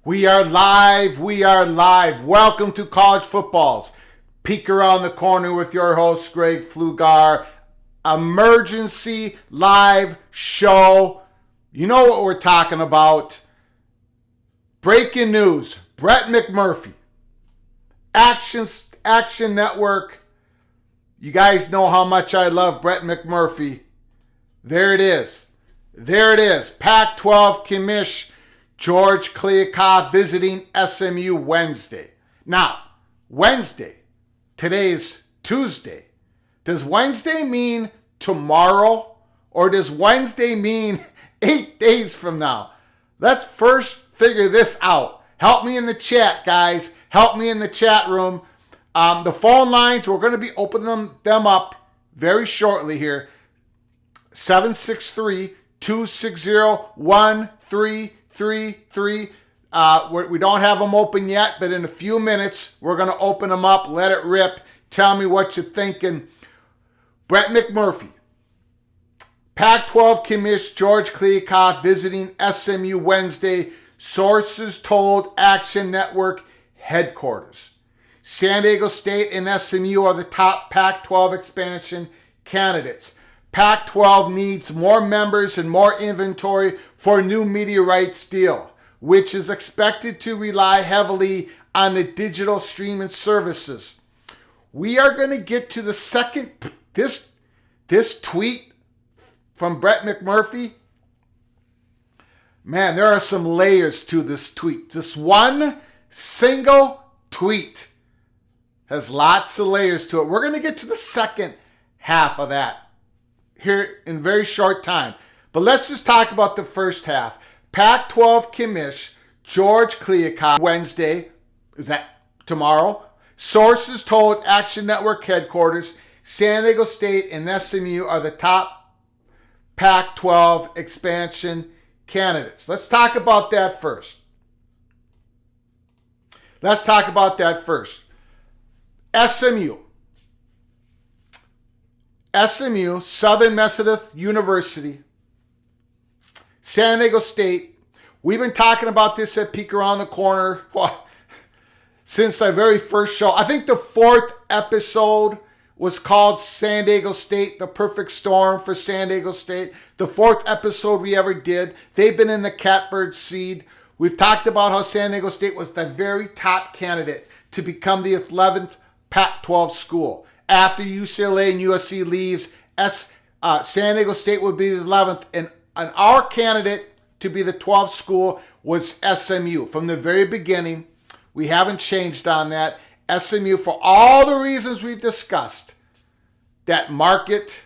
We are live. We are live. Welcome to College Football's Peek Around the Corner with your host, Greg Flugar. Emergency live show. You know what we're talking about. Breaking news. Brett McMurphy. Action Network. You guys know how much I love Brett McMurphy. There it is. There it is. Pac-12 Commish. George Kliavkoff visiting SMU Wednesday. Now, Wednesday. Today is Tuesday. Does Wednesday mean tomorrow? Or does Wednesday mean 8 days from now? Let's first figure this out. Help me in the chat, guys. Help me in the chat room. The phone lines, we're going to be opening them up very shortly here. 763-260-1333. We don't have them open yet, but in a few minutes, we're going to open them up. Let it rip. Tell me what you're thinking. Brett McMurphy. Pac-12 Commish George Kliavkoff visiting SMU Wednesday. Sources told Action Network headquarters. San Diego State and SMU are the top Pac-12 expansion candidates. Pac-12 needs more members and more inventory for new media rights deal, which is expected to rely heavily on the digital streaming services. We are going to get to the second, this tweet from Brett McMurphy. Man, there are some layers to this tweet. This one single tweet has lots of layers to it. We're going to get to the second half of that here in a very short time. But let's just talk about the first half. Pac-12 Commish, George Kliavkoff, Wednesday, is that tomorrow? Sources told Action Network headquarters, San Diego State and SMU are the top Pac-12 expansion candidates. Let's talk about that first. SMU, Southern Methodist University, San Diego State. We've been talking about this at Peek Around the Corner. since our very first show. I think the 4th episode was called San Diego State, the perfect storm for San Diego State. The 4th episode we ever did. They've been in the catbird seed. We've talked about how San Diego State was the very top candidate to become the 11th Pac-12 school. After UCLA and USC leaves, San Diego State would be the 11th, and our candidate to be the 12th school was SMU. From the very beginning, we haven't changed on that. SMU, for all the reasons we've discussed, that market,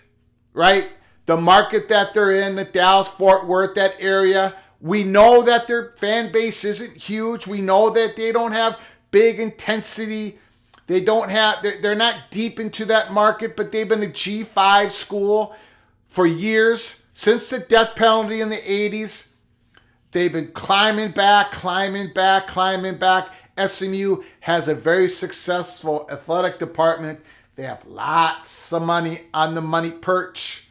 right? The market that they're in, the Dallas-Fort Worth, that area. We know that their fan base isn't huge. We know that they don't have big intensity. They're not deep into that market, but they've been a G5 school for years. Since the death penalty in the 80s, they've been climbing back. SMU has a very successful athletic department. They have lots of money on the money perch.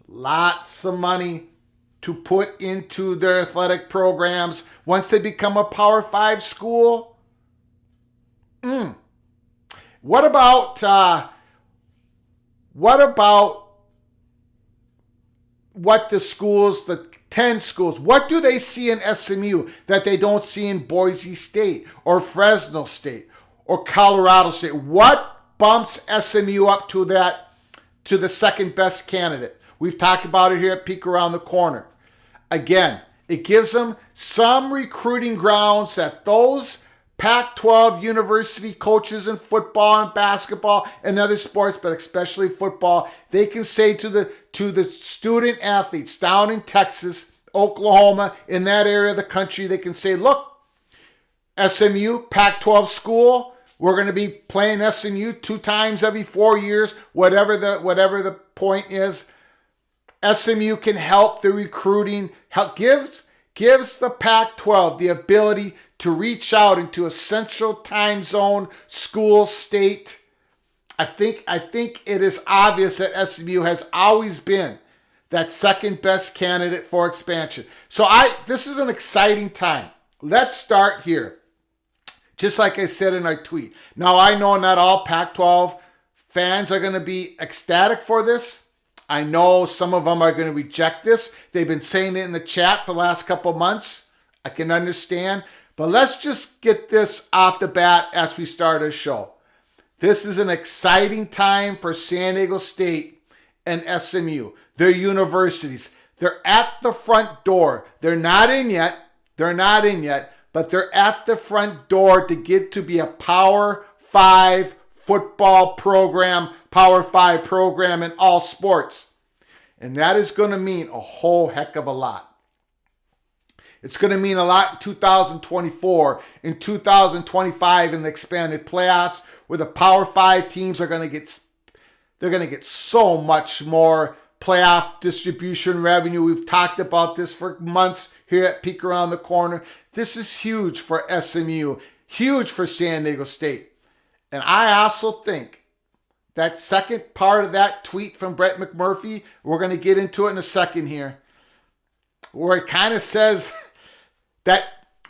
Lots of money to put into their athletic programs once they become a Power 5 school. What about what the schools, the 10 schools, what do they see in SMU that they don't see in Boise State or Fresno State or Colorado State? What bumps SMU up to the second best candidate? We've talked about it here at Peak Around the Corner. Again, it gives them some recruiting grounds that those Pac-12 university coaches in football and basketball and other sports, but especially football, they can say to the student athletes down in Texas, Oklahoma, in that area of the country, they can say, look, SMU, Pac-12 school, we're going to be playing SMU 2 times every 4 years, whatever the point is. SMU can help the recruiting, gives the Pac-12 the ability to reach out into a central time zone school state. I think it is obvious that SMU has always been that second best candidate for expansion. So this is an exciting time. Let's start here. Just like I said in my tweet. Now I know not all Pac-12 fans are going to be ecstatic for this. I know some of them are going to reject this. They've been saying it in the chat for the last couple months. I can understand. But let's just get this off the bat as we start our show. This is an exciting time for San Diego State and SMU. Their universities. They're at the front door. They're not in yet, but they're at the front door to get to be a Power 5 football program, Power 5 program in all sports. And that is going to mean a whole heck of a lot. It's going to mean a lot in 2024, in 2025 in the expanded playoffs, where the Power 5 teams are going to get so much more playoff distribution revenue. We've talked about this for months here at Peak Around the Corner. This is huge for SMU, huge for San Diego State. And I also think that second part of that tweet from Brett McMurphy, we're going to get into it in a second here, where it kind of says that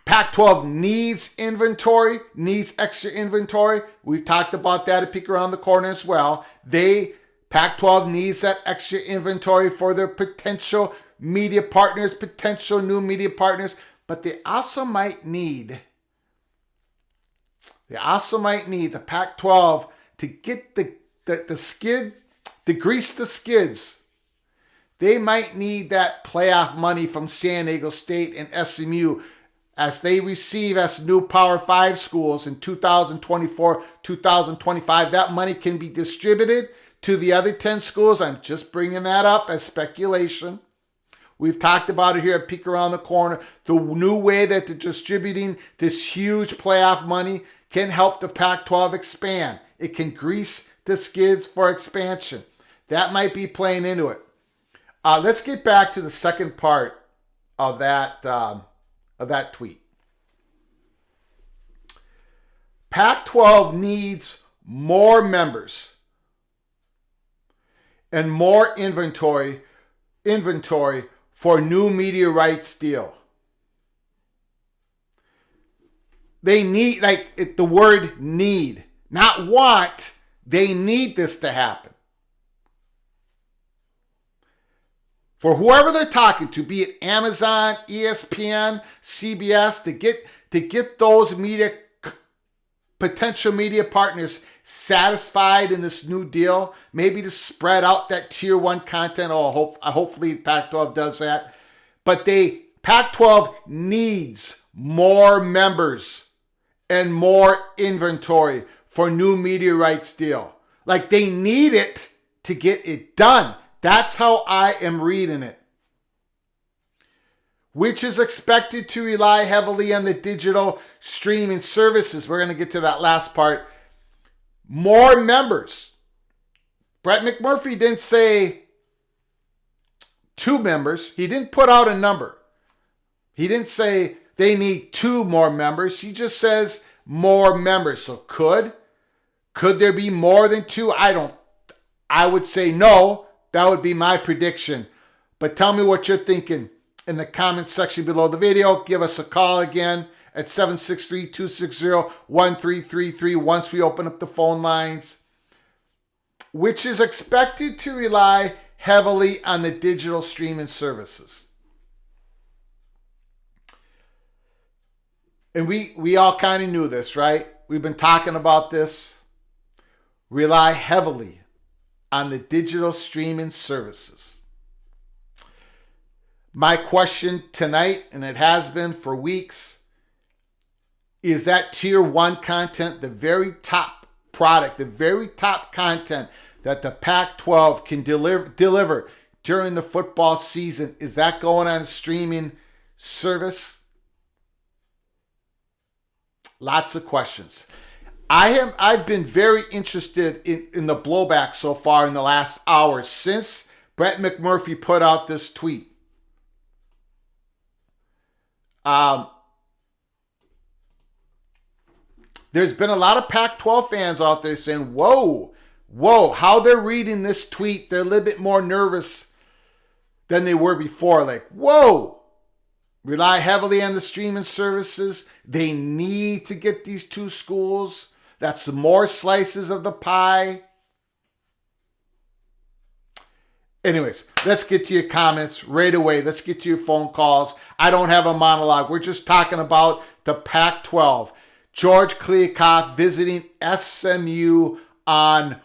Pac-12 needs inventory, needs extra inventory. We've talked about that at Peek Around the Corner as well. Pac-12 needs that extra inventory for their potential media partners, potential new media partners, but they also might need the Pac-12 to get the skid, to grease the skids. They might need that playoff money from San Diego State and SMU as they receive as new Power 5 schools in 2024, 2025. That money can be distributed to the other 10 schools. I'm just bringing that up as speculation. We've talked about it here at Peek Around the Corner. The new way that they're distributing this huge playoff money can help the Pac-12 expand. It can grease the skids for expansion. That might be playing into it. Let's get back to the second part of that tweet. Pac-12 needs more members and more inventory for new media rights deal. They need, the word need, not want. They need this to happen. For whoever they're talking to, be it Amazon, ESPN, CBS, to get those potential media partners satisfied in this new deal, maybe to spread out that tier 1 content. Hopefully Pac-12 does that. But Pac-12 needs more members and more inventory for new media rights deal. They need it to get it done. That's how I am reading it. Which is expected to rely heavily on the digital streaming services. We're going to get to that last part. More members. Brett McMurphy didn't say 2 members. He didn't put out a number. He didn't say they need 2 more members. He just says more members. So could there be more than 2? I would say no. That would be my prediction. But tell me what you're thinking in the comments section below the video. Give us a call again at 763-260-1333 once we open up the phone lines, which is expected to rely heavily on the digital streaming services. And we all kind of knew this, right? We've been talking about this. Rely heavily on the digital streaming services. My question tonight, and it has been for weeks, is that tier 1 content, the very top product, the very top content that the Pac-12 can deliver during the football season, is that going on a streaming service? Lots of questions. I've been very interested in the blowback so far in the last hour since Brett McMurphy put out this tweet. There's been a lot of Pac-12 fans out there saying, whoa, how they're reading this tweet. They're a little bit more nervous than they were before. Whoa, rely heavily on the streaming services. They need to get these 2 schools. That's more slices of the pie. Anyways, let's get to your comments right away. Let's get to your phone calls. I don't have a monologue. We're just talking about the Pac-12. George Kliavkoff visiting SMU on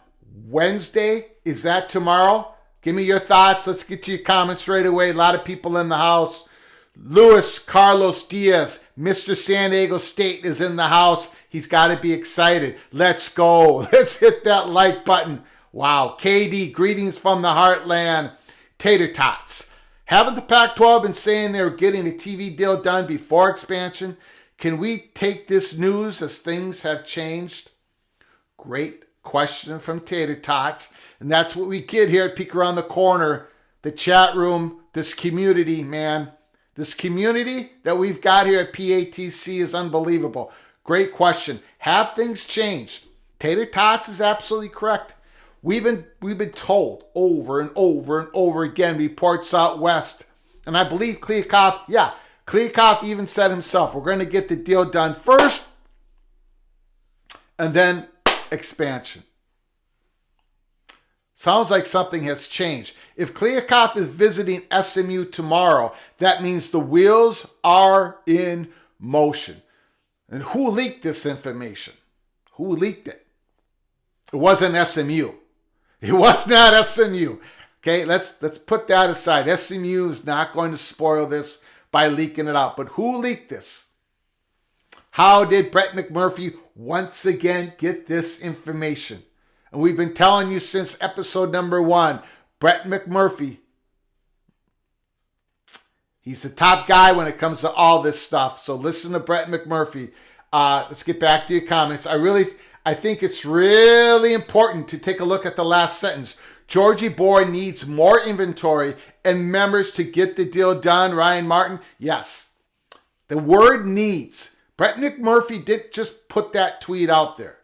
Wednesday. Is that tomorrow? Give me your thoughts. Let's get to your comments right away. A lot of people in the house. Luis Carlos Diaz, Mr. San Diego State, is in the house. He's got to be excited. Let's go. Let's hit that like button. Wow. KD, greetings from the heartland. Tater Tots. Haven't the Pac-12 been saying they were getting a TV deal done before expansion? Can we take this news as things have changed? Great question from Tater Tots. And that's what we get here at Peek Around the Corner. The chat room, this community, man. This community that we've got here at PATC is unbelievable. Great question. Have things changed? Tater Tots is absolutely correct. We've been told over and over and over again, reports out west. And I believe Kliavkoff even said himself, we're going to get the deal done first and then expansion. Sounds like something has changed. If Kliavkoff is visiting SMU tomorrow, that means the wheels are in motion. And who leaked this information? Who leaked it? It wasn't SMU. It was not SMU. Okay, let's put that aside. SMU is not going to spoil this by leaking it out. But who leaked this? How did Brett McMurphy once again get this information? And we've been telling you since episode number 1, Brett McMurphy, he's the top guy when it comes to all this stuff. So listen to Brett McMurphy. Let's get back to your comments. I think it's really important to take a look at the last sentence. Georgie Boy needs more inventory and members to get the deal done. Ryan Martin, yes. The word needs. Brett McMurphy didn't just put that tweet out there.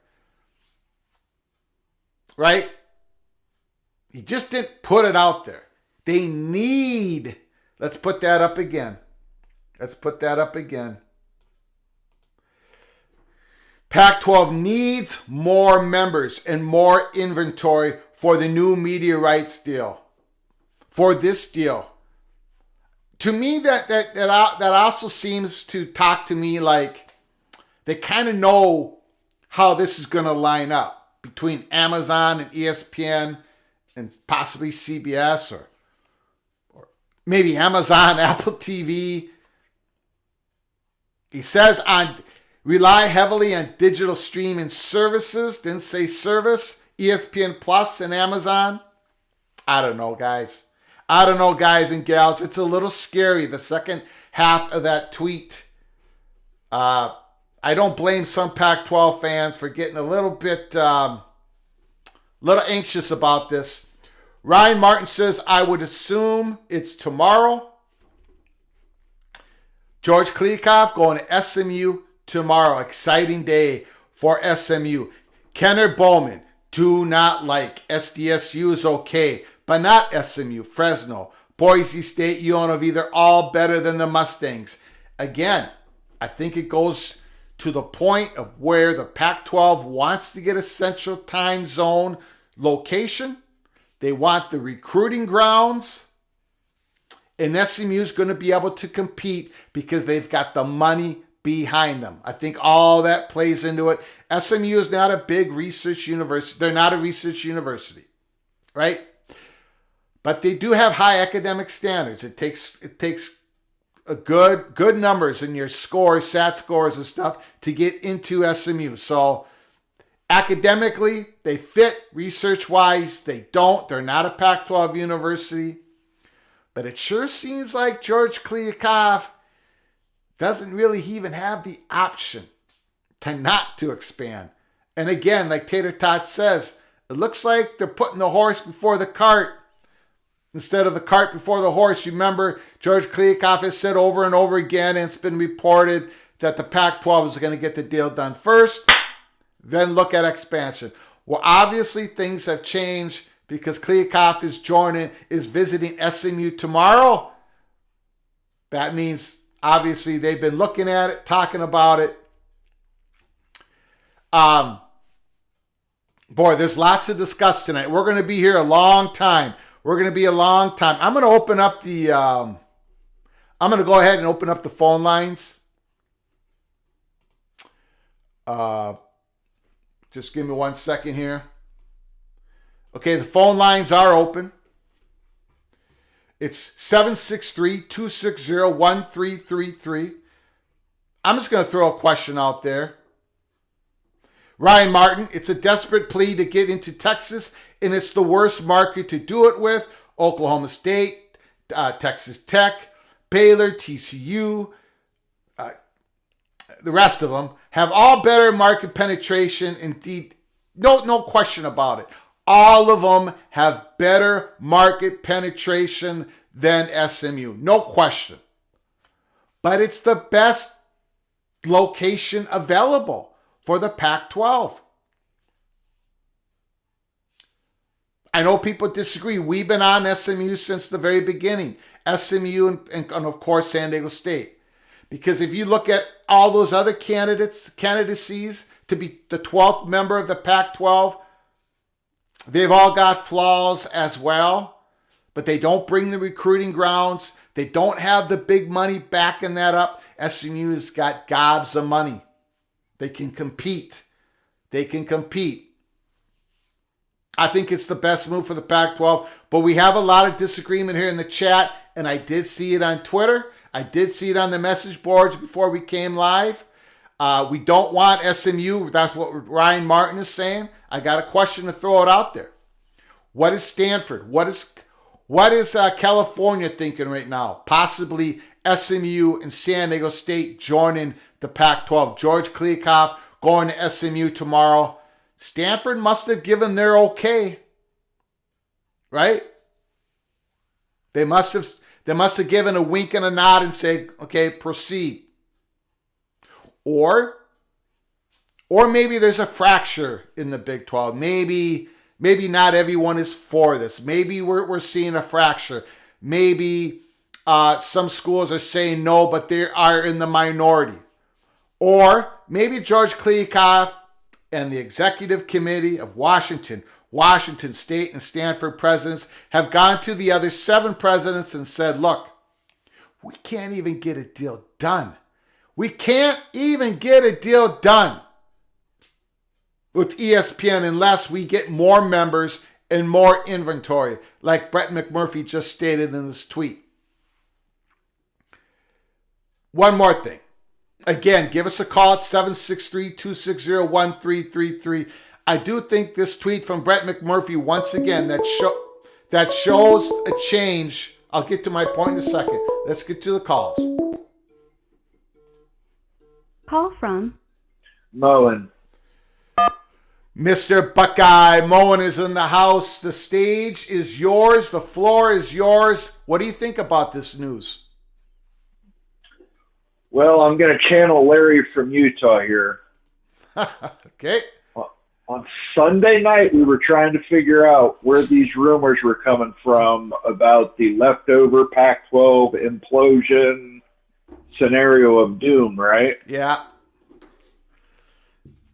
Right? He just didn't put it out there. They need. Let's put that up again. Pac-12 needs more members and more inventory for the new media rights deal, for this deal. To me, that also seems to talk to me like they kind of know how this is going to line up between Amazon and ESPN and possibly CBS or maybe Amazon, Apple TV. He says rely heavily on digital streaming services. Didn't say service. ESPN Plus and Amazon. I don't know, guys. I don't know, guys and gals. It's a little scary, the second half of that tweet. I don't blame some Pac-12 fans for getting a little bit little anxious about this. Ryan Martin says, I would assume it's tomorrow. George Kliavkoff going to SMU tomorrow. Exciting day for SMU. Kenner Bowman, do not like. SDSU is okay, but not SMU. Fresno, Boise State, UNLV, they're all better than the Mustangs. Again, I think it goes to the point of where the Pac-12 wants to get a central time zone location. They want the recruiting grounds. And SMU is going to be able to compete because they've got the money behind them. I think all that plays into it. SMU is not a big research university. They're not a research university, right? But they do have high academic standards. It takes a good numbers in your scores, SAT scores and stuff to get into SMU. So academically, they fit. Research-wise, they don't. They're not a Pac-12 university. But it sure seems like George Kliavkoff doesn't really even have the option to not to expand. And again, like Tater Tot says, it looks like they're putting the horse before the cart instead of the cart before the horse. You remember George Kliavkoff has said over and over again, and it's been reported that the Pac-12 is going to get the deal done first, then look at expansion. Well, obviously things have changed because Kliavkoff is visiting SMU tomorrow. That means obviously they've been looking at it, talking about it. Boy, there's lots to discuss tonight. We're going to be here a long time. I'm going to open up the I'm going to go ahead and open up the phone lines. Just give me 1 second here. Okay, the phone lines are open. It's 763-260-1333. I'm just going to throw a question out there. Ryan Martin, it's a desperate plea to get into Texas, and it's the worst market to do it with. Oklahoma State, Texas Tech, Baylor, TCU, the rest of them have all better market penetration. Indeed, no question about it. All of them have better market penetration than SMU. No question. But it's the best location available for the Pac-12. I know people disagree. We've been on SMU since the very beginning. SMU and of course, San Diego State. Because if you look at all those other candidacies to be the 12th member of the Pac-12, they've all got flaws as well, but they don't bring the recruiting grounds. They don't have the big money backing that up. SMU's got gobs of money. They can compete. I think it's the best move for the Pac-12, but we have a lot of disagreement here in the chat, and I did see it on Twitter. I did see it on the message boards before we came live. We don't want SMU. That's what Ryan Martin is saying. I got a question to throw it out there. What is Stanford? What is California thinking right now? Possibly SMU and San Diego State joining the Pac-12. George Kliavkoff going to SMU tomorrow. Stanford must have given their okay, right? They must have given a wink and a nod and said, okay, proceed. Or maybe there's a fracture in the Big 12. Maybe not everyone is for this. Maybe we're seeing a fracture. Maybe some schools are saying no, but they are in the minority. Or maybe George Kliakoff and the executive committee of Washington State and Stanford presidents have gone to the other 7 presidents and said, look, we can't even get a deal done. We can't even get a deal done with ESPN unless we get more members and more inventory, like Brett McMurphy just stated in this tweet. One more thing. Again, give us a call at 763-260-1333. I do think this tweet from Brett McMurphy, once again, that shows a change. I'll get to my point in a second. Let's get to the calls. Call from Moen. Mr. Buckeye Moen is in the house. The stage is yours. The floor is yours. What do you think about this news? Well, I'm going to channel Larry from Utah here. Okay. On Sunday night, we were trying to figure out where these rumors were coming from about the leftover Pac-12 implosion scenario of doom, right? Yeah.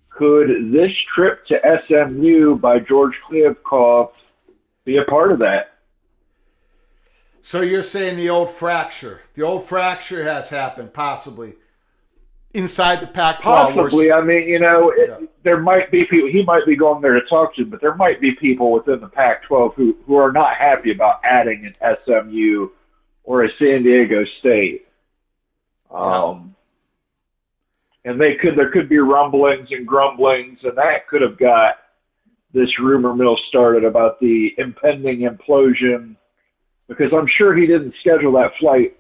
Could this trip to SMU by George Kliakoff be a part of that? So you're saying the old fracture. The old fracture has happened, possibly, inside the Pac-12. Possibly. I mean, there might be people, he might be going there to talk to, but there might be people within the Pac-12 who are not happy about adding an SMU or a San Diego State. And there could be rumblings and grumblings, and that could have got this rumor mill started about the impending implosion, because I'm sure he didn't schedule that flight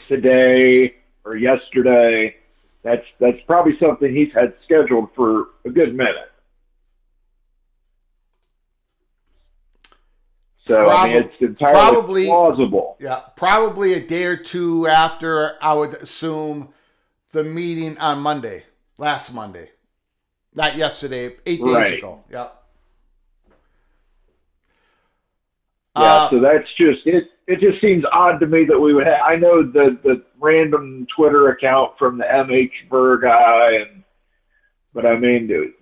today or yesterday. That's probably something he's had scheduled for a good minute. So, I mean, it's entirely plausible. Yeah, probably a day or two after, I would assume, the meeting on Monday, last Monday. Not yesterday, 8 days ago. Yeah. Yeah, so that's just it. It just seems odd to me that we would have. I know the random Twitter account from the MH Burr guy, but I mean, dude,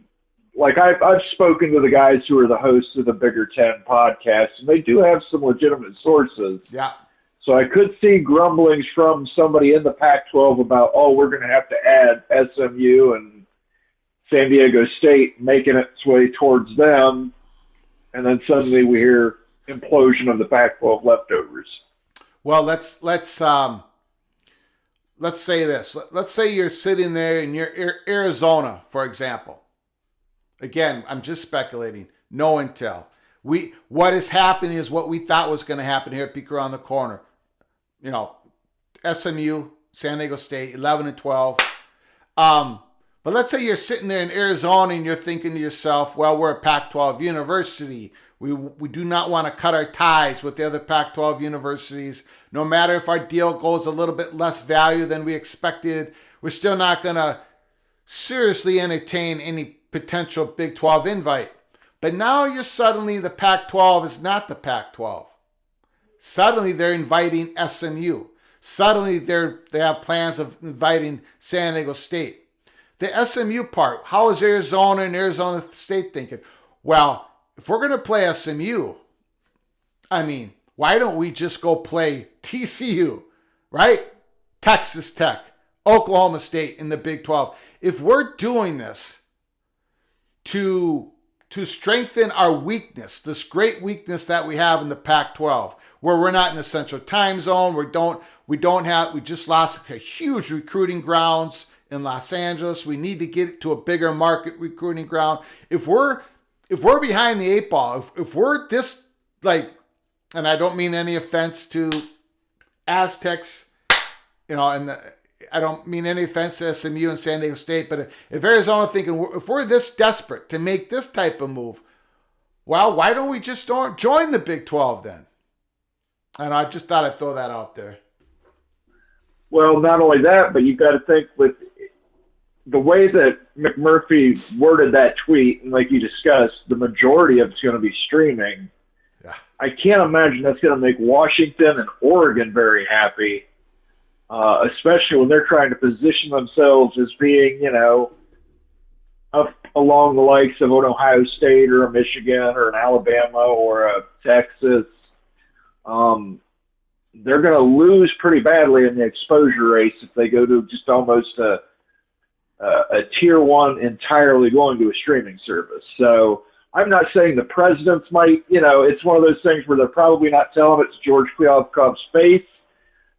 like I've spoken to the guys who are the hosts of the Bigger Ten podcast, and they do have some legitimate sources. Yeah. So I could see grumblings from somebody in the Pac-12 about, we're going to have to add SMU and San Diego State, making its way towards them, and then suddenly we hear implosion of the Pac-12 leftovers. Well, let's say this. Let's say you're sitting there in your Arizona, for example. Again, I'm just speculating. No intel. What is happening is what we thought was going to happen here at Peek Around the Corner. SMU, San Diego State, 11 and 12. But let's say you're sitting there in Arizona and you're thinking to yourself, well, we're a Pac-12 university. We do not want to cut our ties with the other Pac-12 universities. No matter if our deal goes a little bit less value than we expected, we're still not going to seriously entertain any potential Big 12 invite. But now you're suddenly, the Pac-12 is not the Pac-12. Suddenly they're inviting SMU. Suddenly they have plans of inviting San Diego State. The SMU part, how is Arizona and Arizona State thinking? Well, if we're going to play SMU, I mean, why don't we just go play TCU, right? Texas Tech, Oklahoma State in the Big 12. If we're doing this to strengthen our weakness, this great weakness that we have in the Pac-12, where we're not in the Central Time Zone, we just lost a huge recruiting grounds in Los Angeles. We need to get to a bigger market recruiting ground. If we're behind the 8 ball, if we're this, and I don't mean any offense to Aztecs, I don't mean any offense to SMU and San Diego State, but if Arizona thinking, if we're this desperate to make this type of move, well, why don't we just join the Big 12 then? And I just thought I'd throw that out there. Well, not only that, but you've got to think with the way that McMurphy worded that tweet, and like you discussed, the majority of it's going to be streaming. Yeah. I can't imagine that's going to make Washington and Oregon very happy. especially when they're trying to position themselves as being, up along the likes of an Ohio State or a Michigan or an Alabama or a Texas. They're going to lose pretty badly in the exposure race if they go to just almost a tier one entirely going to a streaming service. So I'm not saying the presidents might, it's one of those things where they're probably not telling it to George Kliavkoff's face,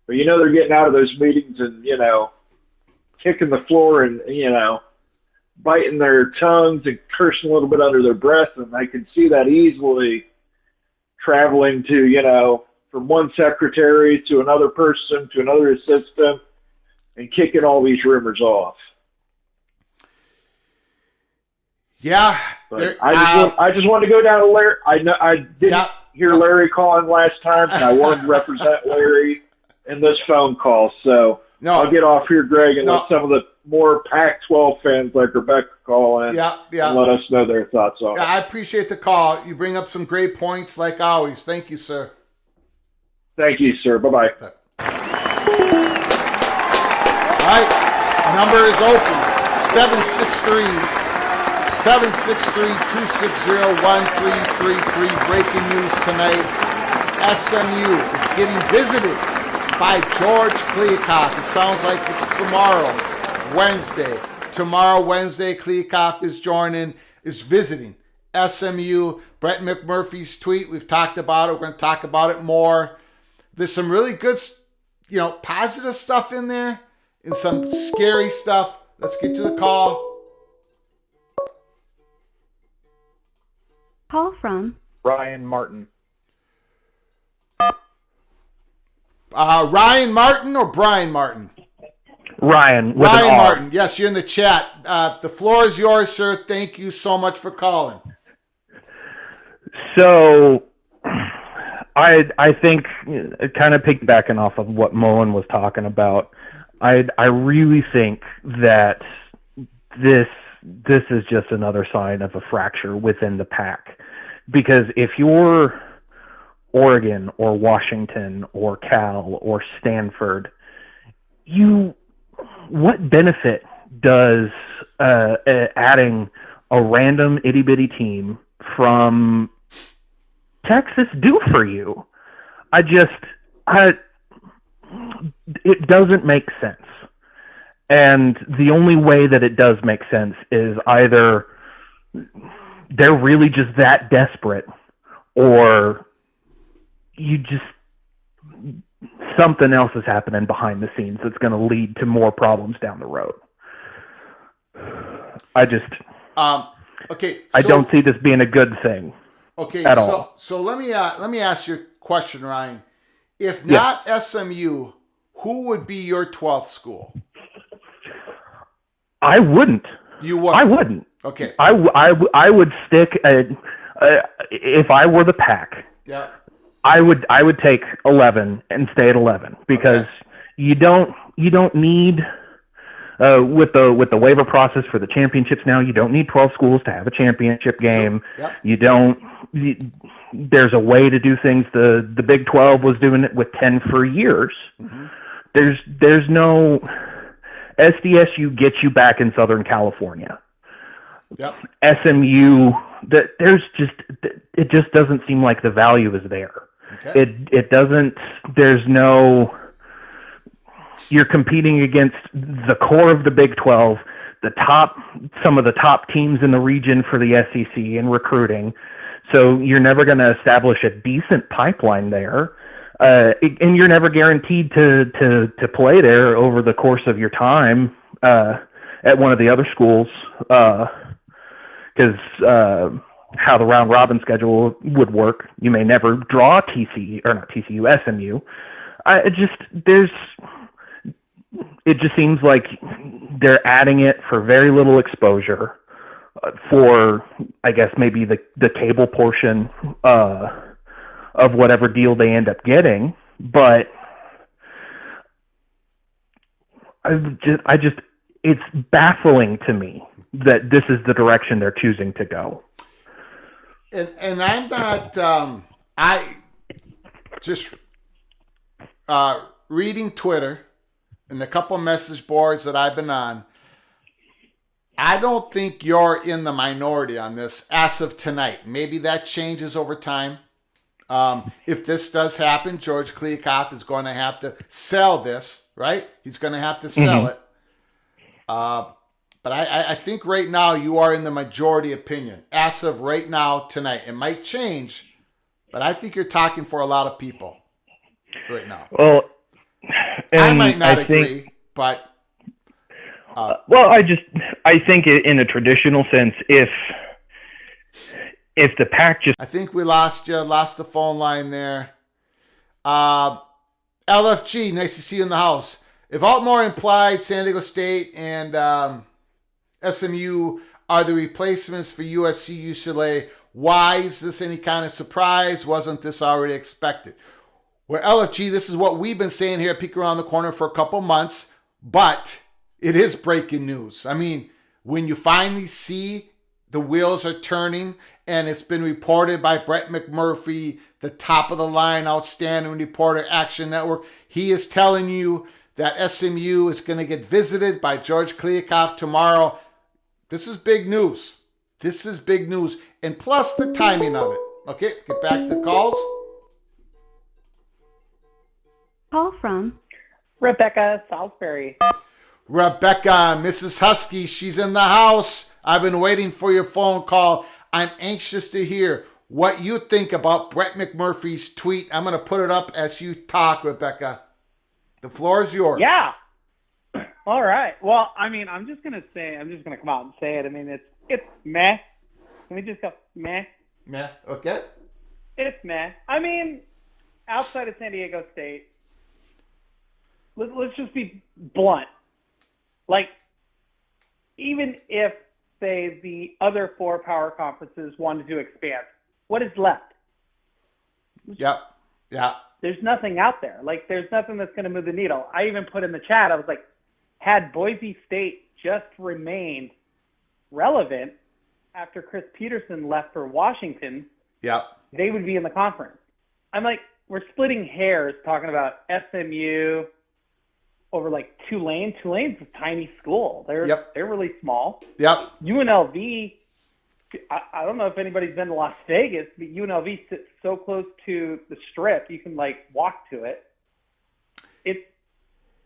but they're getting out of those meetings and, kicking the floor and, biting their tongues and cursing a little bit under their breath. And I can see that easily traveling to, from one secretary to another person to another assistant and kicking all these rumors off. Yeah. But I just wanted to go down to Larry. I didn't hear Larry calling last time, and I wanted to represent Larry in this phone call. So I'll get off here, Greg, and let some of the more Pac-12 fans like Rebecca call in and let us know their thoughts on it. I appreciate the call. You bring up some great points like always. Thank you, sir. Thank you, sir. Bye-bye. All right. Number is open. 763-260-1333. Breaking news tonight. SMU is getting visited by George Kliavkoff. It sounds like it's tomorrow, Wednesday. Tomorrow, Wednesday, Kliavkoff is visiting SMU. Brett McMurphy's tweet, we've talked about it. We're going to talk about it more. There's some really good, positive stuff in there and some scary stuff. Let's get to the call. Call from Ryan Martin. Ryan Martin or Brian Martin? Ryan with Ryan an R. Martin. Yes, you're in the chat. The floor is yours, sir. Thank you so much for calling. So I think, kind of piggybacking off of what Mullen was talking about, I really think that this is just another sign of a fracture within the PAC. Because if you're Oregon or Washington or Cal or Stanford, what benefit does adding a random itty-bitty team from Texas do for you? It doesn't make sense. And the only way that it does make sense is either they're really just that desperate, or something else is happening behind the scenes that's going to lead to more problems down the road. Okay. I don't see this being a good thing. Okay. At all. So let me ask you a question, Ryan. If not SMU, who would be your 12th school? I wouldn't. You would. I wouldn't. Okay. I would stick if I were the PAC. Yeah. I would take 11 and stay at 11 because you don't need with the waiver process for the championships now, you don't need 12 schools to have a championship game. Sure. Yep. There's a way to do things. The Big 12 was doing it with 10 for years. Mm-hmm. There's no SDSU gets you back in Southern California. Yep. SMU, it just doesn't seem like the value is there. Okay. It doesn't. There's no. You're competing against the core of the Big 12, some of the top teams in the region for the SEC in recruiting. So you're never going to establish a decent pipeline there, and you're never guaranteed to play there over the course of your time at one of the other schools, because how the round robin schedule would work, you may never draw SMU. It just seems like they're adding it for very little exposure for, I guess, maybe the cable portion of whatever deal they end up getting. But it's baffling to me that this is the direction they're choosing to go. And I'm not, I just reading Twitter, in a couple message boards that I've been on, I don't think you're in the minority on this as of tonight. Maybe that changes over time. If this does happen, George Kliakoff is going to have to sell this, right? He's going to have to sell it. But I think right now you are in the majority opinion as of right now tonight. It might change, but I think you're talking for a lot of people right now. Well, I might not agree, but well, I think in a traditional sense, if the PAC just, I think we lost the phone line there. LFG, nice to see you in the house. If Altmore implied San Diego State and SMU are the replacements for USC, UCLA, why is this any kind of surprise? Wasn't this already expected? Well, LFG, this is what we've been saying here at Peek Around the Corner for a couple months, but it is breaking news. I mean, when you finally see the wheels are turning, and it's been reported by Brett McMurphy, the top of the line, outstanding reporter, Action Network. He is telling you that SMU is going to get visited by George Kliakoff tomorrow. This is big news. This is big news. And plus the timing of it. Okay, get back to the calls. Call from Rebecca Salisbury. Rebecca, Mrs. Husky, she's in the house. I've been waiting for your phone call. I'm anxious to hear what you think about Brett McMurphy's tweet. I'm going to put it up as you talk, Rebecca. The floor is yours. Yeah. All right. Well, I mean, I'm just going to come out and say it. I mean, it's meh. Can we just go meh? Meh, okay. It's meh. I mean, outside of San Diego State, let's just be blunt. Like, even if, say, the other 4 power conferences wanted to expand, what is left? Yep. Yeah. There's nothing out there. Like, there's nothing that's going to move the needle. I even put in the chat, I was like, had Boise State just remained relevant after Chris Peterson left for Washington, Yep. they would be in the conference. I'm like, we're splitting hairs talking about SMU over like Tulane. Tulane's a tiny school. They're really small. Yep. UNLV, I don't know if anybody's been to Las Vegas, but UNLV sits so close to the Strip, you can like walk to it.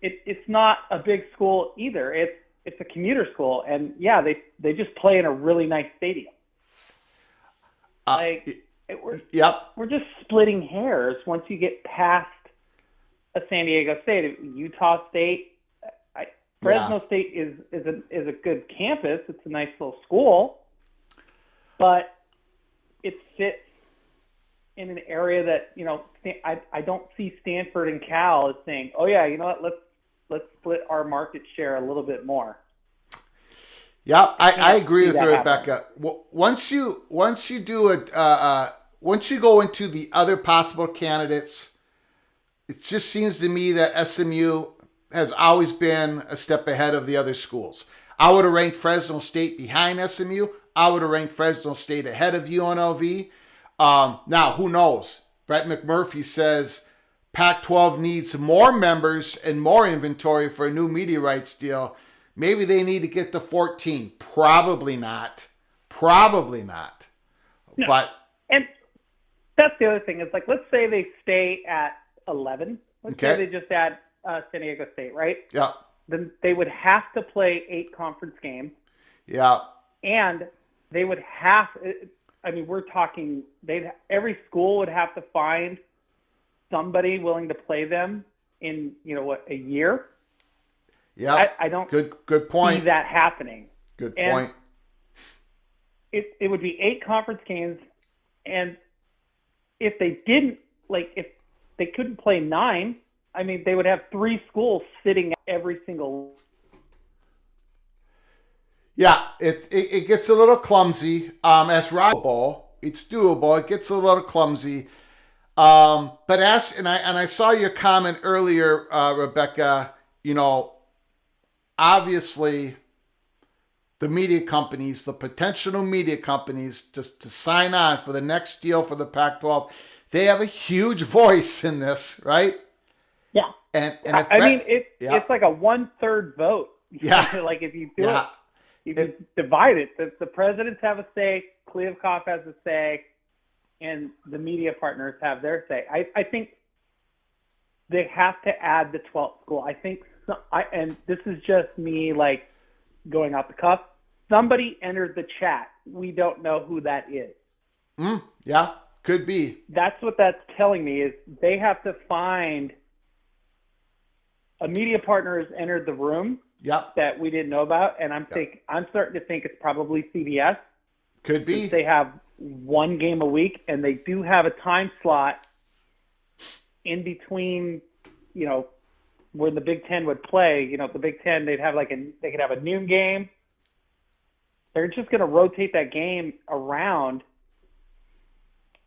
It's not a big school either. It's a commuter school, and yeah, they just play in a really nice stadium. We're just splitting hairs once you get past a San Diego State. Utah State, Fresno State is a good campus. It's a nice little school, but it fits in an area that, you know, I don't see Stanford and Cal as saying, oh yeah, you know what, let's split our market share a little bit more. Yeah, I agree with you, Rebecca. Once you do it, once you go into the other possible candidates, it just seems to me that SMU has always been a step ahead of the other schools. I would have ranked Fresno State behind SMU. I would have ranked Fresno State ahead of UNLV. Now, who knows? Brett McMurphy says Pac-12 needs more members and more inventory for a new media rights deal. Maybe they need to get to 14. Probably not. No. But and that's the other thing. Is like, let's say they stay at 11. Let's say they just add San Diego State, right? Yeah. Then they would have to play 8 conference games. Yeah. And they would have. I mean, we're talking. Every school would have to find somebody willing to play them in, you know, what, a year. Yeah, I don't good point. see that happening. Good point. It would be 8 conference games, and if they didn't, like, if they couldn't play 9, I mean, they would have 3 schools sitting every single. Yeah, it gets a little clumsy. As Rob Bowl, it's doable. It gets a little clumsy. But I saw your comment earlier, Rebecca. You know, obviously, the media companies, the potential media companies to sign on for the next deal for the Pac-12, they have a huge voice in this, right? Yeah. And if it's like a 1/3 vote. Yeah. Like if you do you divide it, the presidents have a say, Kliavkoff has a say, and the media partners have their say. I think they have to add the 12th school. I think, and this is just me like going off the cuff. Somebody entered the chat. We don't know who that is. Yeah, could be. That's what that's telling me is they have to find a media partner has entered the room. Yep. That we didn't know about, and I'm starting to think it's probably CBS. Could be. They have one game a week, and they do have a time slot in between, where the Big Ten would play. The Big Ten, they could have a noon game. They're just going to rotate that game around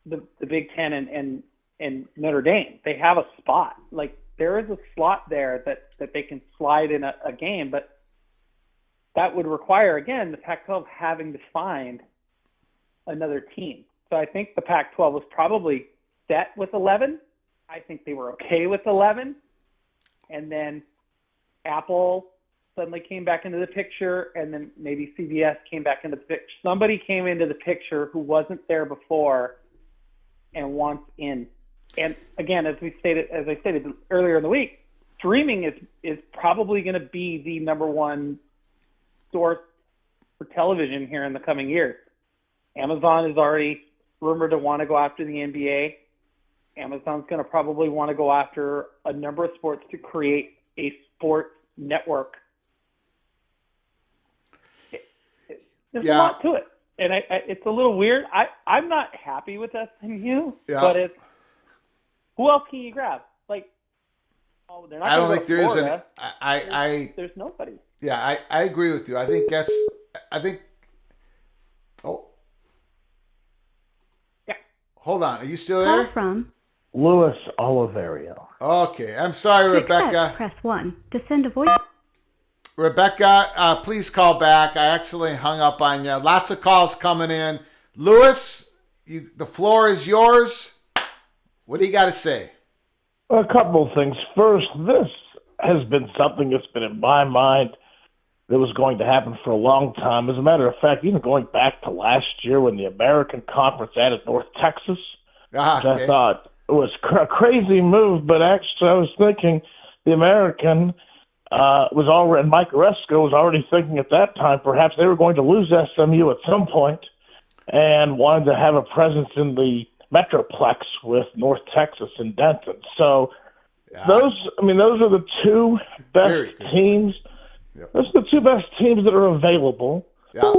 the Big Ten and Notre Dame. They have a spot. Like, there is a slot there that they can slide in a game, but that would require, again, the Pac-12 having to find another team. So I think the Pac-12 was probably set with 11. I think they were okay with 11. And then Apple suddenly came back into the picture, and then maybe CBS came back into the picture. Somebody came into the picture who wasn't there before and wants in. And again, as I stated earlier in the week, streaming is probably going to be the number one source for television here in the coming years. Amazon is already rumored to want to go after the NBA. Amazon's going to probably want to go after a number of sports to create a sports network. There's a lot to it. And it's a little weird. I'm not happy with SMU, but it's, who else can you grab? Like, they're not. I don't think there is any. There's nobody. Yeah, I agree with you. I think. Oh. Yeah. Hold on. Are you still there? Call from Louis Oliverio. Okay. I'm sorry, Rebecca. Press 1 to send a voice. Rebecca, please call back. I accidentally hung up on you. Lots of calls coming in. Louis, the floor is yours. What do you got to say? A couple of things. First, this has been something that's been in my mind that was going to happen for a long time. As a matter of fact, even going back to last year when the American Conference added North Texas, which I thought was a crazy move, but actually I was thinking the American was already, and Mike Resco was already thinking at that time perhaps they were going to lose SMU at some point and wanted to have a presence in the Metroplex with North Texas and Denton. So those are the two best teams. Yep. Those are the two best teams that are available. Yeah.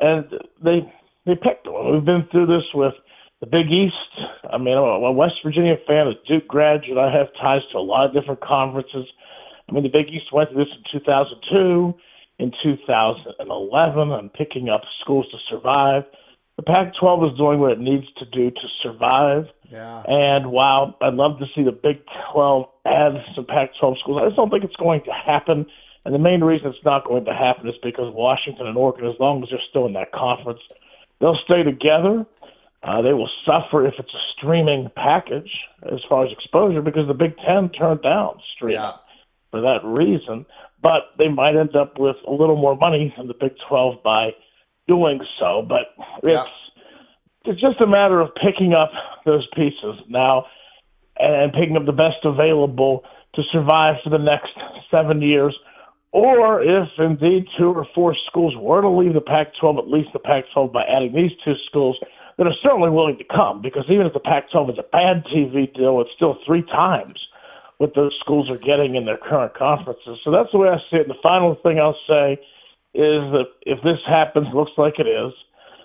And they picked one. We've been through this with the Big East. I mean, I'm a West Virginia fan, a Duke graduate. I have ties to a lot of different conferences. I mean, the Big East went through this in 2002, in 2011. I'm picking up schools to survive. The Pac-12 is doing what it needs to do to survive. Yeah. And while I'd love to see the Big 12 add some Pac-12 schools, I just don't think it's going to happen. And the main reason it's not going to happen is because Washington and Oregon, as long as they're still in that conference, they'll stay together. They will suffer if it's a streaming package as far as exposure because the Big Ten turned down streaming for that reason. But they might end up with a little more money than the Big 12 by doing so. But it's just a matter of picking up those pieces now and picking up the best available to survive for the next 7 years. Or if indeed 2 or 4 schools were to leave the Pac-12, at least the Pac-12 by adding these 2 schools that are certainly willing to come, because even if the Pac-12 is a bad TV deal, it's still 3 times what those schools are getting in their current conferences. So that's the way I see it. And the final thing I'll say is that if this happens, looks like it is,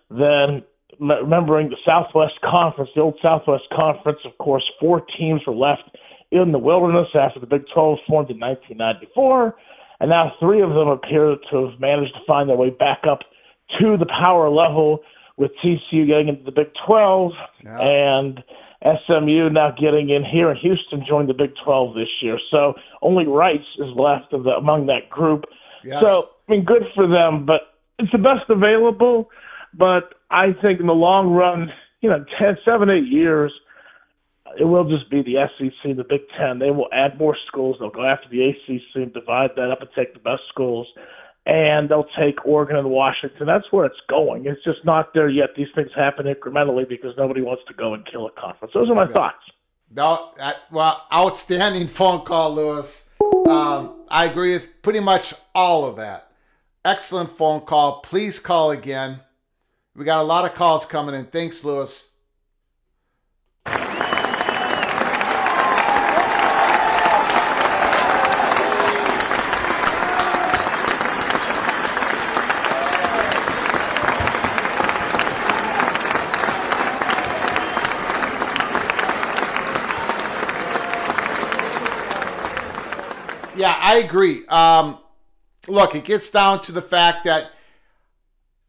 then remembering the Southwest Conference, the old Southwest Conference, of course, 4 teams were left in the wilderness after the Big 12 formed in 1994. And now 3 of them appear to have managed to find their way back up to the power level, with TCU getting into the Big 12 and SMU now getting in here, and Houston joined the Big 12 this year. So only Rice is left among that group. Yes. So, I mean, good for them, but it's the best available. But I think in the long run, 7, 8 years, it will just be the SEC, the Big Ten. They will add more schools. They'll go after the ACC and divide that up and take the best schools. And they'll take Oregon and Washington. That's where it's going. It's just not there yet. These things happen incrementally because nobody wants to go and kill a conference. Those are my thoughts. No, well, outstanding phone call, Lewis. I agree with pretty much all of that. Excellent phone call. Please call again. We got a lot of calls coming in. Thanks, Lewis. Yeah, I agree. Look, it gets down to the fact that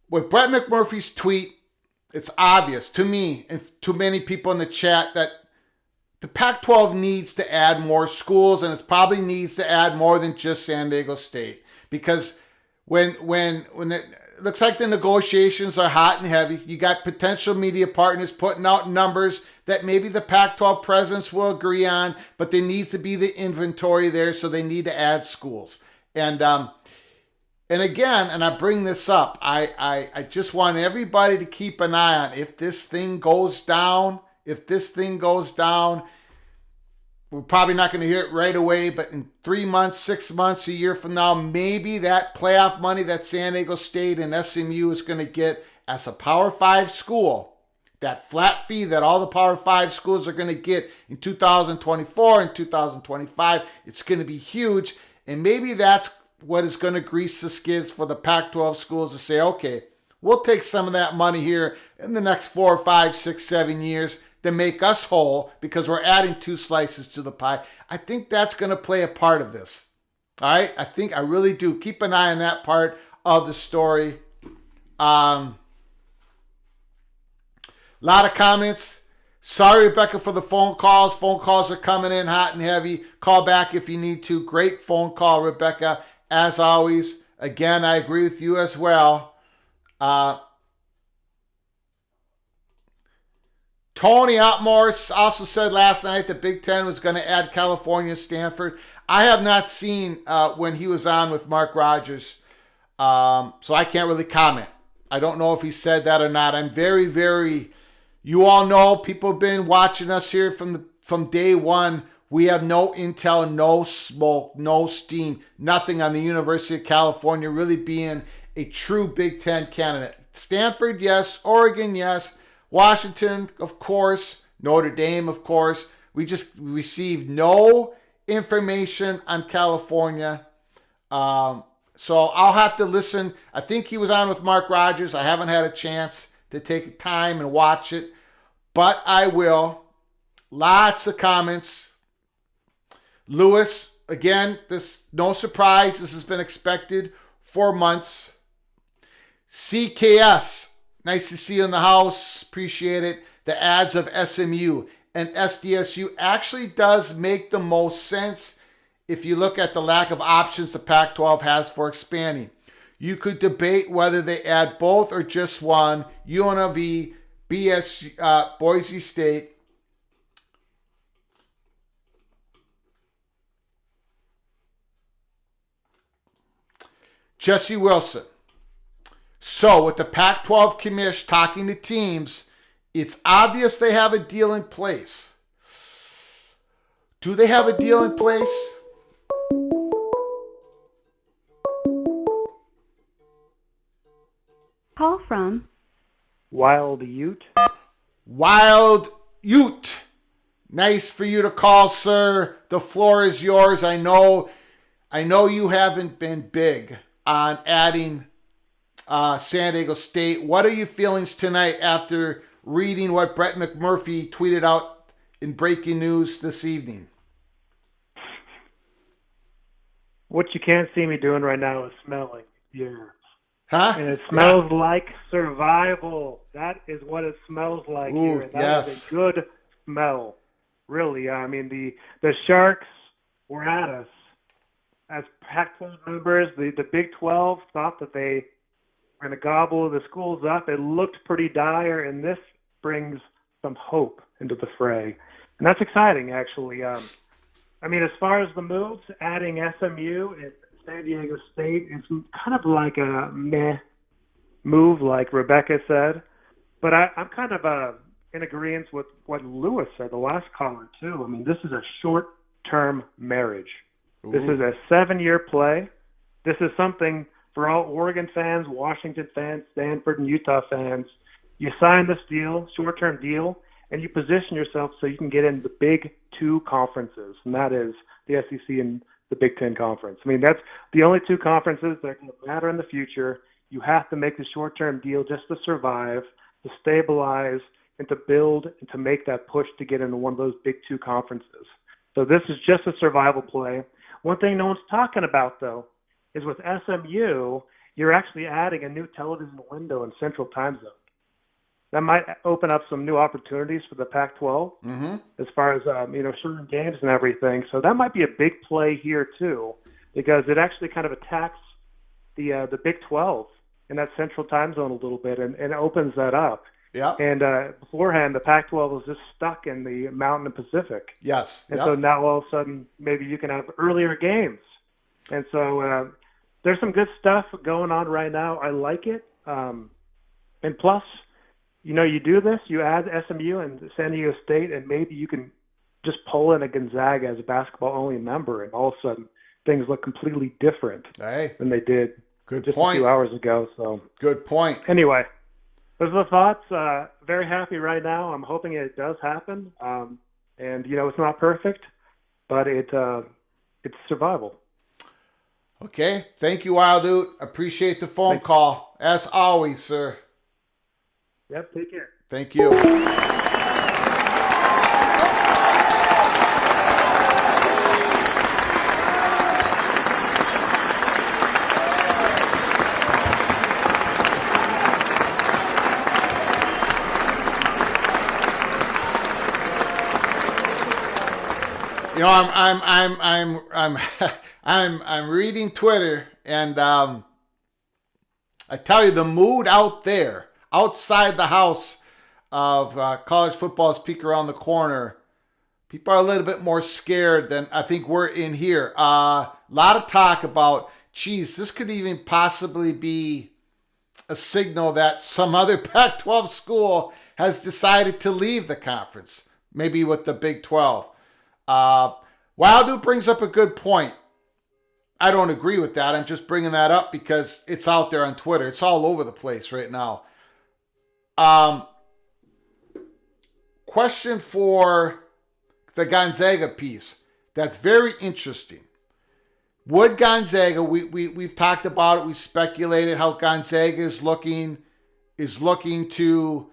with Brett McMurphy's tweet, it's obvious to me and to many people in the chat that the Pac-12 needs to add more schools, and it probably needs to add more than just San Diego State. Because when it looks like the negotiations are hot and heavy, you got potential media partners putting out numbers that maybe the Pac-12 presidents will agree on, but there needs to be the inventory there, so they need to add schools. And again, and I bring this up, I just want everybody to keep an eye on if this thing goes down. If this thing goes down, we're probably not going to hear it right away, but in 3 months, 6 months, a year from now, maybe that playoff money that San Diego State and SMU is going to get as a Power 5 school, that flat fee that all the Power 5 schools are going to get in 2024 and 2025, it's going to be huge. And maybe that's what is going to grease the skids for the Pac-12 schools to say, okay, we'll take some of that money here in the next 4, 5, 6, 7 years to make us whole because we're adding 2 slices to the pie. I think that's going to play a part of this. All right? I really do. Keep an eye on that part of the story. A lot of comments. Sorry, Rebecca, for the phone calls. Phone calls are coming in hot and heavy. Call back if you need to. Great phone call, Rebecca. As always, again, I agree with you as well. Tony Otmore also said last night the Big Ten was going to add California, Stanford. I have not seen when he was on with Mark Rogers, so I can't really comment. I don't know if he said that or not. I'm very, very... You all know, people have been watching us here from day one. We have no intel, no smoke, no steam, nothing on the University of California really being a true Big Ten candidate. Stanford, yes. Oregon, yes. Washington, of course. Notre Dame, of course. We just received no information on California. So I'll have to listen. I think he was on with Mark Rogers. I haven't had a chance to take time and watch it, but I will. Lots of comments. Lewis, again, this no surprise. This has been expected for months. CKS, nice to see you in the house. Appreciate it. The ads of SMU and SDSU actually does make the most sense if you look at the lack of options the Pac-12 has for expanding. You could debate whether they add both or just one. UNLV, Boise State. Jesse Wilson. So with the Pac-12 Commish talking to teams, it's obvious they have a deal in place. Do they have a deal in place? Call from Wild Ute. Wild Ute. Nice for you to call, sir. The floor is yours. I know you haven't been big on adding San Diego State. What are your feelings tonight after reading what Brett McMurphy tweeted out in breaking news this evening? What you can't see me doing right now is smelling. Yeah. Huh? And it smells like survival. That is what it smells like here. And that is a good smell. Really. I mean, the Sharks were at us. As Pac-12 members, the Big 12 thought that they were going to gobble the schools up. It looked pretty dire, and this brings some hope into the fray. And that's exciting, actually. I mean, as far as the moves, adding SMU and San Diego State is kind of like a meh move, like Rebecca said. But I'm kind of in agreement with what Lewis said, the last caller, too. I mean, this is a short-term marriage. Ooh. This is a 7-year play. This is something for all Oregon fans, Washington fans, Stanford and Utah fans. You sign this deal, short-term deal, and you position yourself so you can get into the big 2 conferences, and that is the SEC and the Big Ten Conference. I mean, that's the only 2 conferences that are going to matter in the future. You have to make the short-term deal just to survive, to stabilize, and to build and to make that push to get into one of those big 2 conferences. So this is just a survival play. One thing no one's talking about, though, is with SMU, you're actually adding a new television window in Central Time Zone. That might open up some new opportunities for the Pac-12 as far as, shortened games and everything. So that might be a big play here, too, because it actually kind of attacks the Big 12 in that Central Time Zone a little bit and opens that up. Yeah. And beforehand, the Pac-12 was just stuck in the Mountain and Pacific. Yes. And so now all of a sudden, maybe you can have earlier games. And so there's some good stuff going on right now. I like it. And plus, you do this, you add SMU and San Diego State, and maybe you can just pull in a Gonzaga as a basketball-only member, and all of a sudden things look completely different than they did a few hours ago. So good point. Anyway, those are the thoughts. Very happy right now. I'm hoping it does happen. And, it's not perfect, but it's survival. Okay. Thank you, Wild Dude. Appreciate the phone call. As always, sir. Yep, take care. Thank you. I'm reading Twitter, and I tell you, the mood out there, outside the house of college football is peak around the corner. People are a little bit more scared than I think we're in here. A lot of talk about, this could even possibly be a signal that some other Pac-12 school has decided to leave the conference, maybe with the Big 12. Wildu brings up a good point. I don't agree with that. I'm just bringing that up because it's out there on Twitter. It's all over the place right now. Question for the Gonzaga piece. That's very interesting. Would Gonzaga, we've talked about it, we speculated how Gonzaga is looking to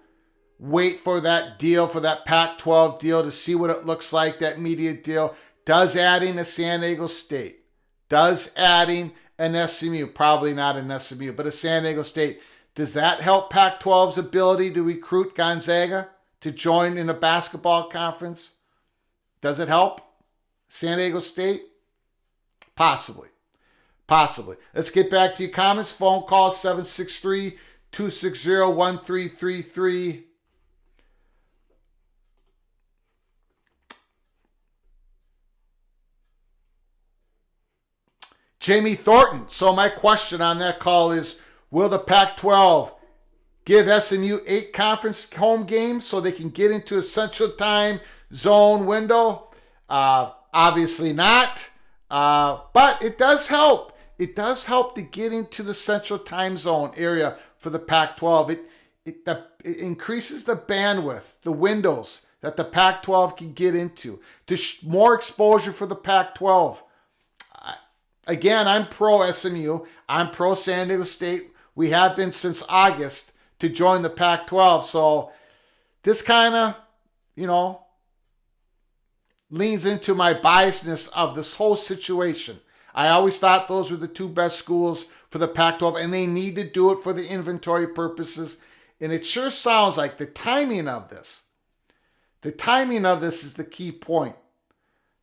wait for that deal, for that Pac-12 deal, to see what it looks like, that media deal. Does adding a San Diego State, does adding an SMU, probably not an SMU, but a San Diego State, does that help Pac-12's ability to recruit Gonzaga to join in a basketball conference? Does it help San Diego State? Possibly. Let's get back to your comments. Phone call 763-260-1333. Jamie Thornton. So my question on that call is, will the Pac-12 give SMU 8 conference home games so they can get into a Central Time Zone window? Obviously not. But it does help. It does help to get into the Central Time Zone area for the Pac-12. It increases the bandwidth, the windows that the Pac-12 can get into. More exposure for the Pac-12. Again, I'm pro SMU. I'm pro San Diego State. We have been since August to join the Pac-12. So this kind of, leans into my biasness of this whole situation. I always thought those were the 2 best schools for the Pac-12, and they need to do it for the inventory purposes. And it sure sounds like the timing of this is the key point.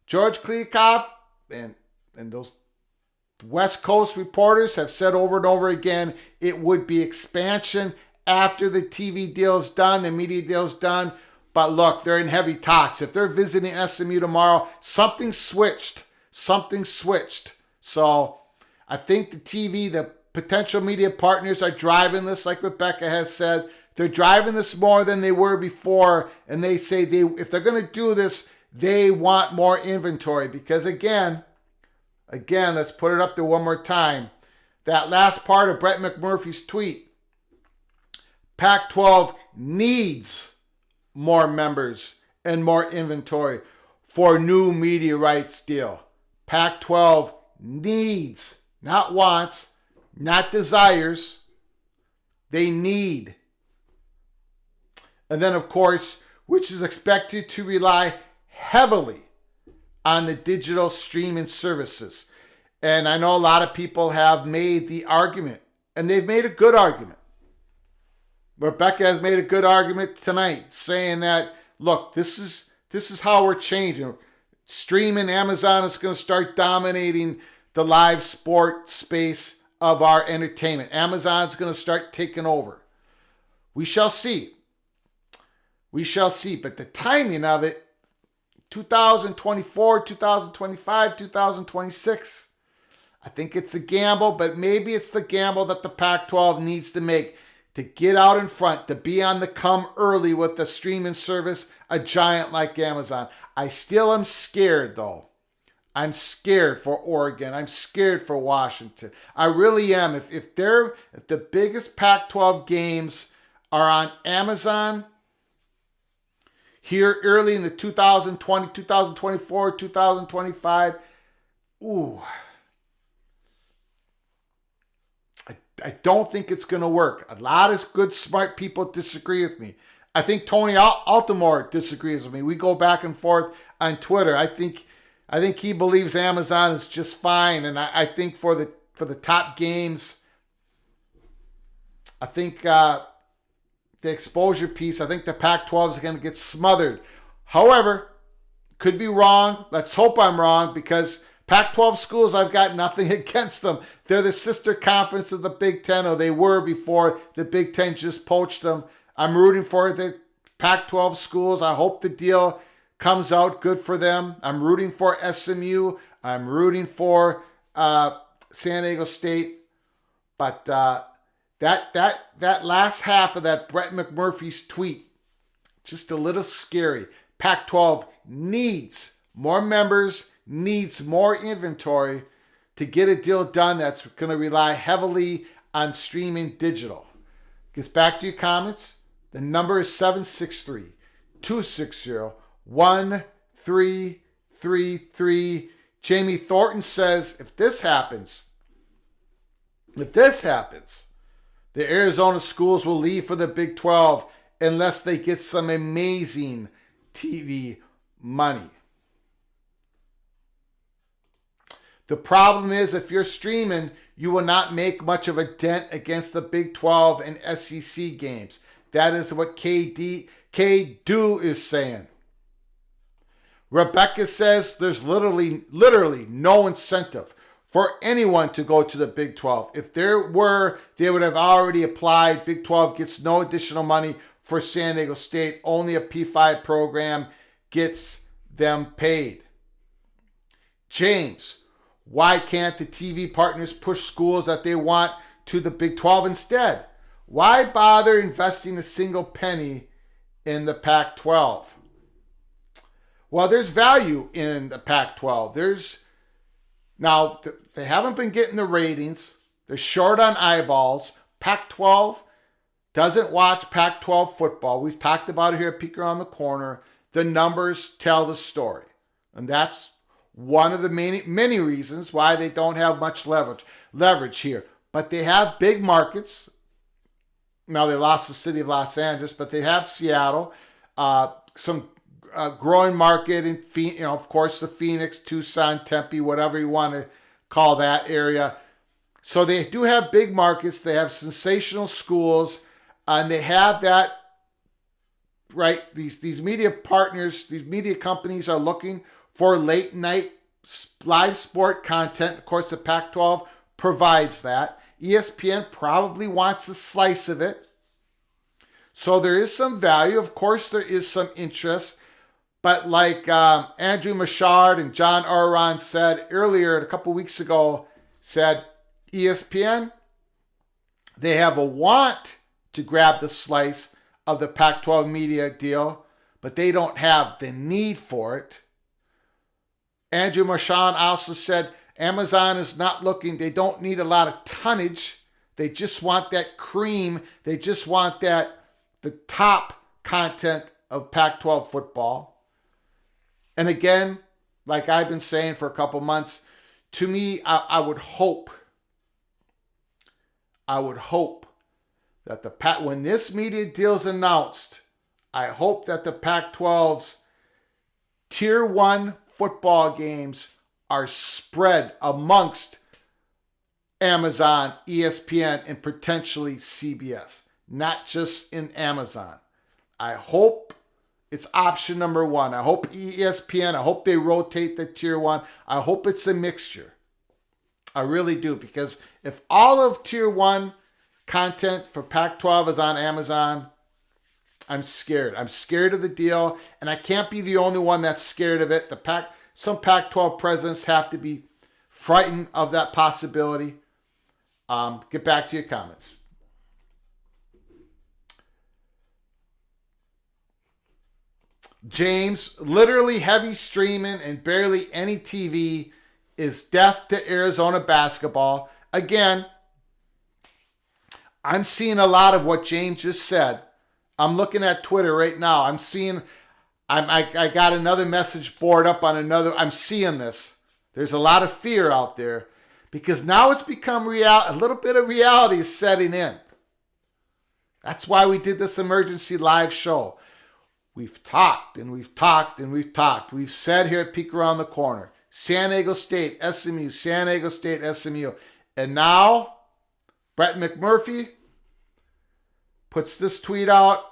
George Kliavkoff and those West Coast reporters have said over and over again, it would be expansion after the TV deal's done, the media deal's done. But look, they're in heavy talks. If they're visiting SMU tomorrow, something switched. Something switched. So I think the TV, the potential media partners are driving this, like Rebecca has said. They're driving this more than they were before. And they say if they're going to do this, they want more inventory. Because again, let's put it up there one more time. That last part of Brett McMurphy's tweet. Pac-12 needs more members and more inventory for new media rights deal. Pac-12 needs, not wants, not desires. They need. And then, of course, which is expected to rely heavily on the digital streaming services. And I know a lot of people have made the argument, and they've made a good argument. Rebecca has made a good argument tonight, saying that, look, this is how we're changing. Streaming, Amazon is going to start dominating the live sport space of our entertainment. Amazon's going to start taking over. We shall see. We shall see. But the timing of it, 2024, 2025, 2026, I think it's a gamble, but maybe it's the gamble that the Pac-12 needs to make to get out in front, to be on the come early with the streaming service, a giant like Amazon. I still am scared, though. I'm scared for Oregon. I'm scared for Washington. I really am. If the biggest Pac-12 games are on Amazon here early in the 2020, 2024, 2025, I don't think it's going to work. A lot of good, smart people disagree with me. I think Tony Altimore disagrees with me. We go back and forth on Twitter. I think he believes Amazon is just fine, and I think for the top games, I think the exposure piece, I think the Pac-12 is going to get smothered. However, could be wrong. Let's hope I'm wrong, because Pac-12 schools, I've got nothing against them. They're the sister conference of the Big Ten, or they were before the Big Ten just poached them. I'm rooting for the Pac-12 schools. I hope the deal comes out good for them. I'm rooting for SMU. I'm rooting for San Diego State. But that last half of that Brett McMurphy's tweet, just a little scary. Pac-12 needs more members, needs more inventory to get a deal done that's going to rely heavily on streaming digital. Gets back to your comments. The number is 763-260-1333. Jamie Thornton says, if this happens, the Arizona schools will leave for the Big 12 unless they get some amazing TV money. The problem is, if you're streaming, you will not make much of a dent against the Big 12 and SEC games. That is what K-Do is saying. Rebecca says there's literally no incentive for anyone to go to the Big 12. If there were, they would have already applied. Big 12 gets no additional money for San Diego State. Only a P5 program gets them paid. James, why can't the TV partners push schools that they want to the Big 12 instead? Why bother investing a single penny in the Pac-12? Well, there's value in the Pac-12. Now, they haven't been getting the ratings. They're short on eyeballs. Pac-12 doesn't watch Pac-12 football. We've talked about it here at Peek Around the Corner. The numbers tell the story. And that's one of the many reasons why they don't have much leverage here. But they have big markets. Now, they lost the city of Los Angeles, but they have Seattle, some growing market in, of course, the Phoenix, Tucson, Tempe, whatever you want to call that area. So they do have big markets. They have sensational schools, and they have that, right? These media partners, these media companies are looking for late night live sport content. Of course, the Pac-12 provides that. ESPN probably wants a slice of it. So there is some value. Of course, there is some interest. But like Andrew Machard and John Oron said earlier, a couple weeks ago, said ESPN, they have a want to grab the slice of the Pac-12 media deal, but they don't have the need for it. Andrew Marchand also said Amazon is not looking, they don't need a lot of tonnage. They just want that cream. They just want the top content of Pac-12 football. And again, like I've been saying for a couple months, to me, I would hope that when this media deal is announced, I hope that the Pac-12's Tier 1 football games are spread amongst Amazon, ESPN, and potentially CBS, not just in Amazon. I hope it's option number one. I hope ESPN, I hope they rotate the Tier 1. I hope it's a mixture. I really do, because if all of Tier 1 content for Pac-12 is on Amazon, I'm scared. I'm scared of the deal, and I can't be the only one that's scared of it. Some Pac-12 presidents have to be frightened of that possibility. Get back to your comments. James, literally heavy streaming and barely any TV is death to Arizona basketball. Again, I'm seeing a lot of what James just said. I'm looking at Twitter right now. I got another message board up on another. I'm seeing this. There's a lot of fear out there because now it's become real. A little bit of reality is setting in. That's why we did this emergency live show. We've talked and we've talked and we've talked. We've said here at Peek Around the Corner, San Diego State, SMU, San Diego State, SMU. And now Brett McMurphy puts this tweet out,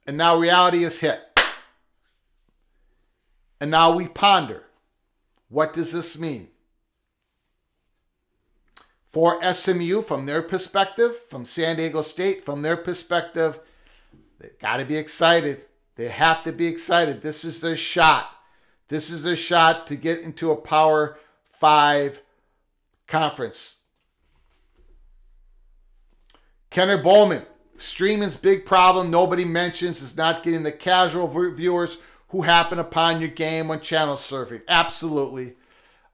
and now reality is hit. And now we ponder, what does this mean? For SMU, from their perspective, from San Diego State, from their perspective, they've got to be excited. They have to be excited. This is their shot. This is their shot to get into a Power 5 conference. Kenner Bowman, streaming's big problem nobody mentions is not getting the casual viewers who happen upon your game when channel surfing. Absolutely.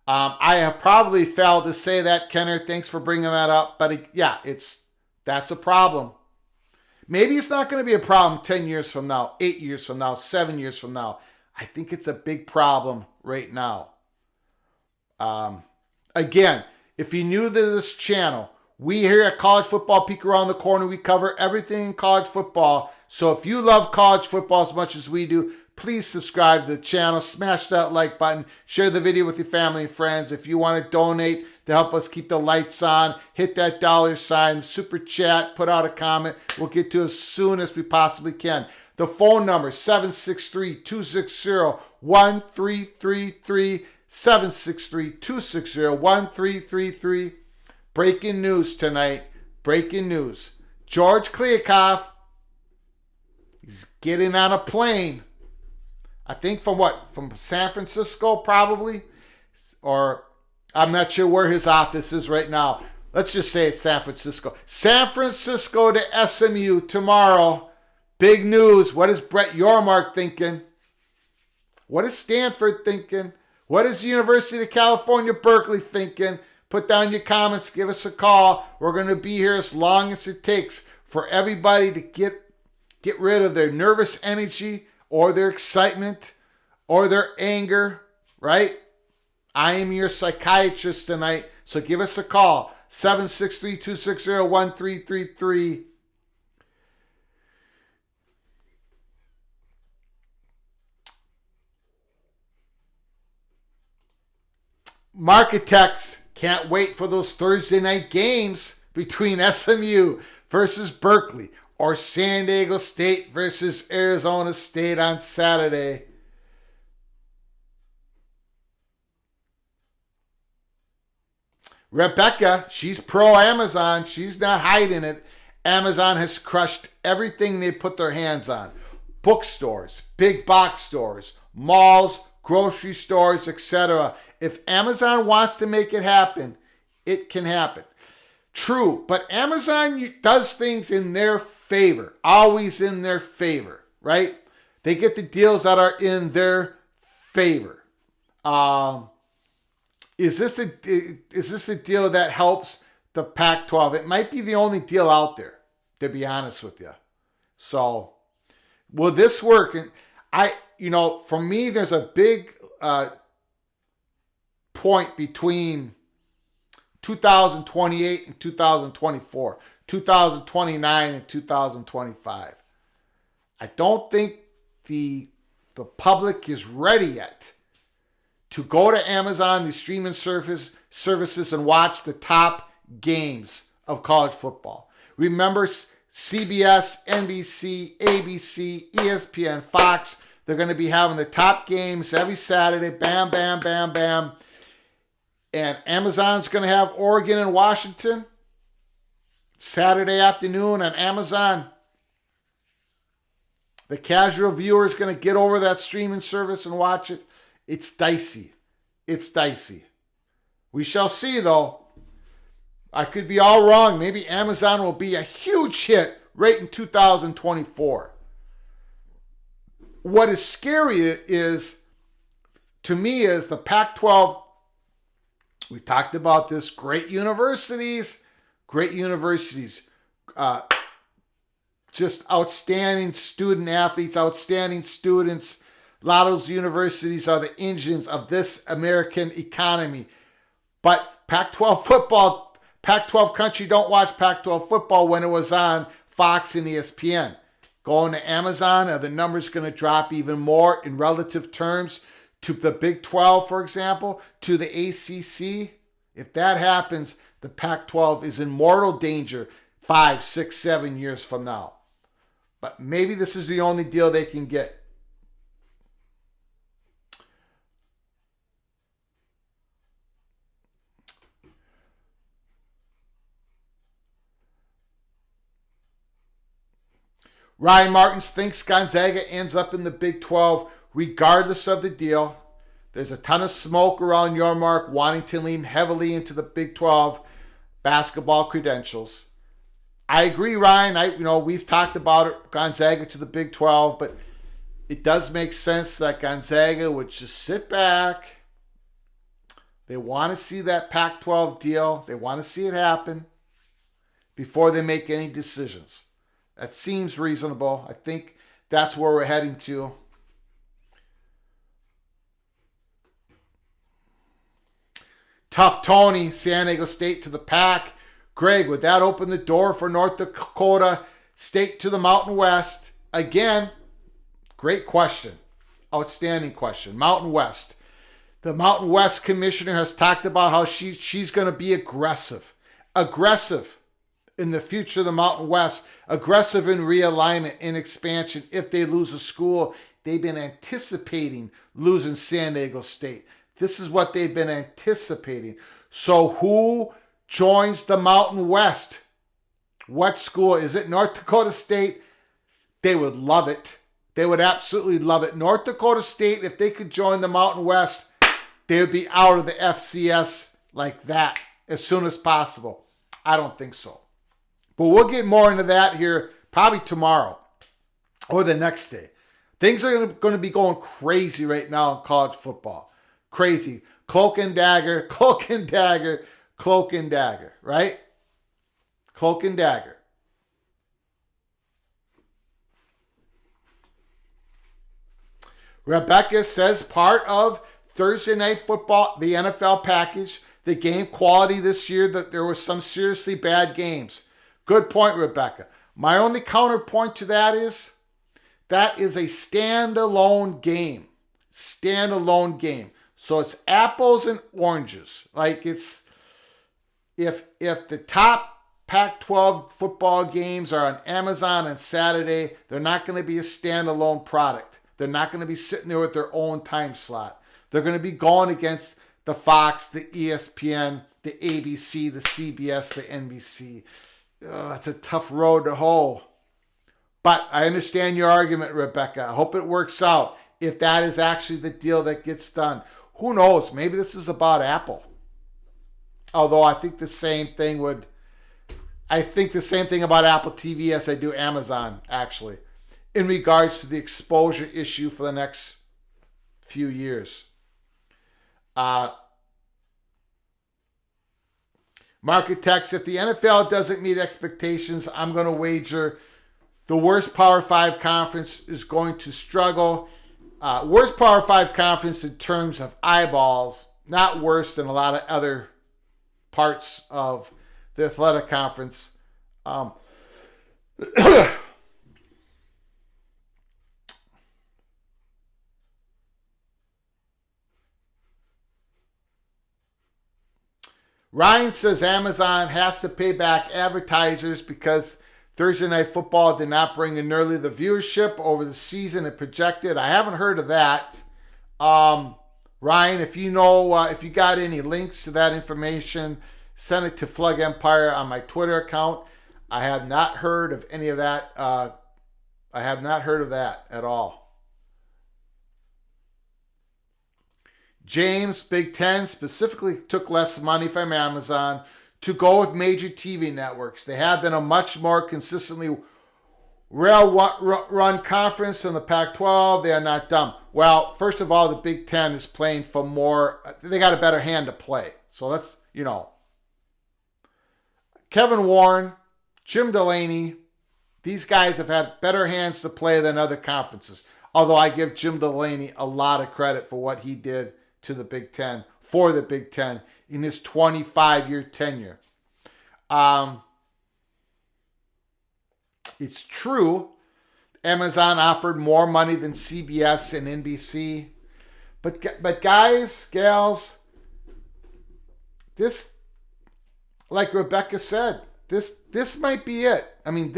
I have probably failed to say that, Kenner. Thanks for bringing that up. But that's a problem. Maybe it's not going to be a problem 10 years from now, 8 years from now, 7 years from now. I think it's a big problem right now. Again, if you're new to this channel, we here at College Football Peek Around the Corner, we cover everything in college football. So if you love college football as much as we do, please subscribe to the channel, smash that like button, share the video with your family and friends. If you want to donate to help us keep the lights on, hit that $sign, super chat, put out a comment. We'll get to it as soon as we possibly can. The phone number, 763-260-1333, 763-260-1333. Breaking news tonight. Breaking news. George Kliavkoff, he's getting on a plane. I think from San Francisco probably, or I'm not sure where his office is right now. Let's just say it's San Francisco. San Francisco to SMU tomorrow. Big news. What is Brett Yormark thinking? What is Stanford thinking? What is the University of California, Berkeley thinking? Put down your comments. Give us a call. We're going to be here as long as it takes for everybody to get rid of their nervous energy or their excitement or their anger, right? I am your psychiatrist tonight, so give us a call, 763-260-1333. Marketechs can't wait for those Thursday night games between SMU versus Berkeley or San Diego State versus Arizona State on Saturday. Rebecca, she's pro Amazon. She's not hiding it. Amazon has crushed everything they put their hands on. Bookstores, big box stores, malls, grocery stores, etc. If Amazon wants to make it happen, it can happen. True, but Amazon does things in their favor, always in their favor, right? They get the deals that are in their favor. Is this a deal that helps the Pac-12? It might be the only deal out there, to be honest with you. So, will this work? And for me, there's a big point between 2028 and 2024, 2029 and 2025. I don't think the public is ready yet to go to Amazon, the streaming services, and watch the top games of college football. Remember, CBS, NBC, ABC, ESPN, Fox, they're going to be having the top games every Saturday. Bam, bam, bam, bam. And Amazon's going to have Oregon and Washington Saturday afternoon on Amazon. The casual viewer is going to get over that streaming service and watch it. It's dicey. It's dicey. We shall see, though. I could be all wrong. Maybe Amazon will be a huge hit right in 2024. What is scary is, to me, is the Pac-12. We talked about this. Great universities. Just outstanding student athletes, outstanding students. A lot of those universities are the engines of this American economy. But Pac-12 football, Pac-12 country don't watch Pac-12 football when it was on Fox and ESPN. Going to Amazon, are the numbers going to drop even more in relative terms to the Big 12, for example, to the ACC? If that happens, the Pac-12 is in mortal danger 5, 6, 7 years from now. But maybe this is the only deal they can get. Ryan Martins thinks Gonzaga ends up in the Big 12 regardless of the deal. There's a ton of smoke around Yormark wanting to lean heavily into the Big 12 basketball credentials. I agree, Ryan. We've talked about it, Gonzaga to the Big 12, but it does make sense that Gonzaga would just sit back. They want to see that Pac-12 deal. They want to see it happen before they make any decisions. That seems reasonable. I think that's where we're heading to. Tough Tony, San Diego State to the PAC. Greg, would that open the door for North Dakota State to the Mountain West? Again, great question. Outstanding question. Mountain West. The Mountain West commissioner has talked about how she's going to be aggressive. Aggressive in the future of the Mountain West. Aggressive in realignment, in expansion. If they lose a school, they've been anticipating losing San Diego State. This is what they've been anticipating. So who joins the Mountain West? What school? Is it North Dakota State? They would love it. They would absolutely love it. North Dakota State, if they could join the Mountain West, they would be out of the FCS like that as soon as possible. I don't think so. But we'll get more into that here probably tomorrow or the next day. Things are going to be going crazy right now in college football. Crazy. Cloak and dagger, cloak and dagger, cloak and dagger, right? Cloak and dagger. Rebecca says part of Thursday Night Football, the NFL package, the game quality this year, that there were some seriously bad games. Good point, Rebecca. My only counterpoint to that is a standalone game. Standalone game. So it's apples and oranges. Like it's if the top Pac-12 football games are on Amazon on Saturday, they're not going to be a standalone product. They're not going to be sitting there with their own time slot. They're going to be going against the Fox, the ESPN, the ABC, the CBS, the NBC. it's a tough road to hoe. But I understand your argument, Rebecca. I hope it works out if that is actually the deal that gets done. Who knows? Maybe this is about Apple. Although I think the same thing about Apple TV as I do Amazon, actually, in regards to the exposure issue for the next few years. Market text, if the NFL doesn't meet expectations, I'm going to wager the worst Power 5 conference is going to struggle. Worst Power 5 conference in terms of eyeballs, not worse than a lot of other parts of the athletic conference. Ryan says Amazon has to pay back advertisers because Thursday Night Football did not bring in nearly the viewership over the season it projected. I haven't heard of that. Ryan, if you know, if you got any links to that information, send it to Flug Empire on my Twitter account. I have not heard of any of that. I have not heard of that at all. James, Big Ten specifically took less money from Amazon to go with major TV networks. They have been a much more consistently run conference than the Pac-12. They are not dumb. Well, first of all, the Big Ten is playing for more. They got a better hand to play. So that's, Kevin Warren, Jim Delaney, these guys have had better hands to play than other conferences. Although I give Jim Delaney a lot of credit for what he did to the Big Ten, for the Big Ten, in his 25-year tenure. It's true, Amazon offered more money than CBS and NBC. But guys, gals, this, like Rebecca said, this might be it. I mean,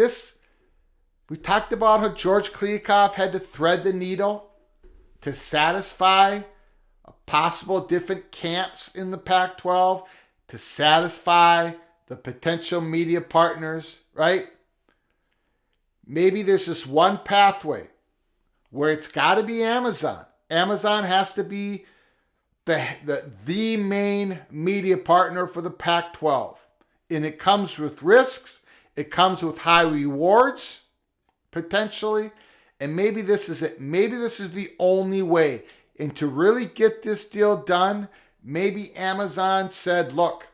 we talked about how George Kliavkoff had to thread the needle to satisfy possible different camps in the Pac-12, to satisfy the potential media partners, right? Maybe there's just one pathway where it's got to be Amazon. Amazon has to be the main media partner for the Pac-12. And it comes with risks. It comes with high rewards, potentially. And maybe this is it. Maybe this is the only way. And to really get this deal done, maybe Amazon said, look,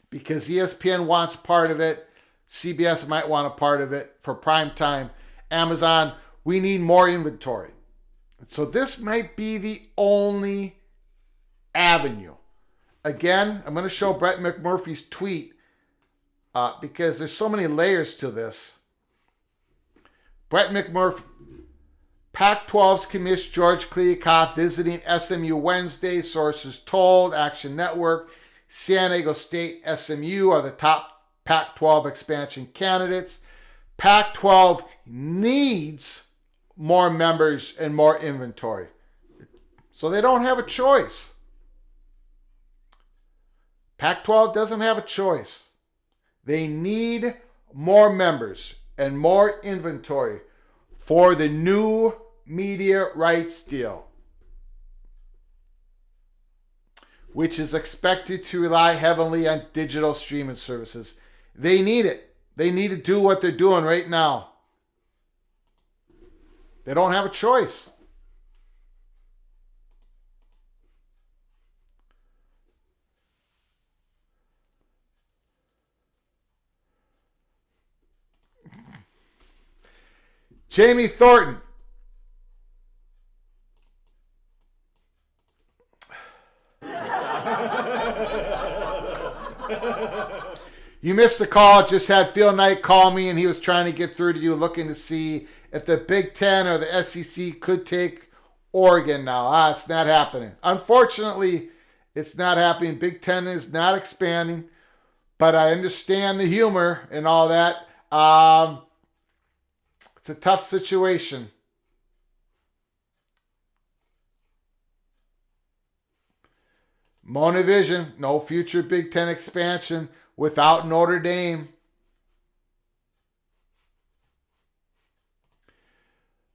because ESPN wants part of it, CBS might want a part of it for prime time. Amazon, we need more inventory. So this might be the only avenue. Again, I'm going to show Brett McMurphy's tweet because there's so many layers to this. Brett McMurphy, Pac-12's Commish George Kliavkoff visiting SMU Wednesday. Sources told Action Network, San Diego State, SMU are the top Pac-12 expansion candidates. Pac-12 needs more members and more inventory. So they don't have a choice. Pac-12 doesn't have a choice. They need more members and more inventory for the new media rights deal, which is expected to rely heavily on digital streaming services. They need it. They need to do what they're doing right now. They don't have a choice. Jamie Thornton. You missed the call. Just had Phil Knight call me, and he was trying to get through to you, looking to see if the Big Ten or the SEC could take Oregon now. It's not happening. Unfortunately, it's not happening. Big Ten is not expanding, but I understand the humor and all that. It's a tough situation. Mona Vision, no future Big Ten expansion. without Notre Dame.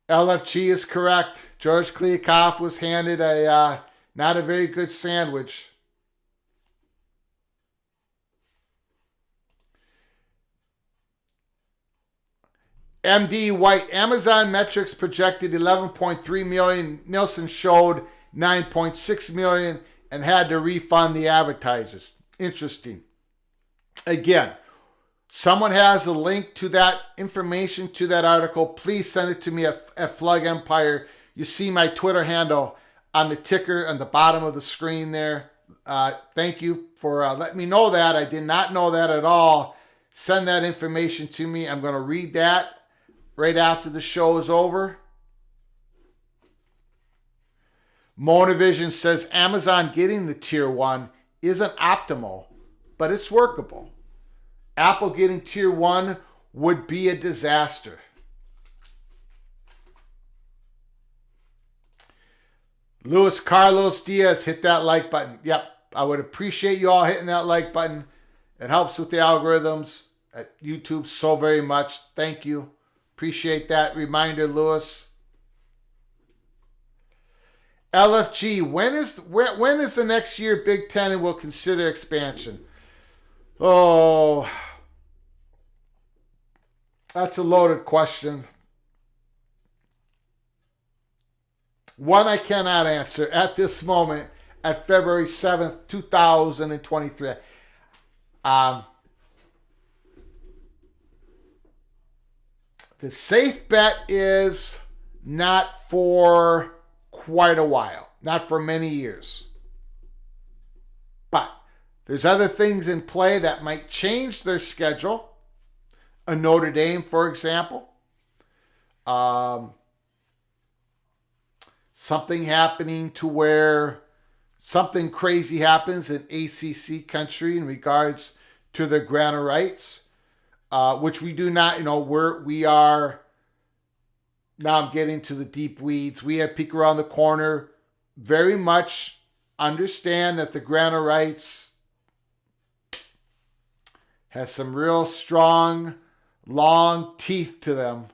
LFG is correct. George Kliavkoff was handed a not a very good sandwich. MD White, Amazon metrics projected 11.3 million. Nielsen showed 9.6 million and had to refund the advertisers. Interesting. Again, someone has a link to that information, to that article. Please send it to me at Flug Empire. You see my Twitter handle on the ticker on the bottom of the screen there. Thank you for letting me know that. I did not know that at all. Send that information to me. I'm going to read that right after the show is over. Monavision says Amazon getting the tier 1 isn't optimal, but it's workable. Apple getting tier 1 would be a disaster. Luis Carlos Diaz, hit that like button. Yep, I would appreciate you all hitting that like button. It helps with the algorithms at YouTube so very much. Thank you. Appreciate that reminder, Lewis. LFG, when is the next year Big Ten and will consider expansion? Oh, that's a loaded question. One I cannot answer at this moment at February 7th, 2023. The safe bet is not for quite a while, not for many years. But there's other things in play that might change their schedule. A Notre Dame, for example. Something happening to where something crazy happens in ACC country in regards to their grant of rights. Which we do not, we are, now I'm getting to the deep weeds. We have Peek Around the Corner very much understand that the grant of rights has some real strong, long teeth to them.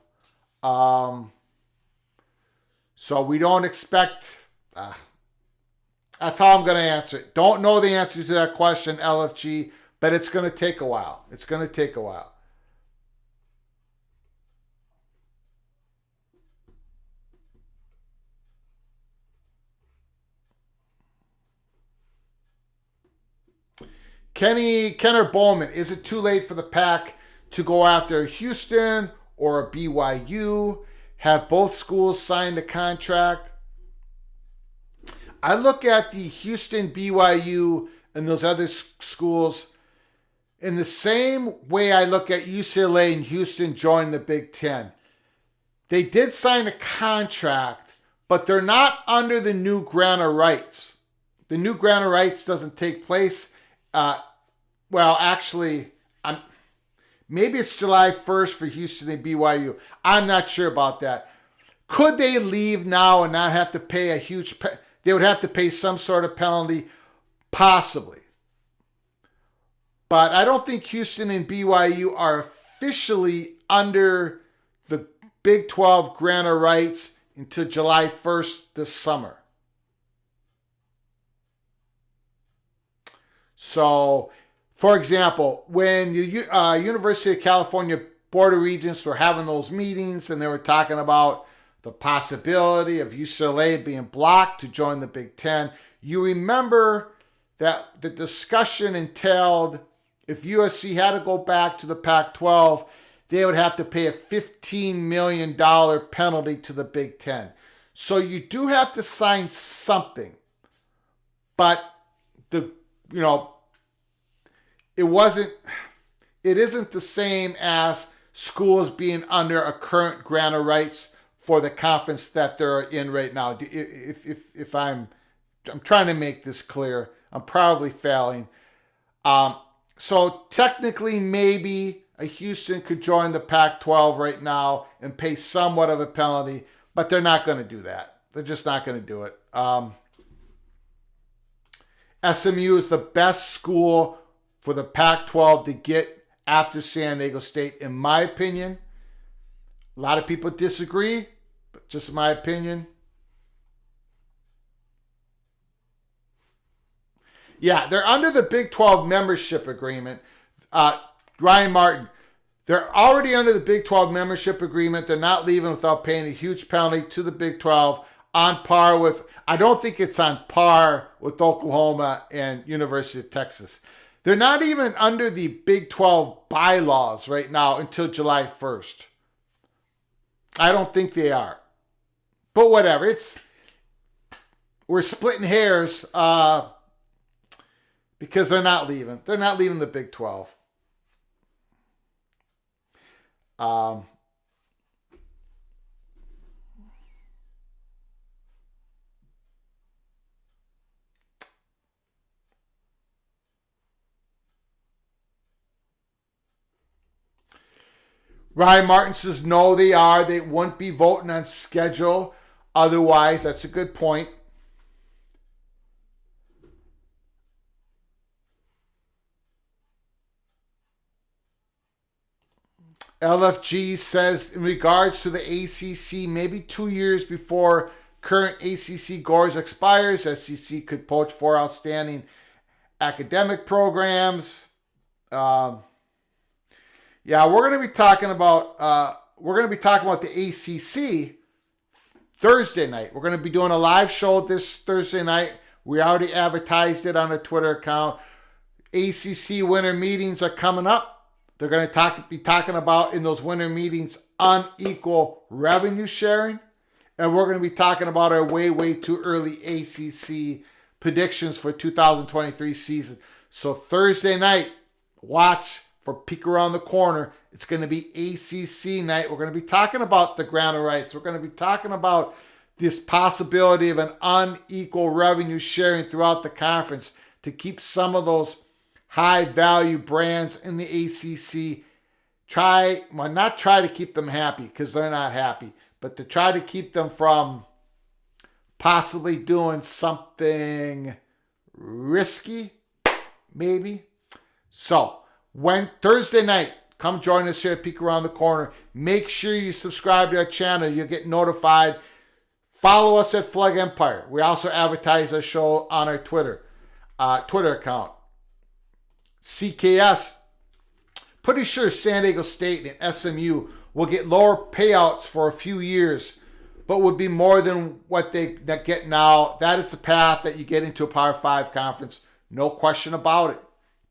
So we don't expect, that's how I'm going to answer it. Don't know the answer to that question, LFG, but it's going to take a while. It's going to take a while. Kenner Bowman, is it too late for the PAC to go after Houston or a BYU? Have both schools signed a contract? I look at the Houston, BYU, and those other schools in the same way I look at UCLA and Houston joining the Big Ten. They did sign a contract, but they're not under the new grant of rights. The new grant of rights doesn't take place. Maybe it's July 1st for Houston and BYU. I'm not sure about that. Could they leave now and not have to pay a huge... They would have to pay some sort of penalty? Possibly. But I don't think Houston and BYU are officially under the Big 12 grant of rights until July 1st this summer. So, for example, when the University of California Board of Regents were having those meetings and they were talking about the possibility of UCLA being blocked to join the Big Ten, you remember that the discussion entailed if USC had to go back to the Pac-12, they would have to pay a $15 million penalty to the Big Ten. So you do have to sign something, but it isn't the same as schools being under a current grant of rights for the conference that they're in right now. If I'm trying to make this clear, I'm probably failing. So technically, maybe a Houston could join the Pac-12 right now and pay somewhat of a penalty, but they're not going to do that. They're just not going to do it. SMU is the best school for the Pac-12 to get after San Diego State, in my opinion. A lot of people disagree, but just my opinion. Yeah, they're under the Big 12 membership agreement. Ryan Martin, they're already under the Big 12 membership agreement. They're not leaving without paying a huge penalty to the Big 12, on par with, I don't think it's on par with Oklahoma and University of Texas. They're not even under the Big 12 bylaws right now until July 1st. I don't think they are. But whatever, we're splitting hairs because they're not leaving. They're not leaving the Big 12. Ryan Martin says, no, they are. They wouldn't be voting on schedule otherwise. That's a good point. LFG says, in regards to the ACC, maybe 2 years before current ACC GORS expires, SEC could poach 4 outstanding academic programs. Yeah, we're going to be talking about the ACC Thursday night. We're going to be doing a live show this Thursday night. We already advertised it on the Twitter account. ACC winter meetings are coming up. They're going to be talking about in those winter meetings unequal revenue sharing. And we're going to be talking about our way too early ACC predictions for 2023 season. So Thursday night, watch for Peek Around the Corner. It's going to be ACC night. We're going to be talking about the grant of rights. We're going to be talking about this possibility of an unequal revenue sharing throughout the conference to keep some of those high value brands in the ACC. Not try to keep them happy because they're not happy, but to try to keep them from possibly doing something risky, maybe. So, Thursday night, come join us here at Peek Around the Corner. Make sure you subscribe to our channel. You'll get notified. Follow us at Flag Empire. We also advertise our show on our Twitter account. CKS, pretty sure San Diego State and SMU will get lower payouts for a few years, but would be more than what they get now. That is the path that you get into a Power 5 conference. No question about it.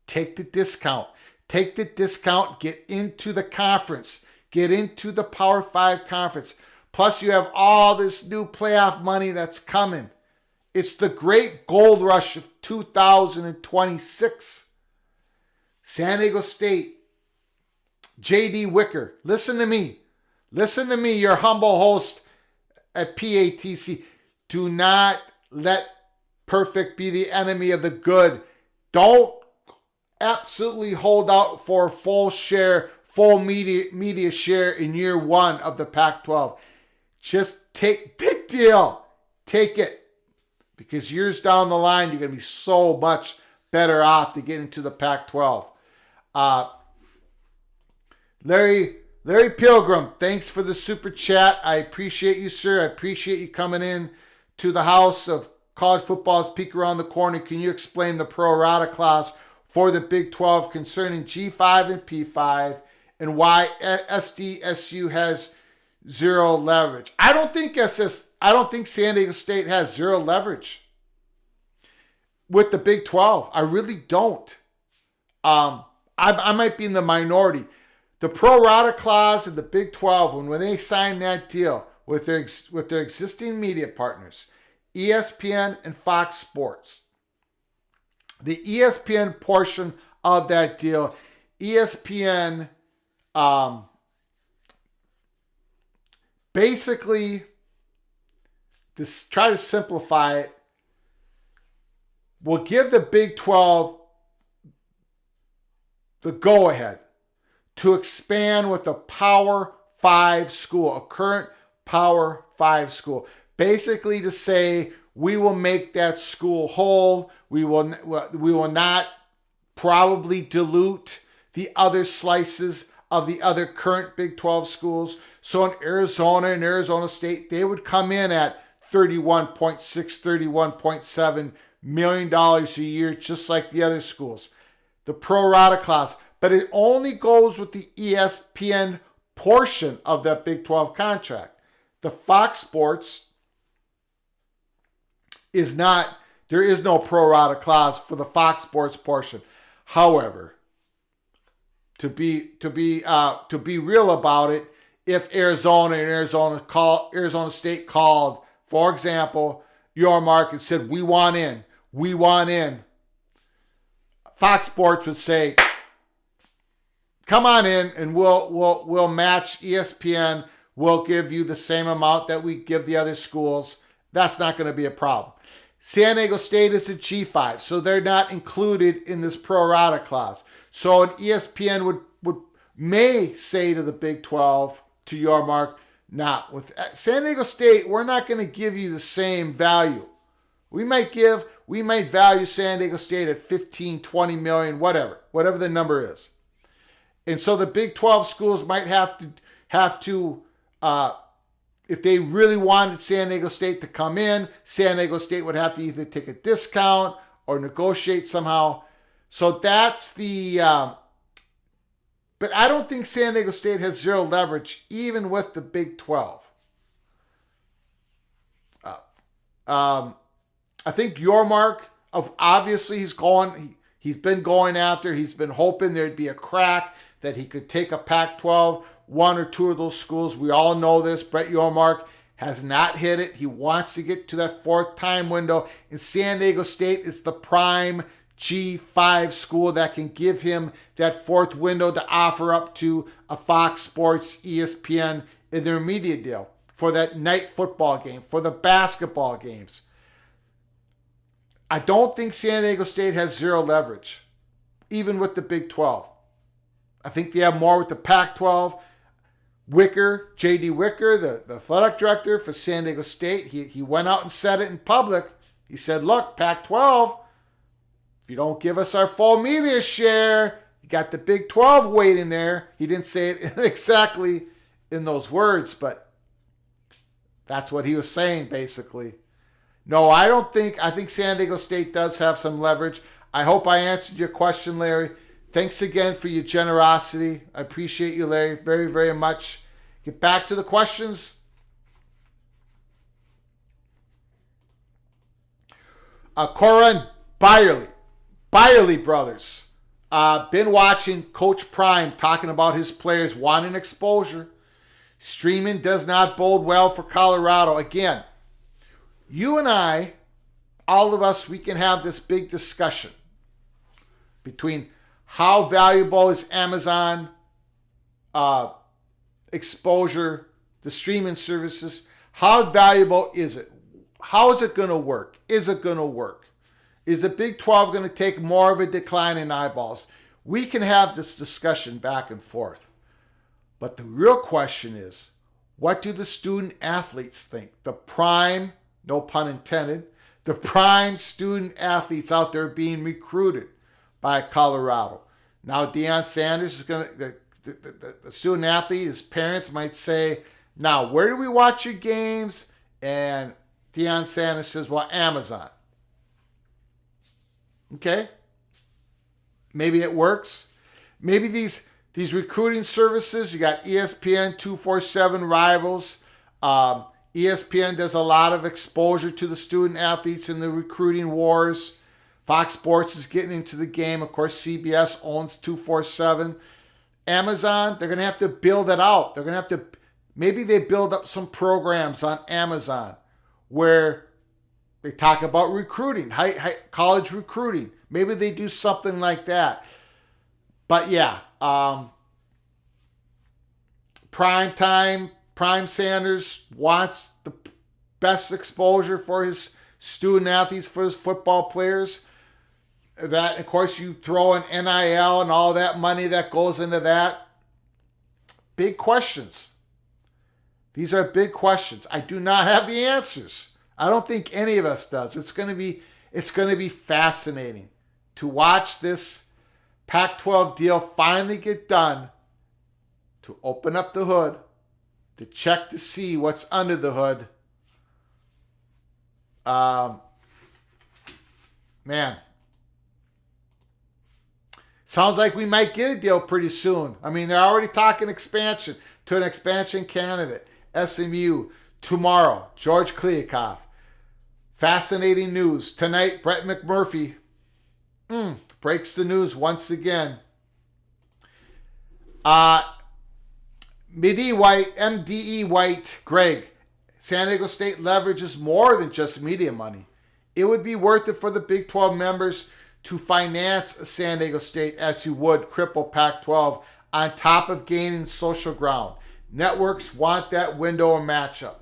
Take the discount. Take the discount, get into the conference. Get into the Power 5 conference. Plus, you have all this new playoff money that's coming. It's the great gold rush of 2026. San Diego State, J.D. Wicker, listen to me. Listen to me, your humble host at PATC. Do not let perfect be the enemy of the good. Don't absolutely hold out for full media share in year one of the Pac-12. Just big deal. Take it. Because years down the line, you're going to be so much better off to get into the Pac-12. Larry Pilgrim, thanks for the super chat. I appreciate you, sir. I appreciate you coming in to the house of college football's Peek Around the Corner. Can you explain the pro rata clause for the Big 12 concerning G5 and P5 and why SDSU has zero leverage? I don't think San Diego State has zero leverage with the Big 12. I really don't. I might be in the minority. The pro rata clause of the Big 12, when they signed that deal with their existing media partners, ESPN and Fox Sports, the ESPN portion of that deal, ESPN basically, to try to simplify it, will give the Big 12 the go-ahead to expand with a Power 5 school, a current Power 5 school. Basically to say, we will make that school whole. We will not probably dilute the other slices of the other current Big 12 schools. So in Arizona and Arizona State, they would come in at $31.6, $31.7 million a year, just like the other schools. The pro rata class, but it only goes with the ESPN portion of that Big 12 contract. The Fox Sports is not, there is no pro rata clause for the Fox Sports portion. However, to be real about it, if Arizona and Arizona State called, for example, your market said, we want in, Fox Sports would say, come on in and we'll match ESPN. We'll give you the same amount that we give the other schools. That's not going to be a problem. San Diego State is a G5, so they're not included in this pro rata clause. So an ESPN may say to the Big 12, to your mark, not with San Diego State, we're not going to give you the same value. We might value San Diego State at 15, 20 million, whatever the number is. And so the Big 12 schools might have to if they really wanted San Diego State to come in, San Diego State would have to either take a discount or negotiate somehow. So that's the but I don't think San Diego State has zero leverage, even with the Big 12. I think your mark of obviously he's been going after, he's been hoping there'd be a crack that he could take a Pac-12, one or two of those schools. We all know this. Brett Yormark has not hit it. He wants to get to that fourth time window, and San Diego State is the prime G5 school that can give him that fourth window to offer up to a Fox Sports, ESPN in their media deal for that night football game, for the basketball games. I don't think San Diego State has zero leverage, even with the Big 12. I think they have more with the Pac-12. J.D. Wicker, the athletic director for San Diego State, he went out and said it in public. He said, look, Pac-12, if you don't give us our full media share, you got the Big 12 waiting there. He didn't say it exactly in those words, but that's what he was saying, basically. No, I think San Diego State does have some leverage. I hope I answered your question, Larry. Thanks again for your generosity. I appreciate you, Larry, very, very much. Get back to the questions. Cora and Byerly brothers. Been watching Coach Prime talking about his players wanting exposure. Streaming does not bode well for Colorado. Again, you and I, all of us, we can have this big discussion between how valuable is Amazon exposure, the streaming services. How valuable is it? How is it going to work? Is it going to work? Is the Big 12 going to take more of a decline in eyeballs? We can have this discussion back and forth. But the real question is, what do the student athletes think? The prime, no pun intended, the prime student athletes out there being recruited by Colorado. Now Deion Sanders is going to, the student athlete, his parents might say, now where do we watch your games? And Deion Sanders says, well, Amazon. Okay. Maybe it works. Maybe these recruiting services, you got ESPN 247 Rivals. ESPN does a lot of exposure to the student athletes in the recruiting wars. Fox Sports is getting into the game. Of course, CBS owns 247. Amazon, they're going to have to build it out. They're going to have to, maybe they build up some programs on Amazon where they talk about recruiting, high college recruiting. Maybe they do something like that. But yeah, Prime Sanders wants the best exposure for his student athletes, for his football players. That, of course, you throw in NIL and all that money that goes into that. Big questions. These are big questions. I do not have the answers. I don't think any of us does. It's going to be fascinating to watch this Pac-12 deal finally get done, to open up the hood, to check to see what's under the hood, man, sounds like we might get a deal pretty soon. I mean, they're already talking expansion to an expansion candidate. SMU tomorrow, George Kliakoff. Fascinating news. Tonight, Brett McMurphy breaks the news once again. MDE White, Greg, San Diego State leverages more than just media money. It would be worth it for the Big 12 members to finance San Diego State as you would cripple Pac-12 on top of gaining social ground. Networks want that window of matchup.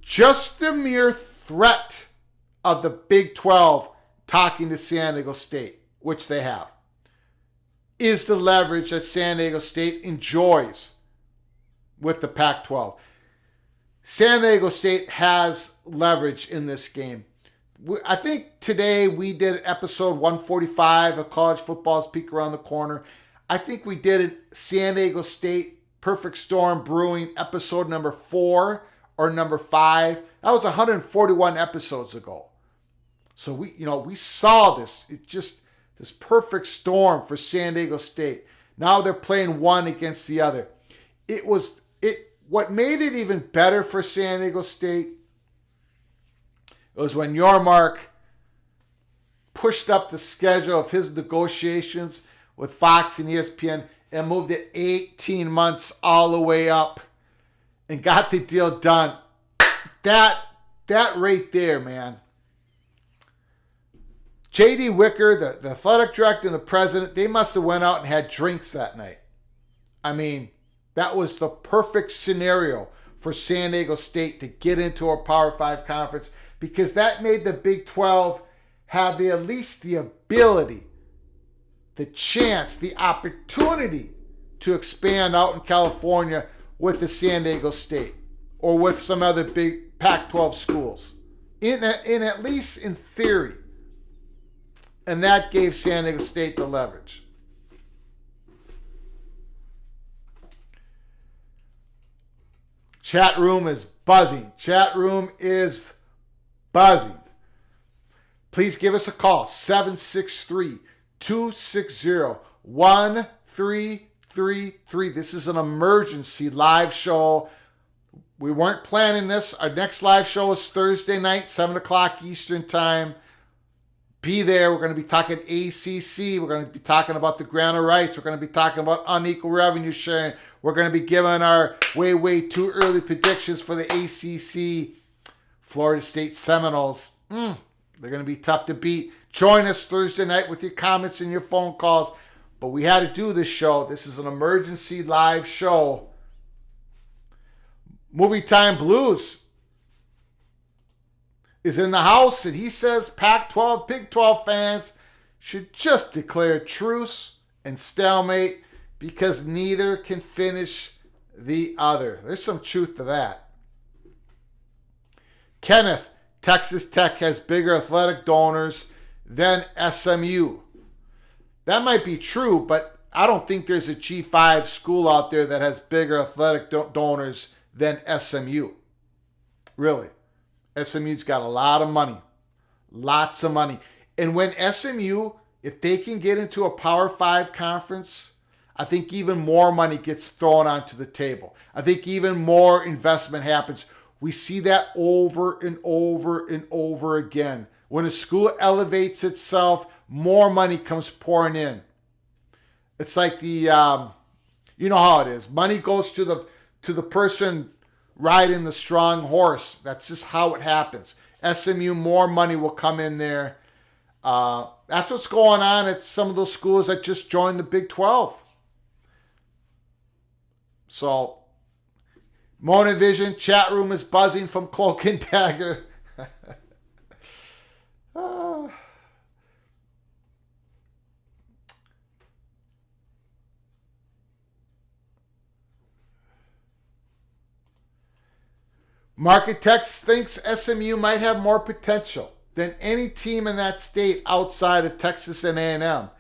Just the mere threat of the Big 12 talking to San Diego State, which they have, is the leverage that San Diego State enjoys with the Pac-12. San Diego State has leverage in this game. I think today we did episode 145 of College Football's Peek Around the Corner. I think we did San Diego State Perfect Storm Brewing episode number 4 or number 5. That was 141 episodes ago. So we saw this. It's just this perfect storm for San Diego State. Now they're playing one against the other. What made it even better for San Diego State was when Yormark pushed up the schedule of his negotiations with Fox and ESPN and moved it 18 months all the way up and got the deal done. That right there, man. J.D. Wicker, the athletic director and the president, they must have went out and had drinks that night. I mean, that was the perfect scenario for San Diego State to get into a Power 5 conference, because that made the Big 12 have at least the ability, the chance, the opportunity to expand out in California with the San Diego State or with some other big Pac-12 schools, in at least in theory. And that gave San Diego State the leverage. Chat room is buzzing. Chat room is buzzing. Please give us a call. 763-260-1333. This is an emergency live show. We weren't planning this. Our next live show is Thursday night, 7 o'clock Eastern Time. Be there. We're going to be talking ACC. We're going to be talking about the grant of rights. We're going to be talking about unequal revenue sharing. We're going to be giving our way too early predictions for the ACC. Florida State Seminoles. They're going to be tough to beat. Join us Thursday night with your comments and your phone calls. But we had to do this show. This is an emergency live show. Movie Time Blues is in the house, and he says Pac-12, Big 12 fans should just declare truce and stalemate because neither can finish the other. There's some truth to that. Kenneth, Texas Tech has bigger athletic donors than SMU. That might be true, but I don't think there's a G5 school out there that has bigger athletic donors than SMU. Really. SMU's got a lot of money. Lots of money. And when SMU, if they can get into a Power 5 conference, I think even more money gets thrown onto the table. I think even more investment happens. We see that over and over and over again. When a school elevates itself, more money comes pouring in. It's like you know how it is. Money goes to the person riding the strong horse. That's just how it happens. SMU, more money will come in there. That's what's going on at some of those schools that just joined the Big 12. So, Mona Vision, chat room is buzzing from Cloak and Dagger. Marketech thinks SMU might have more potential than any team in that state outside of Texas and A&M.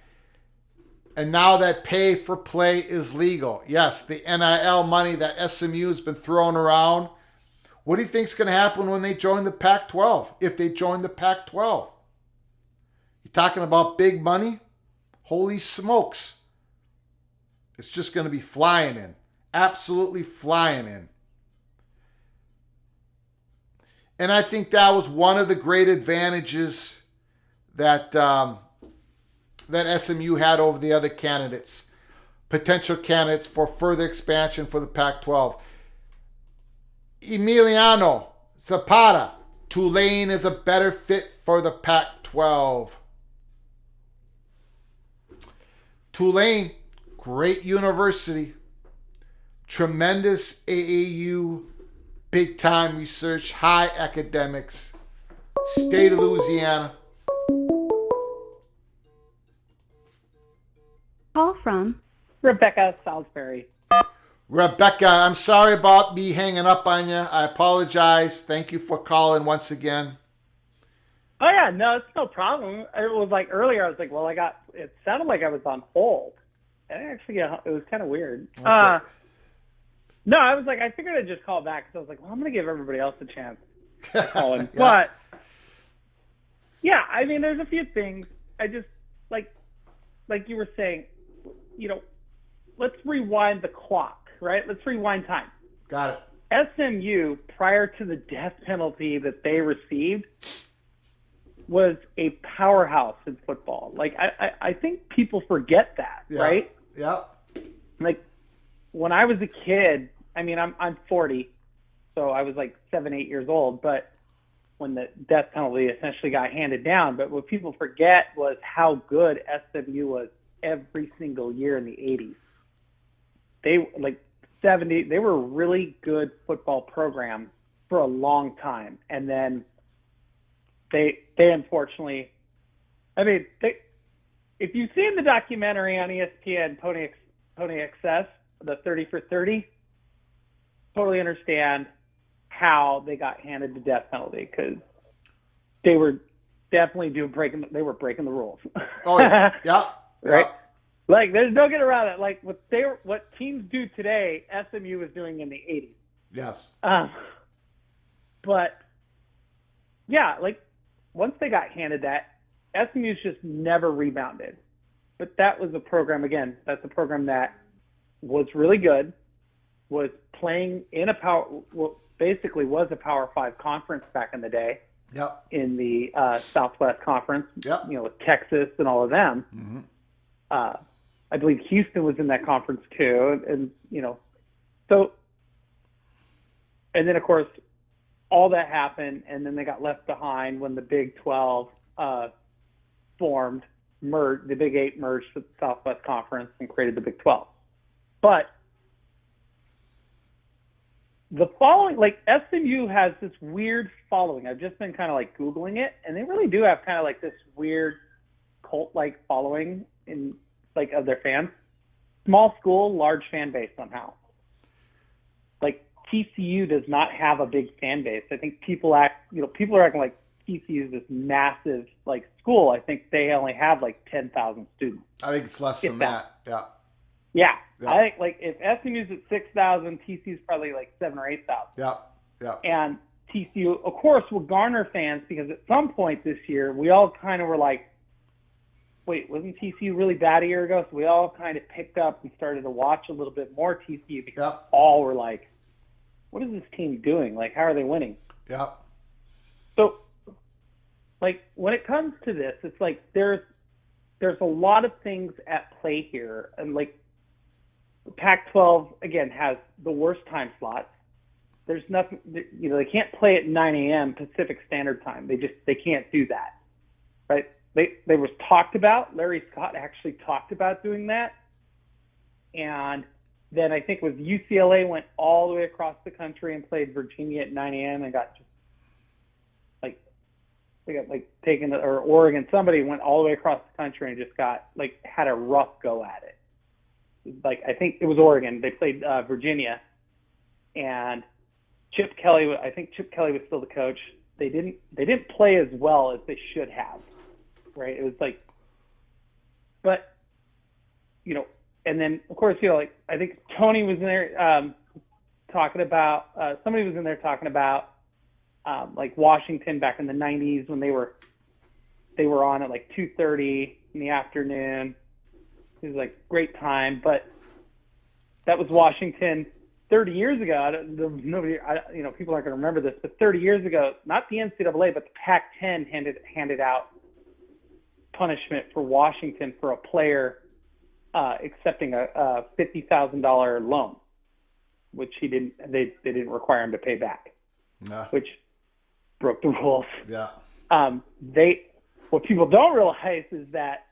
And now that pay for play is legal. Yes, the NIL money that SMU has been throwing around. What do you think is going to happen when they join the Pac-12? If they join the Pac-12? You talking about big money? Holy smokes. It's just going to be flying in. Absolutely flying in. And I think that was one of the great advantages that that SMU had over the other candidates, potential candidates for further expansion for the Pac-12. Emiliano Zapata, Tulane is a better fit for the Pac-12. Tulane, great university, tremendous AAU, big time research, high academics, state of Louisiana. Call from Rebecca Salisbury. Rebecca, I'm sorry about me hanging up on you. I apologize. Thank you for calling once again. Oh yeah, no, it's no problem. It was like earlier. I was like, well, it sounded like I was on hold. And actually, it was kind of weird. Okay. No, I was like, I figured I'd just call back because I was like, well, I'm going to give everybody else a chance to call in. Yeah. But yeah, I mean, there's a few things. I just like you were saying, let's rewind the clock, right? Let's rewind time. Got it. SMU, prior to the death penalty that they received, was a powerhouse in football. Like, I think people forget that, Yeah. right? Yeah. Like, when I was a kid, I mean, I'm 40, so I was like 7, 8 years old, but when the death penalty essentially got handed down. But what people forget was how good SMU was every single year in the 80s. They were a really good football program for a long time. And then they unfortunately, if you've seen the documentary on ESPN, Pony Excess, the 30 for 30, totally understand how they got handed the death penalty, because they were definitely breaking the rules. Oh yeah. Yeah. Right? Like, there's no getting around it. Like, what teams do today, SMU was doing in the 80s. Yes. But yeah, like, once they got handed that, SMU's just never rebounded. But that was a program, again, that's a program that was really good, was playing in basically was a Power 5 conference back in the day. Yep. In the Southwest Conference, Yep. With Texas and all of them. Mm-hmm. I believe Houston was in that conference too, and so, and then of course, all that happened, and then they got left behind when the Big 12 merged. The Big 8 merged with the Southwest Conference and created the Big 12. But the following, like, SMU has this weird following. I've just been kind of like Googling it, and they really do have kind of like this weird cult-like following of their fans. Small school, large fan base somehow. Like, TCU does not have a big fan base. I think people are acting like TCU is this massive like school. I think they only have like 10,000 students. I think it's less than that. Yeah. Yeah. Yeah. I think, like, if SMU's at 6,000, TCU's probably like 7,000 or 8,000. Yeah. Yeah. And TCU, of course, will garner fans, because at some point this year, we all kind of were like, wait, wasn't TCU really bad a year ago? So we all kind of picked up and started to watch a little bit more TCU, because all were like, what is this team doing? Like, how are they winning? Yeah. So, like, when it comes to this, it's like there's a lot of things at play here. And, like, Pac-12, again, has the worst time slots. There's nothing, they can't play at 9 a.m. Pacific Standard Time. They can't do that, right? They was talked about. Larry Scott actually talked about doing that. And then I think with UCLA went all the way across the country and played Virginia at 9 a.m. and got just they got taken, or Oregon, somebody went all the way across the country and just got had a rough go at it. I think it was Oregon. They played Virginia, and Chip Kelly was still the coach. They didn't play as well as they should have. Right? It was but and then of course, like I think Tony was in there talking about, somebody was in there talking about like Washington back in the 90s when they were on at like 2:30 in the afternoon. It was like great time, but that was Washington 30 years ago. Nobody, people aren't going to remember this, but 30 years ago, not the NCAA, but the Pac-10 handed out punishment for Washington for a player accepting a $50,000 loan, which they didn't require him to pay back, which broke the rules. Yeah. What people don't realize is that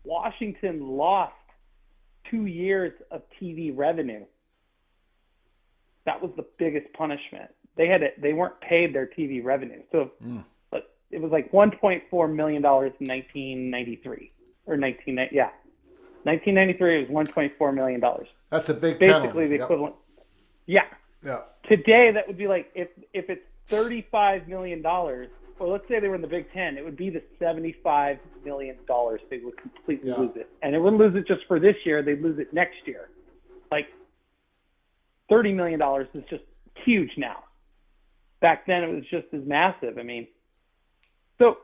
Washington lost 2 years of TV revenue. That was the biggest punishment. They weren't paid their TV revenue. So it was like $1.4 million in 1993 or 1993 it was $1.4 million. That's a big basically penalty. the equivalent. Yeah. Yeah. Today that would be like if it's $35 million. Well, let's say they were in the Big Ten, it would be the $75 million they would completely lose it. And they wouldn't lose it just for this year, they'd lose it next year. Like $30 million is just huge now. Back then it was just as massive. I mean, so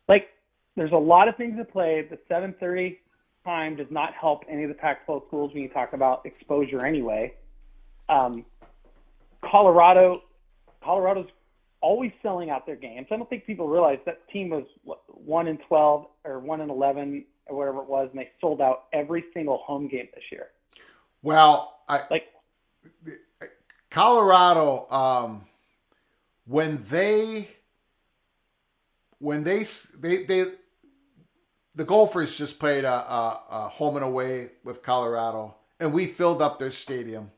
like there's a lot of things at play. The 7:30 time does not help any of the Pac-12 schools when you talk about exposure anyway. Colorado's always selling out their games. I don't think people realize that team was 1-12 or 1-11 or whatever it was, and they sold out every single home game this year. Well, Colorado, when the Gophers just played a home and away with Colorado, and we filled up their stadium.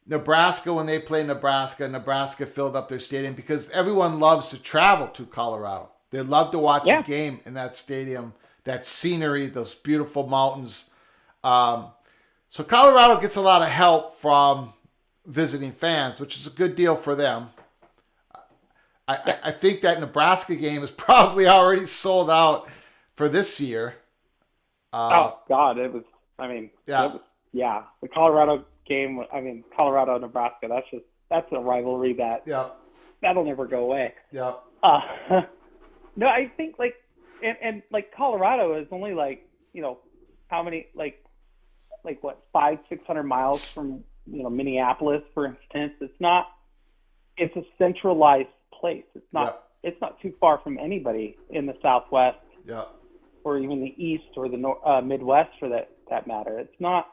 Nebraska, when they played Nebraska filled up their stadium because everyone loves to travel to Colorado. They love to watch a game in that stadium, that scenery, those beautiful mountains. So Colorado gets a lot of help from visiting fans, which is a good deal for them. I think that Nebraska game is probably already sold out for this year. Oh, God, it was, I mean, the Colorado game, I mean, Colorado, Nebraska, that's a rivalry that'll never go away. Yeah. No, I think and Colorado is only how many, what, 500-600 miles from, Minneapolis, for instance. It's a centralized place. It's not too far from anybody in the Southwest or even the East or the Midwest for that matter. It's not.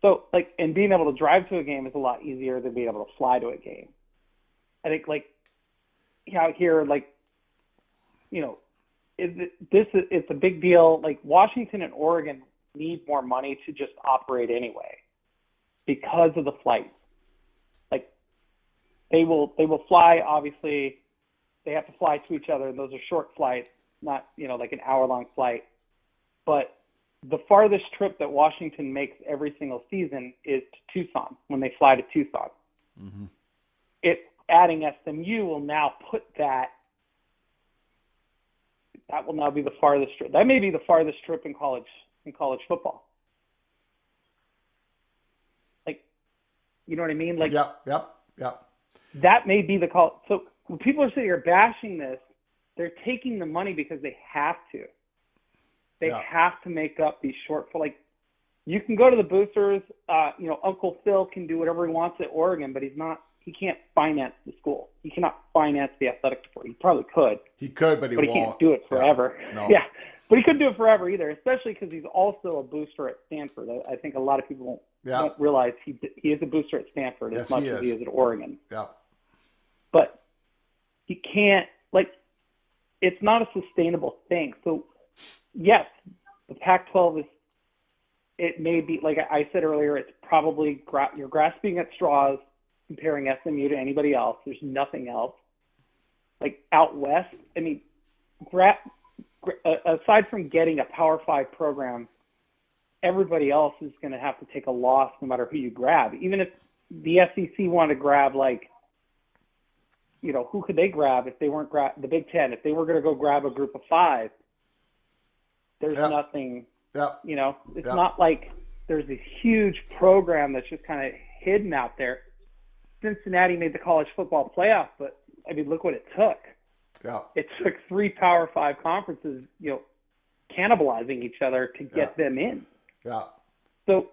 So, and being able to drive to a game is a lot easier than being able to fly to a game. I think, out here, it's a big deal. Like, Washington and Oregon need more money to just operate anyway because of the flights. They will fly, obviously. They have to fly to each other, and those are short flights, not, like an hour-long flight. But the farthest trip that Washington makes every single season is to Tucson, when they fly to Tucson. Mm-hmm. Adding SMU will now put that will now be the farthest trip. That may be the farthest trip in college football. You know what I mean? Yep. That may be the call. So when people are sitting here bashing this, they're taking the money because they have to. They have to make up these shortfalls. You can go to the boosters. Uncle Phil can do whatever he wants at Oregon, but he can't finance the school. He cannot finance the athletic sport. He probably could. He could, but he won't. Can't do it forever. Yeah. No. Yeah, but he couldn't do it forever either, especially because he's also a booster at Stanford. I think a lot of people don't realize he is a booster at Stanford as much as he is at Oregon. Yeah. But he can't, it's not a sustainable thing. So, yes, the Pac-12 it may be, like I said earlier, it's probably you're grasping at straws comparing SMU to anybody else. There's nothing else. Out west, I mean, aside from getting a Power 5 program, everybody else is going to have to take a loss no matter who you grab. Even if the SEC wanted to grab, who could they grab if they weren't the Big Ten? If they were going to go grab a group of 5, there's nothing Yep. You know, it's Yep. not like there's a huge program that's just kind of hidden out there. Cincinnati made the college football playoff, but I mean, look what it took. Yeah. It took 3 Power 5 conferences, you know, cannibalizing each other to get them in. Yeah. So,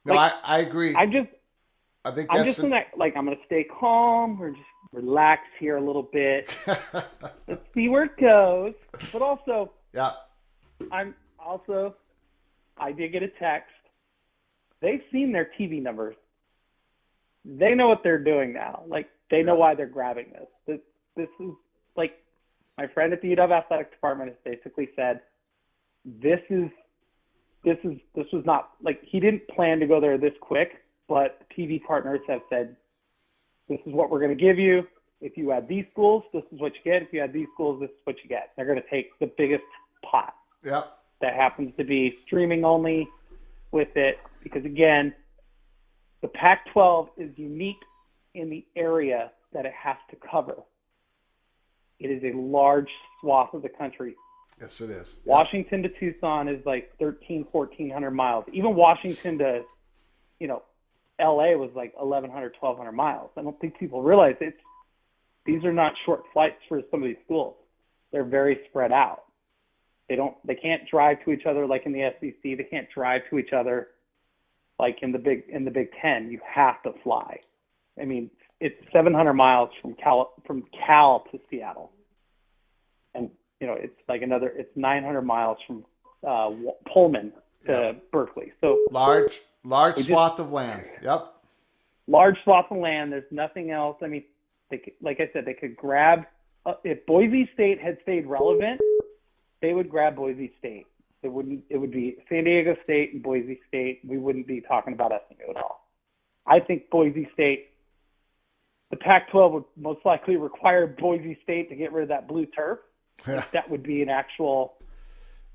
No, like, I agree. I think I'm that's just in that, like, I'm going to stay calm or just relax here a little bit. Let's see where it goes. But also, yeah. I did get a text. They've seen their TV numbers. They know what they're doing now. Like, they know why they're grabbing this. This is, like, my friend at the UW Athletic Department has basically said, this was not, like, he didn't plan to go there this quick, but TV partners have said, this is what we're going to give you. If you add these schools, this is what you get. If you add these schools, this is what you get. They're going to take the biggest pot. Yep. That happens to be streaming only with it, because again, the Pac-12 is unique in the area that it has to cover. It is a large swath of the country. Yes, it is. Washington to Tucson is like 1,400 miles. Even Washington to, you know, LA was like 1,100, 1,200 miles. I don't think people realize these are not short flights for some of these schools. They're very spread out. They can't drive to each other like in the SEC. They can't drive to each other like in the Big Ten. You have to fly. I mean, it's 700 miles from Cal to Seattle, and you know it's 900 miles from Pullman to Berkeley. So large swath of land. Yep. Large swath of land. There's nothing else. I mean, like I said, they could grab. If Boise State had stayed relevant, they would grab Boise State. It would be San Diego State and Boise State. We wouldn't be talking about SMU at all. I think Boise State, the Pac-12 would most likely require Boise State to get rid of that blue turf. Yeah. That would be an actual,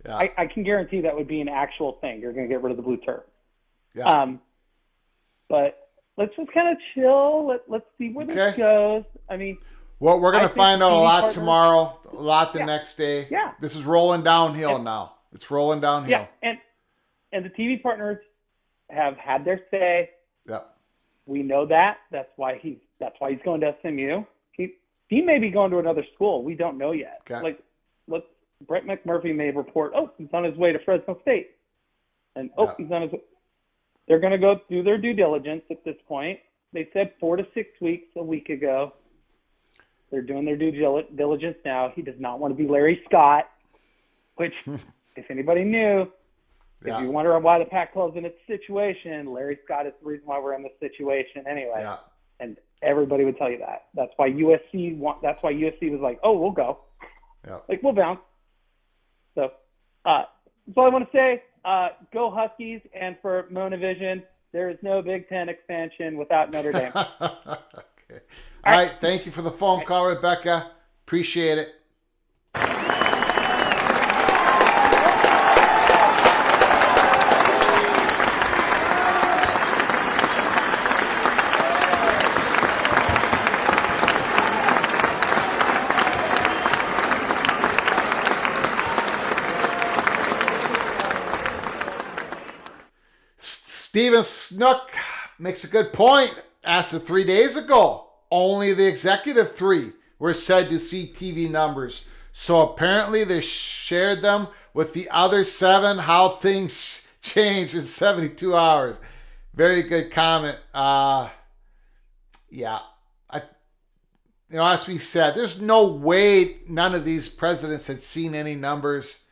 I can guarantee that would be an actual thing. You're going to get rid of the blue turf. Yeah. But let's just kind of chill. Let's see where this goes. I mean, well, we're going to find out a lot tomorrow, a lot the next day. Yeah. This is rolling downhill now. It's rolling downhill. Yeah, and the TV partners have had their say. Yeah. We know that. That's why he's going to SMU. He may be going to another school. We don't know yet. Okay. Like, Brett McMurphy may report, he's on his way to Fresno State. And, he's on his way. They're going to go do their due diligence at this point. They said 4 to 6 weeks a week ago. They're doing their due diligence now. He does not want to be Larry Scott, which, if anybody knew, if you wonder why the Pac-12 is in its situation, Larry Scott is the reason why we're in this situation anyway. Yeah. And everybody would tell you that. That's why USC was like, we'll go. Yeah. Like, we'll bounce. So that's all I want to say. Go Huskies. And for Monavision, there is no Big Ten expansion without Notre Dame. Okay. All right. Thank you for the phone call, Rebecca. Appreciate it. Steven Snook makes a good point. As of 3 days ago, only the executive 3 were said to see TV numbers. So apparently they shared them with the other 7, how things change in 72 hours. Very good comment. As we said, there's no way none of these presidents had seen any numbers.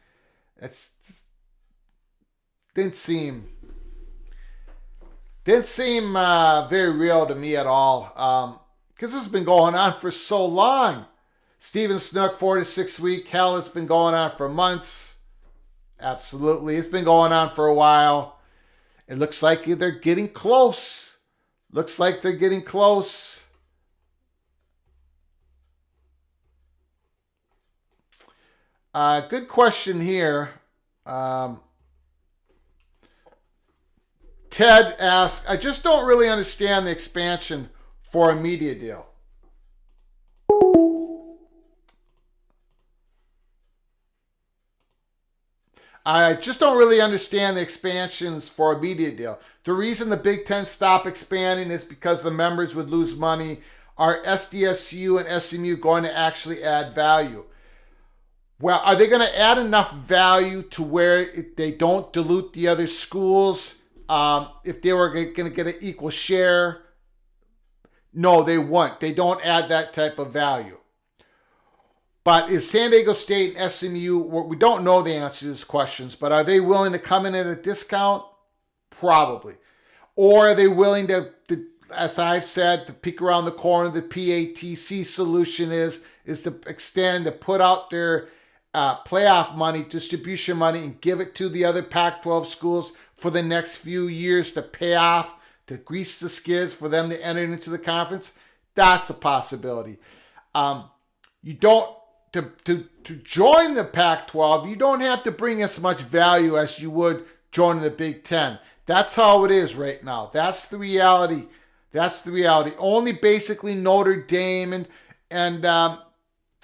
Didn't seem very real to me at all. Because this has been going on for so long. Steven Snook, 4 to 6 week. Hell, it's been going on for months. Absolutely. It's been going on for a while. It looks like they're getting close. Good question here. Ted asks, I just don't really understand the expansion for a media deal. I just don't really understand the expansions for a media deal. The reason the Big Ten stopped expanding is because the members would lose money. Are SDSU and SMU going to actually add value? Well, are they going to add enough value to where they don't dilute the other schools? If they were going to get an equal share? No, they won't. They don't add that type of value. But is San Diego State and SMU, we don't know the answer to these questions, but are they willing to come in at a discount? Probably. Or are they willing to, as I've said, to peek around the corner? The PATC solution is to extend, to put out their playoff money, distribution money, and give it to the other Pac-12 schools for the next few years to pay off, to grease the skids for them to enter into the conference. That's a possibility. You don't, to join the Pac-12, you don't have to bring as much value as you would joining the Big Ten. That's how it is right now. That's the reality. That's the reality. Only basically Notre Dame and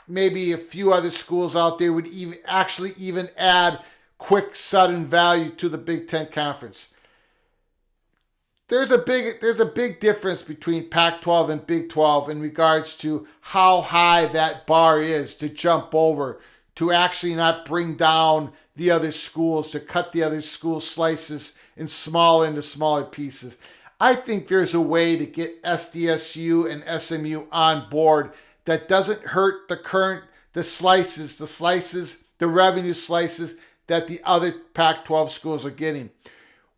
maybe a few other schools out there would even add quick, sudden value to the Big Ten Conference. There's a big difference between Pac-12 and Big 12 in regards to how high that bar is to jump over, to actually not bring down the other schools, to cut the other school slices into smaller pieces. I think there's a way to get SDSU and SMU on board that doesn't hurt the revenue slices that the other Pac-12 schools are getting.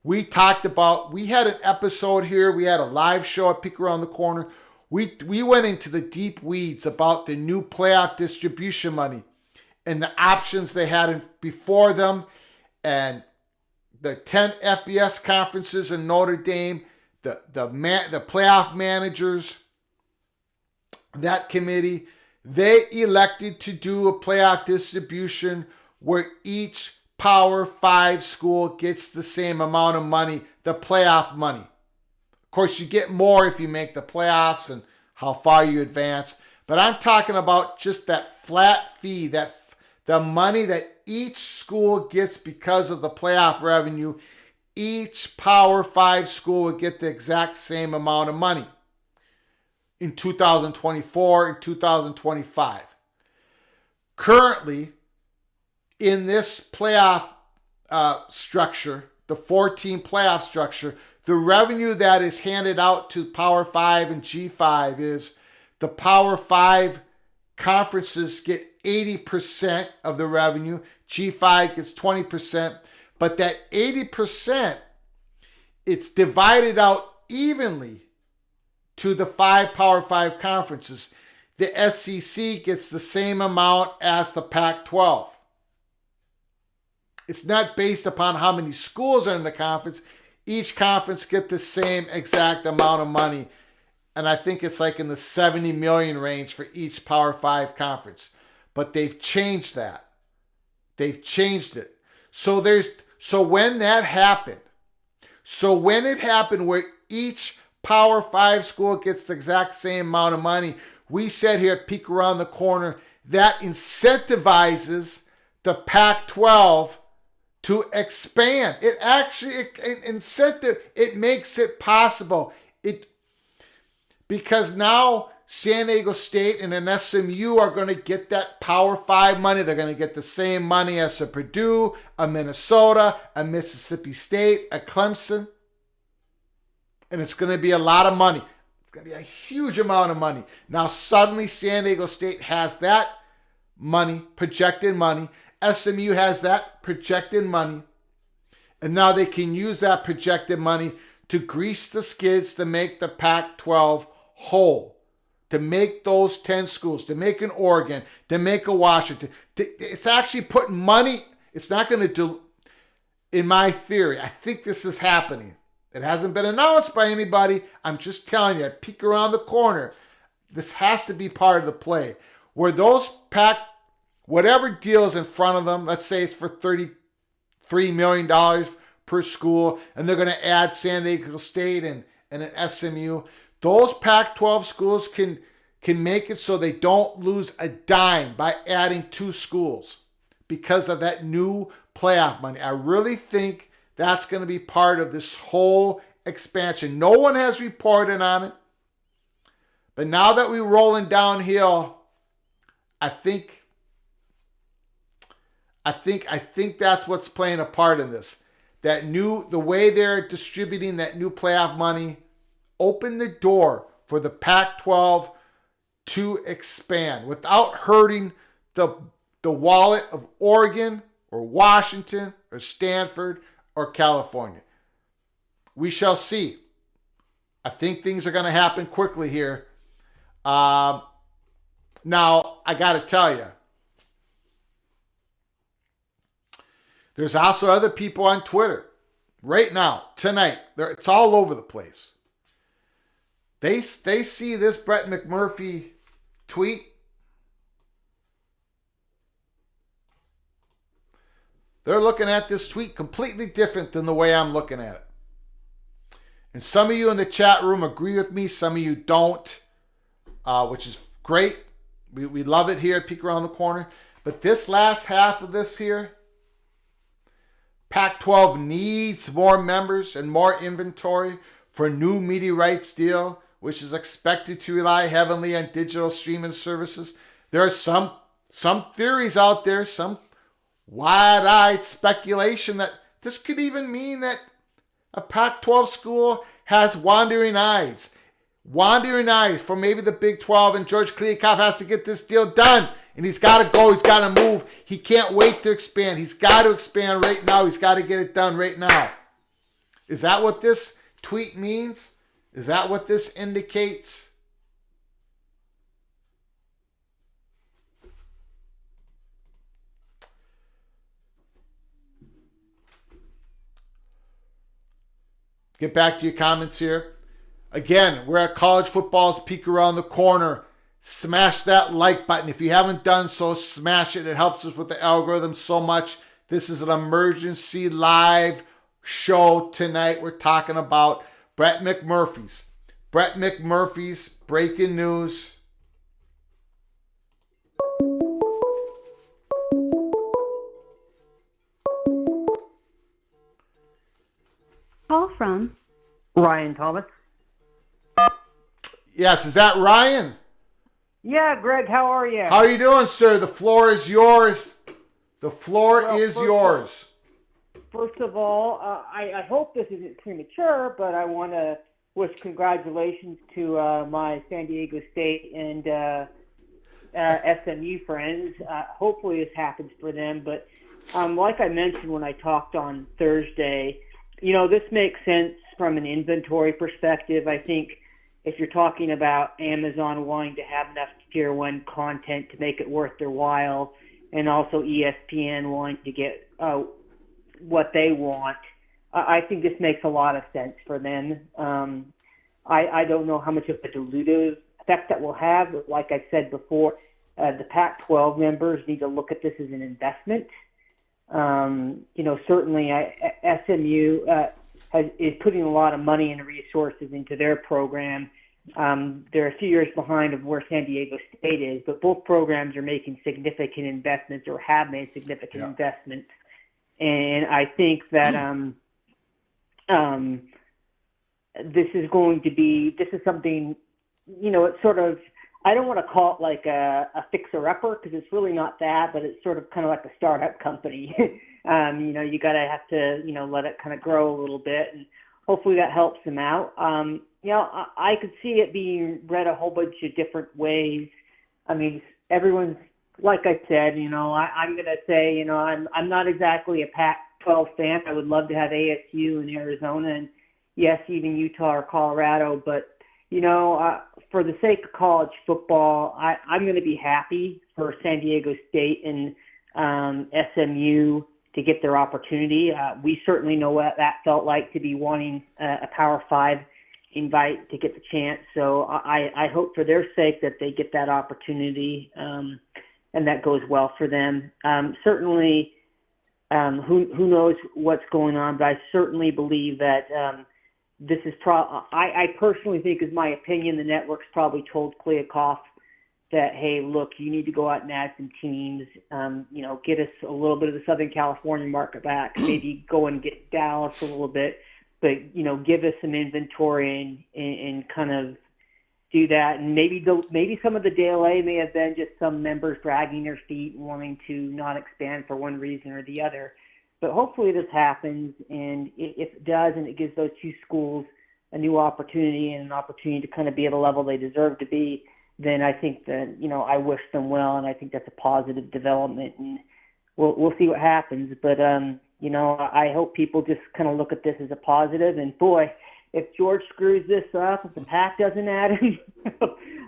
We had an episode here. We had a live show at Peek Around the Corner. We went into the deep weeds about the new playoff distribution money and the options they had before them, and the 10 FBS conferences in Notre Dame, the playoff managers, that committee, they elected to do a playoff distribution where each Power 5 school gets the same amount of money, the playoff money. Of course, you get more if you make the playoffs and how far you advance. But I'm talking about just that flat fee, that the money that each school gets because of the playoff revenue. Each Power 5 school would get the exact same amount of money in 2024 and 2025. Currently, in this playoff structure, the 14 playoff structure, the revenue that is handed out to Power 5 and G5 is the Power 5 conferences get 80% of the revenue, G5 gets 20%, but that 80%, it's divided out evenly to the 5 Power 5 conferences. The SEC gets the same amount as the Pac-12. It's not based upon how many schools are in the conference. Each conference get the same exact amount of money. And I think it's like in the 70 million range for each Power 5 conference. But they've changed that. They've changed it. So when it happened where each Power 5 school gets the exact same amount of money, we said here at Peek Around the Corner, that incentivizes the Pac-12 to expand. It makes it possible. Because now San Diego State and an SMU are going to get that Power 5 money. They're going to get the same money as a Purdue, a Minnesota, a Mississippi State, a Clemson. And it's going to be a lot of money. It's going to be a huge amount of money. Now suddenly San Diego State has that money, projected money. SMU has that projected money, and now they can use that projected money to grease the skids to make the Pac-12 whole, to make those 10 schools, to make an Oregon, to make a Washington. It's actually putting money. It's not going to do, in my theory, I think this is happening. It hasn't been announced by anybody. I'm just telling you, I peek around the corner. This has to be part of the play, where those whatever deal is in front of them, let's say it's for $33 million per school, and they're going to add San Diego State and an SMU, those Pac-12 schools can make it so they don't lose a dime by adding 2 schools. because of that new playoff money. I really think that's going to be part of this whole expansion. No one has reported on it. But now that we're rolling downhill, I think that's what's playing a part in this. The way they're distributing that new playoff money opened the door for the Pac-12 to expand without hurting the wallet of Oregon or Washington or Stanford or California. We shall see. I think things are going to happen quickly here. Now, I got to tell you, there's also other people on Twitter right now, tonight. It's all over the place. They see this Brett McMurphy tweet. They're looking at this tweet completely different than the way I'm looking at it. And some of you in the chat room agree with me. Some of you don't, which is great. We love it here at Peek Around the Corner. But this last half of this here, Pac-12 needs more members and more inventory for a new media rights deal, which is expected to rely heavily on digital streaming services. There are some theories out there, some wide-eyed speculation that this could even mean that a Pac-12 school has wandering eyes for maybe the Big 12, and George Kliavkoff has to get this deal done. And he's got to go. He's got to move. He can't wait to expand. He's got to expand right now. He's got to get it done right now. Is that what this tweet means? Is that what this indicates? Get back to your comments here. Again, we're at College Football's Peek Around the Corner. Smash that like button. If you haven't done so, smash it. It helps us with the algorithm so much. This is an emergency live show tonight. We're talking about Brett McMurphy's breaking news. Call from Ryan Thomas. Yes, is that Ryan? Yeah, Greg, how are you? How are you doing, sir? The floor is yours. The floor is yours. First of all, I hope this isn't premature, but I want to wish congratulations to my San Diego State and SMU friends. Hopefully this happens for them. But like I mentioned when I talked on Thursday, this makes sense from an inventory perspective. I think if you're talking about Amazon wanting to have enough Tier 1 content to make it worth their while, and also ESPN wanting to get what they want, I think this makes a lot of sense for them. I don't know how much of a dilutive effect that will have, but like I said before, the Pac-12 members need to look at this as an investment. Certainly SMU is putting a lot of money and resources into their program. They're a few years behind of where San Diego State is, but both programs are making significant investments or have made significant investments. And I think that this is something, it's sort of, I don't want to call it like a fixer-upper because it's really not that, but it's sort of kind of like a startup company. You got to have to, let it kind of grow a little bit, and hopefully that helps them out. I could see it being read a whole bunch of different ways. I mean, everyone's, like I said, I'm going to say, I'm not exactly a Pac-12 fan. I would love to have ASU in Arizona and, yes, even Utah or Colorado, but for the sake of college football, I'm going to be happy for San Diego State and SMU to get their opportunity. We certainly know what that felt like to be wanting a Power 5 invite to get the chance. So I hope for their sake that they get that opportunity and that goes well for them. Certainly, who knows what's going on, but I certainly believe that this is I personally think, is my opinion, the network's probably told Kliavkoff that, hey, look, you need to go out and add some teams, get us a little bit of the Southern California market back, maybe go and get Dallas a little bit, but, give us some inventory and kind of do that. And maybe some of the DLA may have been just some members dragging their feet and wanting to not expand for one reason or the other. But hopefully this happens, and if it does, and it gives those two schools a new opportunity and an opportunity to kind of be at a level they deserve to be, then I think that, I wish them well, and I think that's a positive development, and we'll see what happens. But, I hope people just kind of look at this as a positive, and boy, if George screws this up, if the PAC doesn't add him,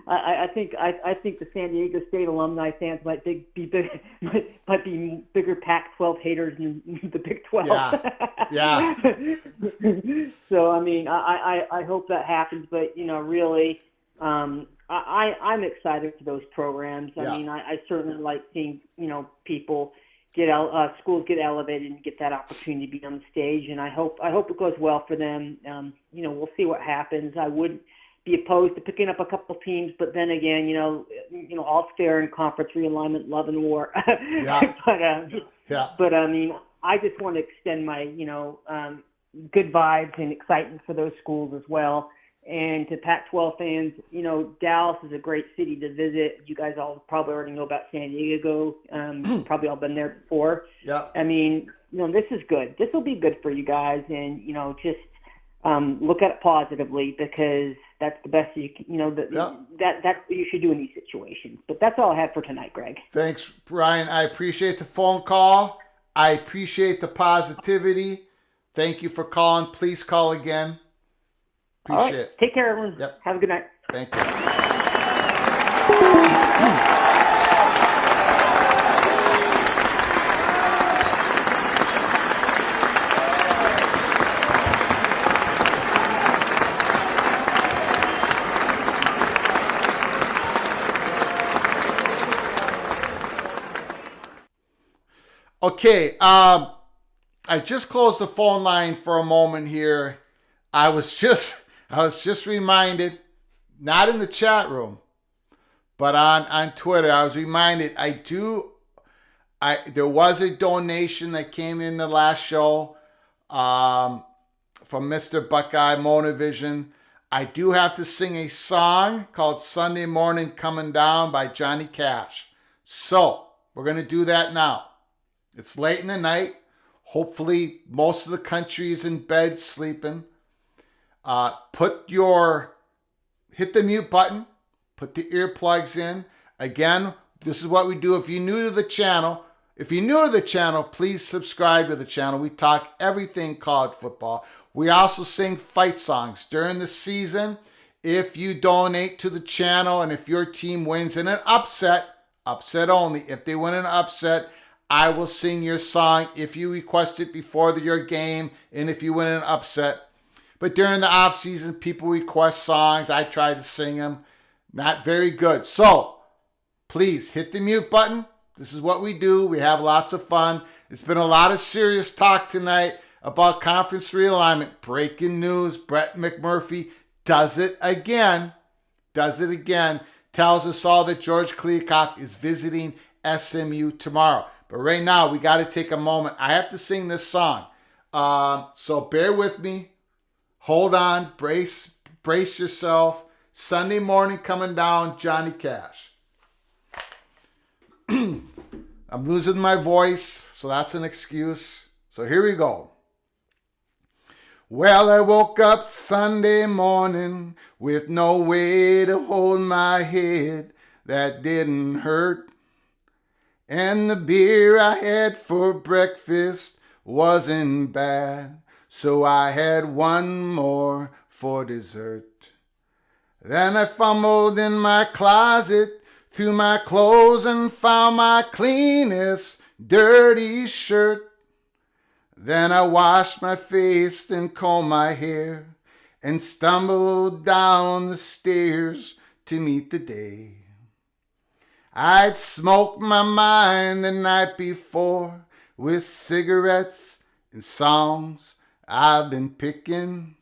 I think the San Diego State alumni fans might be bigger Pac-12 haters than the Big 12. Yeah. So I hope that happens, but really, I'm excited for those programs. Yeah. I certainly like seeing people schools get elevated and get that opportunity to be on the stage, and I hope it goes well for them. We'll see what happens. I wouldn't be opposed to picking up a couple teams, but then again, all's fair in conference realignment, love and war. Yeah. But I just want to extend my good vibes and excitement for those schools as well. And to Pac-12 fans, Dallas is a great city to visit. You guys all probably already know about San Diego. Probably all been there before. Yeah. This is good. This will be good for you guys, and just look at it positively, because that's the best you can. That's what you should do in these situations. But that's all I have for tonight, Greg. Thanks, Brian. I appreciate the phone call. I appreciate the positivity. Thank you for calling. Please call again. Appreciate it. Take care, everyone. Yep. Have a good night. Thank you. Okay, I just closed the phone line for a moment here. I was just reminded, not in the chat room, but on Twitter, I was reminded there was a donation that came in the last show from Mr. Buckeye Monovision. I do have to sing a song called Sunday Morning Coming Down by Johnny Cash. So we're going to do that now. It's late in the night. Hopefully most of the country is in bed sleeping. Hit the mute button, put the earplugs in. Again, this is what we do. If you're new to the channel, please subscribe to the channel. We talk everything college football. We also sing fight songs during the season. If you donate to the channel, and if your team wins in an upset only, if they win an upset, I will sing your song if you request it before your game, and if you win an upset. But during the off season, people request songs. I try to sing them. Not very good. So please hit the mute button. This is what we do. We have lots of fun. It's been a lot of serious talk tonight about conference realignment. Breaking news. Brett McMurphy does it again. Tells us all that George Kliavkoff is visiting SMU tomorrow. But right now, we got to take a moment. I have to sing this song. So bear with me. Hold on. Brace yourself. Sunday Morning Coming Down, Johnny Cash. I'm losing my voice, so that's an excuse. So here we go. Well, I woke up Sunday morning with no way to hold my head that didn't hurt. And the beer I had for breakfast wasn't bad, so I had one more for dessert. Then I fumbled in my closet through my clothes and found my cleanest dirty shirt. Then I washed my face and combed my hair and stumbled down the stairs to meet the day. I'd smoked my mind the night before with cigarettes and songs I've been picking.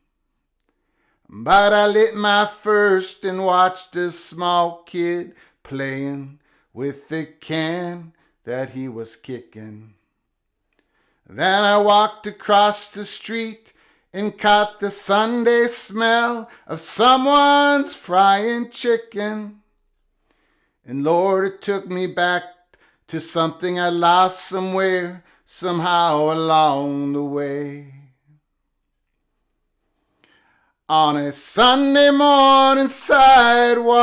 But I lit my first and watched a small kid playing with the can that he was kicking. Then I walked across the street and caught the Sunday smell of someone's frying chicken. And Lord, it took me back to something I lost somewhere, somehow along the way. On a Sunday morning sidewalk,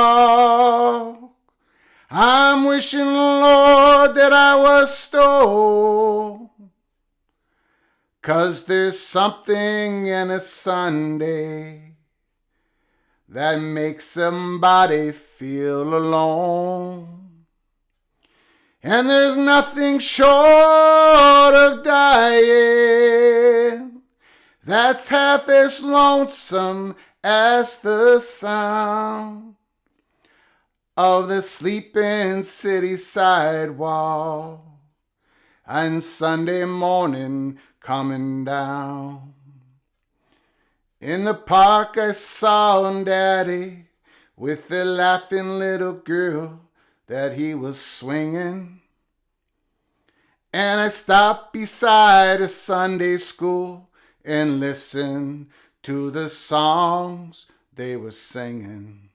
I'm wishing, Lord, that I was stole. 'Cause there's something in a Sunday that makes somebody feel alone. And there's nothing short of dying that's half as lonesome as the sound of the sleeping city sidewalk on Sunday morning coming down. In the park I saw Daddy with the laughing little girl that he was swinging. And I stopped beside a Sunday school and listened to the songs they were singing.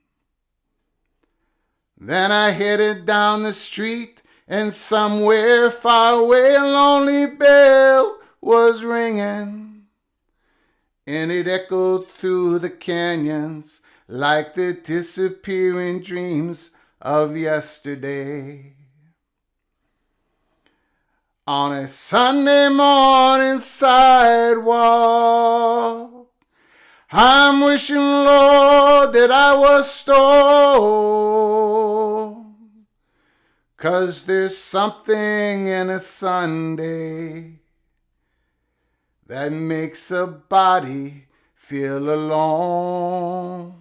Then I headed down the street, and somewhere far away a lonely bell was ringing. And it echoed through the canyons like the disappearing dreams of yesterday. On a Sunday morning sidewalk, I'm wishing, Lord, that I was stole. 'Cause there's something in a Sunday that makes a body feel alone.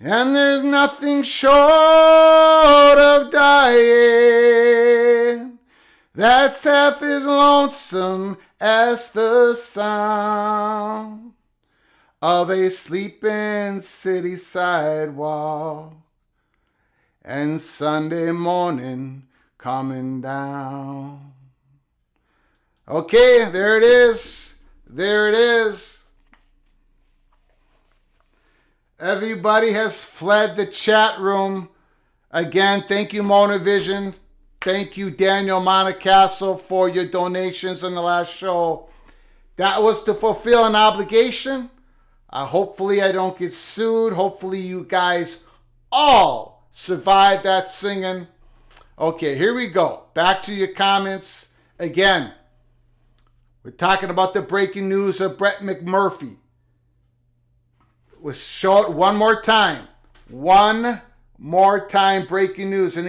And there's nothing short of dying that's half as lonesome as the sound of a sleeping city sidewalk and Sunday morning coming down. Okay, there it is. There it is. Everybody has fled the chat room. Again, thank you, Mona Vision. Thank you, Daniel Montecastle, for your donations in the last show. That was to fulfill an obligation. Hopefully I don't get sued. Hopefully you guys all survived that singing. Okay, here we go. Back to your comments. Again, we're talking about the breaking news of Brett McMurphy. Was show it one more time. One more time, breaking news. And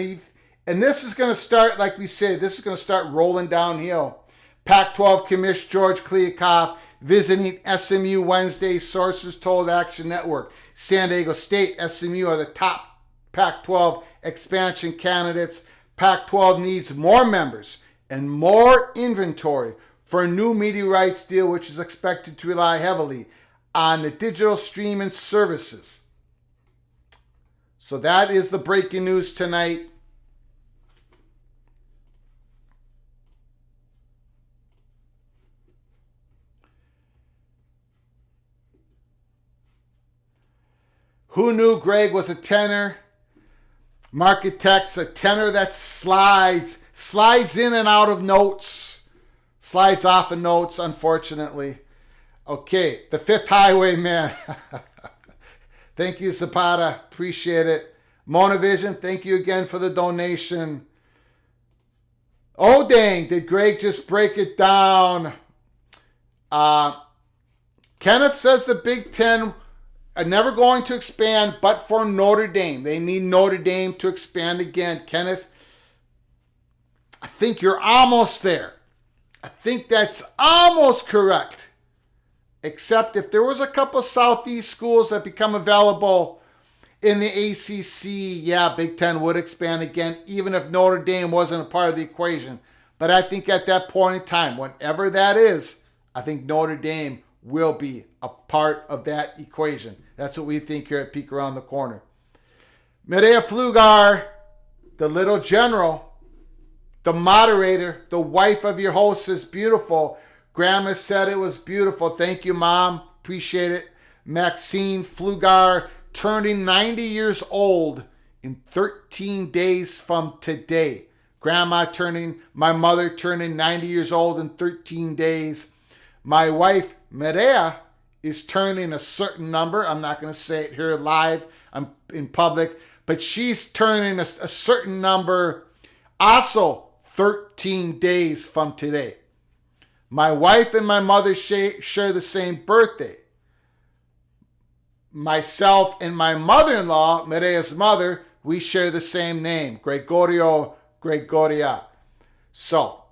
this is going to start, like we said, this is going to start rolling downhill. Pac-12 Commish George Kliakoff visiting SMU Wednesday, sources told Action Network. San Diego State, SMU are the top Pac-12 expansion candidates. Pac-12 needs more members and more inventory for a new media rights deal, which is expected to rely heavily on the digital streaming services. So that is the breaking news tonight. Who knew Greg was a tenor? Market text, a tenor that slides in and out of notes, slides off of notes, unfortunately. Okay, the Fifth Highwayman. Thank you, Zapata. Appreciate it. Mona Vision, thank you again for the donation. Oh, dang, did Greg just break it down? Kenneth says the Big Ten are never going to expand but for Notre Dame. They need Notre Dame to expand again. Kenneth, I think you're almost there. I think that's almost correct. Except if there was a couple Southeast schools that become available in the ACC, yeah, Big Ten would expand again, even if Notre Dame wasn't a part of the equation. But I think at that point in time, whenever that is, I think Notre Dame will be a part of that equation. That's what we think here at Peek Around the Corner. Medea Flugar, the little general, the moderator, the wife of your host is beautiful. Grandma said it was beautiful. Thank you, Mom. Appreciate it. Maxine Flugar turning 90 years old in 13 days from today. My mother turning 90 years old in 13 days. My wife, Medea, is turning a certain number. I'm not going to say it here live. I'm in public. But she's turning a certain number also 13 days from today. My wife and my mother share the same birthday. Myself and my mother-in-law, Medea's mother, we share the same name, Gregoria. So,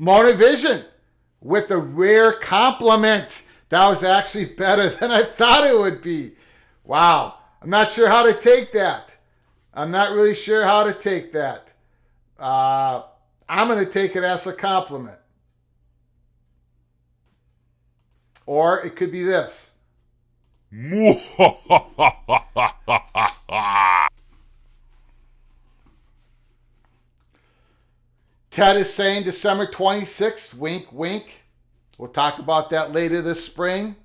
Motivision with a rare compliment. That was actually better than I thought it would be. Wow. I'm not sure how to take that. I'm not really sure how to take that. I'm going to take it as a compliment. Or it could be this. Ted is saying December 26th, wink, wink. We'll talk about that later this spring.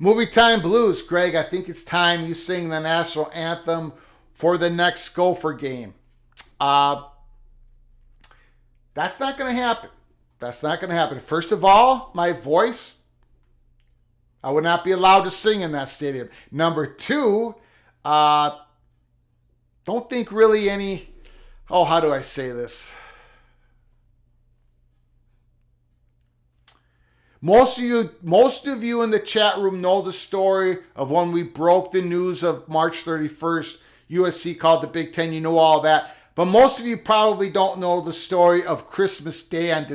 Movie Time Blues. Greg, I think it's time you sing the national anthem for the next Gopher game. That's not going to happen. That's not going to happen. First of all, my voice, I would not be allowed to sing in that stadium. Number two, don't think really any, how do I say this? Most of you in the chat room know the story of when we broke the news of March 31st, USC called the Big Ten. You know all that. But most of you probably don't know the story of Christmas Day on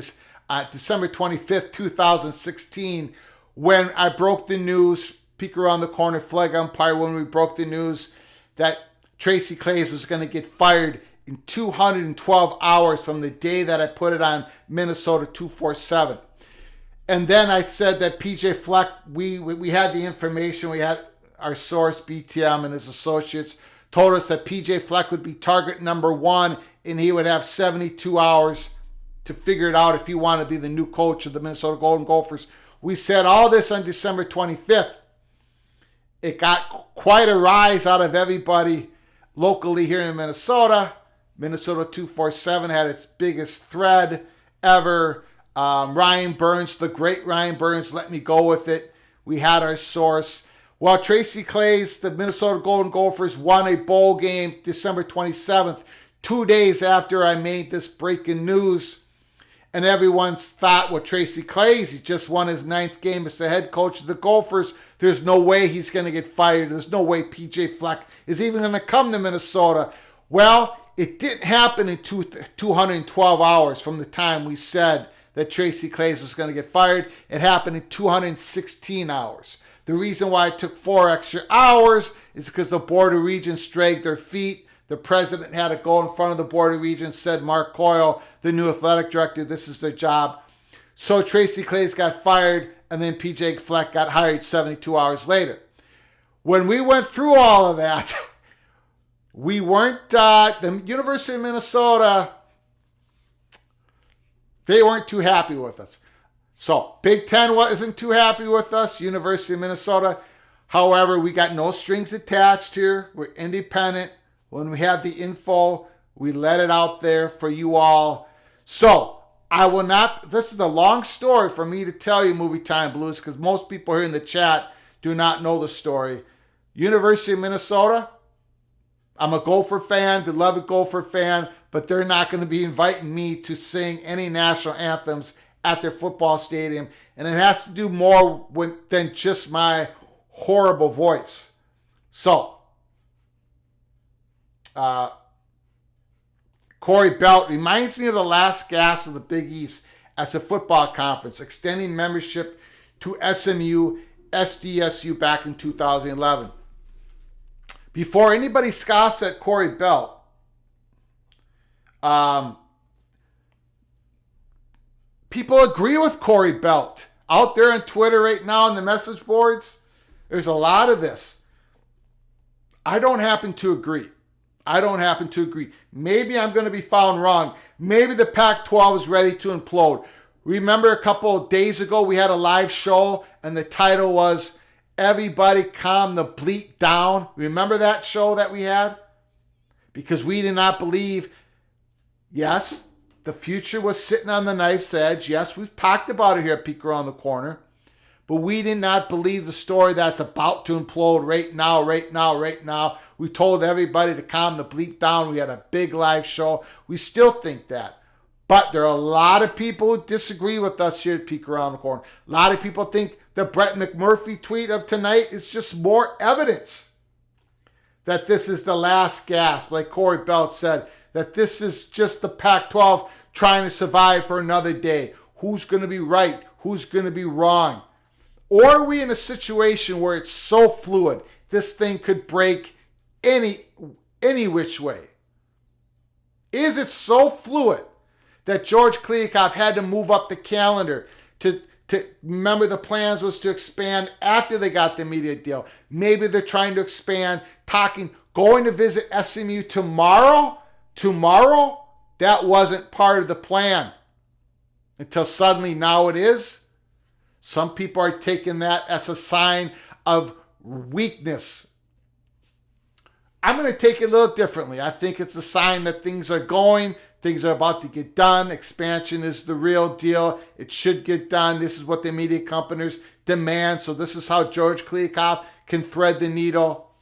December 25th, 2016, when I broke the news, peek around the corner, flag umpire, when we broke the news that Tracy Claeys was going to get fired in 212 hours from the day that I put it on Minnesota 247. And then I said that PJ Fleck, we had the information, we had our source, BTM and his associates, told us that PJ Fleck would be target number one and he would have 72 hours to figure it out if he wanted to be the new coach of the Minnesota Golden Gophers. We said all this on December 25th. It got quite a rise out of everybody locally here in Minnesota. Minnesota 247 had its biggest thread ever. Ryan Burns, the great Ryan Burns, let me go with it. We had our source. Well, Tracy Claeys, the Minnesota Golden Gophers, won a bowl game December 27th, 2 days after I made this breaking news. And everyone's thought, well, Tracy Claeys, he just won his 9th game as the head coach of the Gophers. There's no way he's going to get fired. There's no way PJ Fleck is even going to come to Minnesota. Well, it didn't happen in 212 hours from the time we said that Tracy Claeys was going to get fired. It happened in 216 hours. The reason why it took 4 extra hours is because the Board of Regents dragged their feet. The president had to go in front of the Board of Regents, said Mark Coyle, the new athletic director, this is their job. So Tracy Claeys got fired, and then PJ Fleck got hired 72 hours later. When we went through all of that, we weren't, the University of Minnesota, they weren't too happy with us. So Big Ten isn't too happy with us, University of Minnesota. However, we got no strings attached here. We're independent. When we have the info, we let it out there for you all. So I will not, this is a long story for me to tell you, Movie Time Blues, because most people here in the chat do not know the story. University of Minnesota, I'm a Gopher fan, beloved Gopher fan, but they're not going to be inviting me to sing any national anthems at their football stadium. And it has to do more than just my horrible voice. So, Corey Belt reminds me of the last gasp of the Big East as a football conference, extending membership to SMU, SDSU back in 2011. Before anybody scoffs at Corey Belt, People agree with Corey Belt. Out there on Twitter right now on the message boards, there's a lot of this. I don't happen to agree. Maybe I'm going to be found wrong. Maybe the Pac-12 is ready to implode. Remember a couple of days ago we had a live show and the title was Everybody Calm the Bleat Down. Remember that show that we had? Because we did not believe, yes, the future was sitting on the knife's edge. Yes, we've talked about it here at Peek Around the Corner. But we did not believe the story that's about to implode right now. We told everybody to calm the bleep down. We had a big live show. We still think that. But there are a lot of people who disagree with us here at Peek Around the Corner. A lot of people think the Brett McMurphy tweet of tonight is just more evidence that this is the last gasp, like Corey Belt said, that this is just the Pac-12 trying to survive for another day. Who's going to be right? Who's going to be wrong? Or are we in a situation where it's so fluid, this thing could break any which way? Is it so fluid that George Kliavkoff had to move up the calendar to remember the plans was to expand after they got the media deal? Maybe they're trying to expand, going to visit SMU tomorrow? That wasn't part of the plan until suddenly now it is. Some people are taking that as a sign of weakness. I'm going to take it a little differently. I think it's a sign that things are about to get done. Expansion is the real deal. It should get done. This is what the media companies demand. So this is how George Kliavkoff can thread the needle.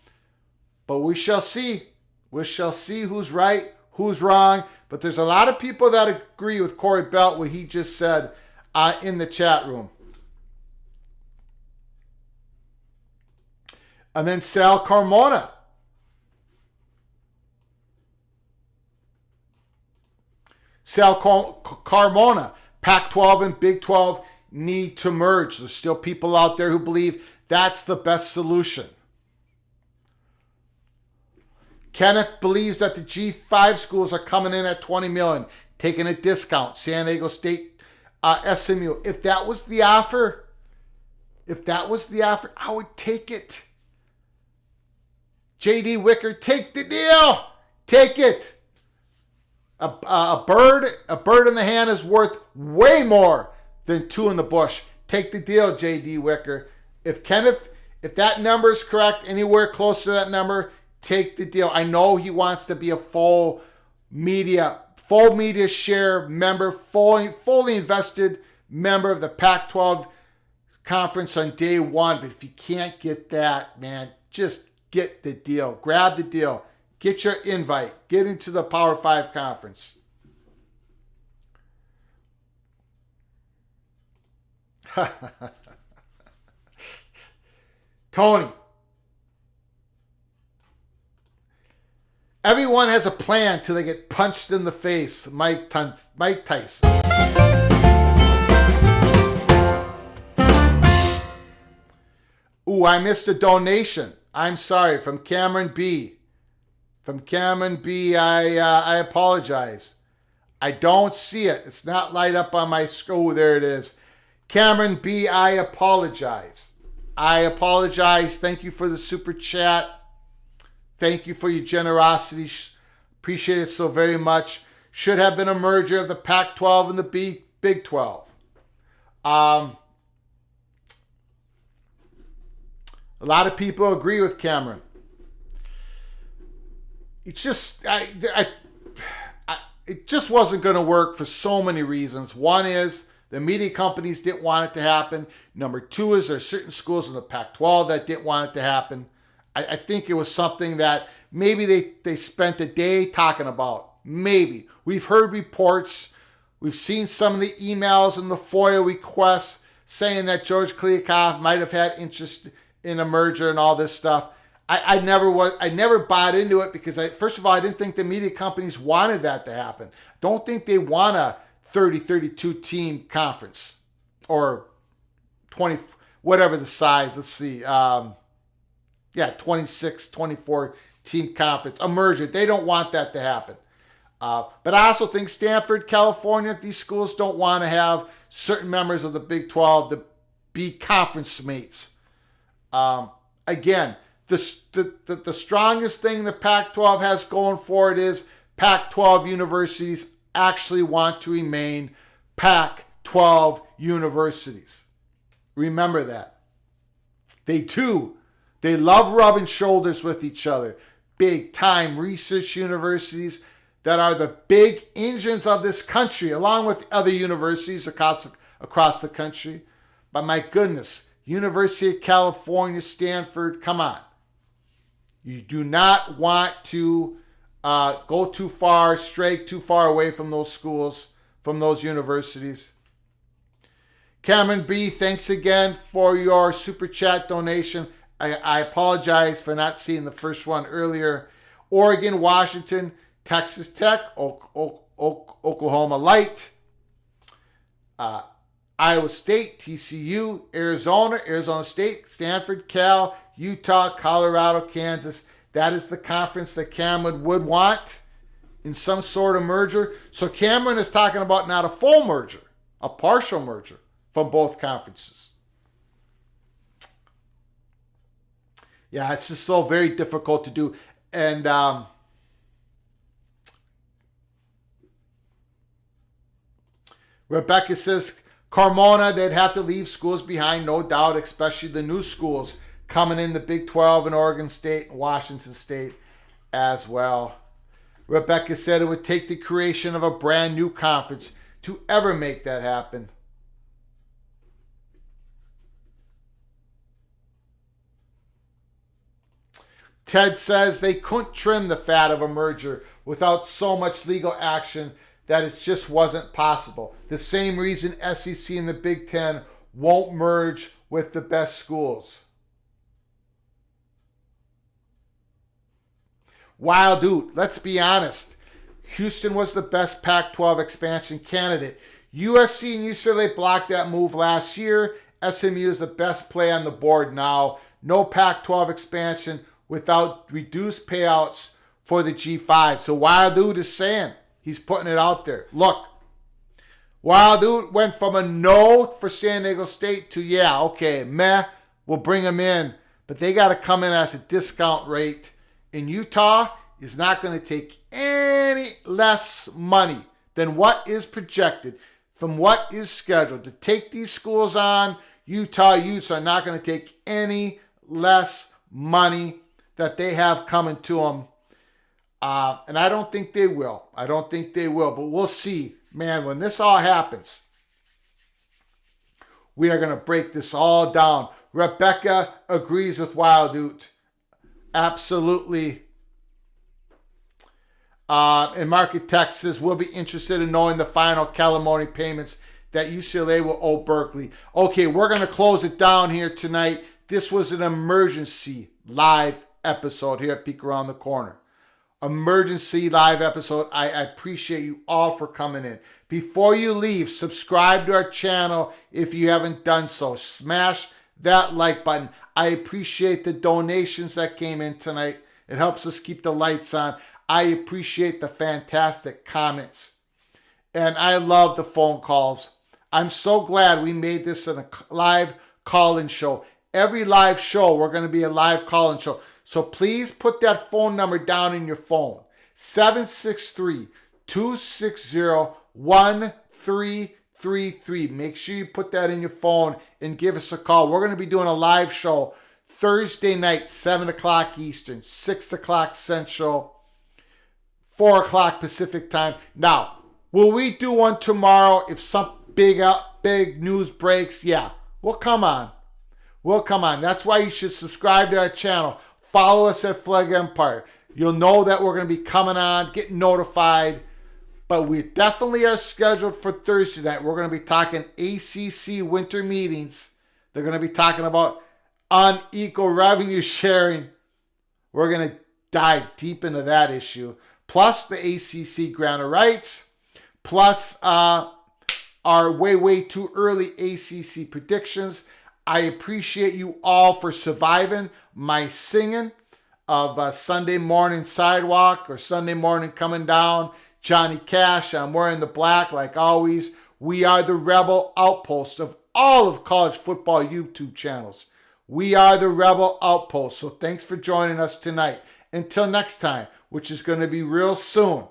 But we shall see. We shall see who's right, who's wrong. But there's a lot of people that agree with Corey Belt, what he just said in the chat room. And then Sal Carmona. Carmona, Pac-12 and Big 12 need to merge. There's still people out there who believe that's the best solution. Kenneth believes that the G5 schools are coming in at $20 million, taking a discount. San Diego State, SMU. If that was the offer, I would take it. J.D. Wicker, take the deal. Take it. A bird in the hand is worth way more than two in the bush. Take the deal, J.D. Wicker. If that number is correct, anywhere close to that number, take the deal. I know he wants to be a full media share member, fully invested member of the Pac-12 conference on day one. But if you can't get that, man, just get the deal. Grab the deal. Get your invite. Get into the Power 5 conference. Tony. Everyone has a plan till they get punched in the face. Mike Tyson. Ooh, I missed a donation. I'm sorry, from Cameron B. I apologize. I don't see it. It's not light up on my screen. Oh, there it is. Cameron B, I apologize. Thank you for the super chat. Thank you for your generosity. Appreciate it so very much. Should have been a merger of the Pac-12 and the Big 12. A lot of people agree with Cameron. It's just, it just wasn't going to work for so many reasons. One is the media companies didn't want it to happen. Number two is there are certain schools in the Pac-12 that didn't want it to happen. I think it was something that maybe they spent a day talking about. Maybe. We've heard reports. We've seen some of the emails and the FOIA requests saying that George Kliavkoff might have had interest in a merger and all this stuff. I never bought into it because first of all, I didn't think the media companies wanted that to happen. Don't think they want a 32 team conference or 20, whatever the size. Let's see. 26, 24 team conference, a merger. They don't want that to happen. But I also think Stanford, California, these schools don't want to have certain members of the Big 12 to be conference mates. Again, the strongest thing the Pac-12 has going for it is Pac-12 universities actually want to remain Pac-12 universities. Remember that. They do. They love rubbing shoulders with each other. Big time research universities that are the big engines of this country, along with other universities across the country. But my goodness, University of California, Stanford, come on. You do not want to go too far, stray too far away from those schools, from those universities. Cameron B., thanks again for your super chat donation. I apologize for not seeing the first one earlier. Oregon, Washington, Texas Tech, Oklahoma Light, Iowa State, TCU, Arizona State, Stanford, Cal, Utah, Colorado, Kansas. That is the conference that Cameron would want in some sort of merger. So Cameron is talking about not a full merger, a partial merger from both conferences. Yeah, it's just so very difficult to do. And Rebecca says, Carmona, they'd have to leave schools behind, no doubt, especially the new schools coming in, the Big 12 and Oregon State and Washington State as well. Rebecca said it would take the creation of a brand new conference to ever make that happen. Ted says they couldn't trim the fat of a merger without so much legal action that it just wasn't possible. The same reason SEC and the Big Ten won't merge with the best schools. Wild dude, let's be honest. Houston was the best Pac-12 expansion candidate. USC and UCLA blocked that move last year. SMU is the best play on the board now. No Pac-12 expansion without reduced payouts for the G5. So Wild Dude is saying, he's putting it out there. Look, Wild Dude went from a no for San Diego State to, yeah, okay, meh, we'll bring them in. But they got to come in as a discount rate. And Utah is not going to take any less money than what is projected from what is scheduled. To take these schools on, Utah Utes are not going to take any less money that they have coming to them. And I don't think they will. But we'll see. Man, when this all happens, we are going to break this all down. Rebecca agrees with Wild Ute. Absolutely. And Market Tech says, we'll be interested in knowing the final calamari payments that UCLA will owe Berkeley. Okay, we're going to close it down here tonight. This was an emergency live episode here at Peek Around the Corner. Emergency live episode. I appreciate you all for coming in. Before you leave, subscribe to our channel if you haven't done so. Smash that like button. I appreciate the donations that came in tonight. It helps us keep the lights on. I appreciate the fantastic comments. And I love the phone calls. I'm so glad we made this a live call-in show. Every live show, we're going to be a live call-in show. So please put that phone number down in your phone. 763-260-1333. Make sure you put that in your phone and give us a call. We're going to be doing a live show Thursday night, 7 o'clock Eastern, 6 o'clock Central, 4 o'clock Pacific time. Now, will we do one tomorrow if some big news breaks? Yeah, we'll come on. That's why you should subscribe to our channel. Follow us at Flag Empire. You'll know that we're going to be coming on, get notified. But we definitely are scheduled for Thursday night. We're going to be talking ACC winter meetings. They're going to be talking about unequal revenue sharing. We're going to dive deep into that issue. Plus the ACC grant of rights. Plus our way too early ACC predictions. I appreciate you all for surviving my singing of Sunday morning sidewalk or Sunday morning coming down Johnny Cash. I'm wearing the black like always. We are the Rebel Outpost of all of college football YouTube channels. We are the Rebel Outpost. So thanks for joining us tonight. Until next time, which is going to be real soon.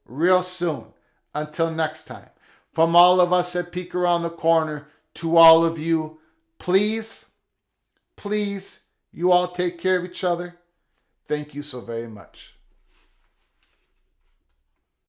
Real soon. Until next time. From all of us at Peek Around the Corner to all of you, please, you all take care of each other. Thank you so very much.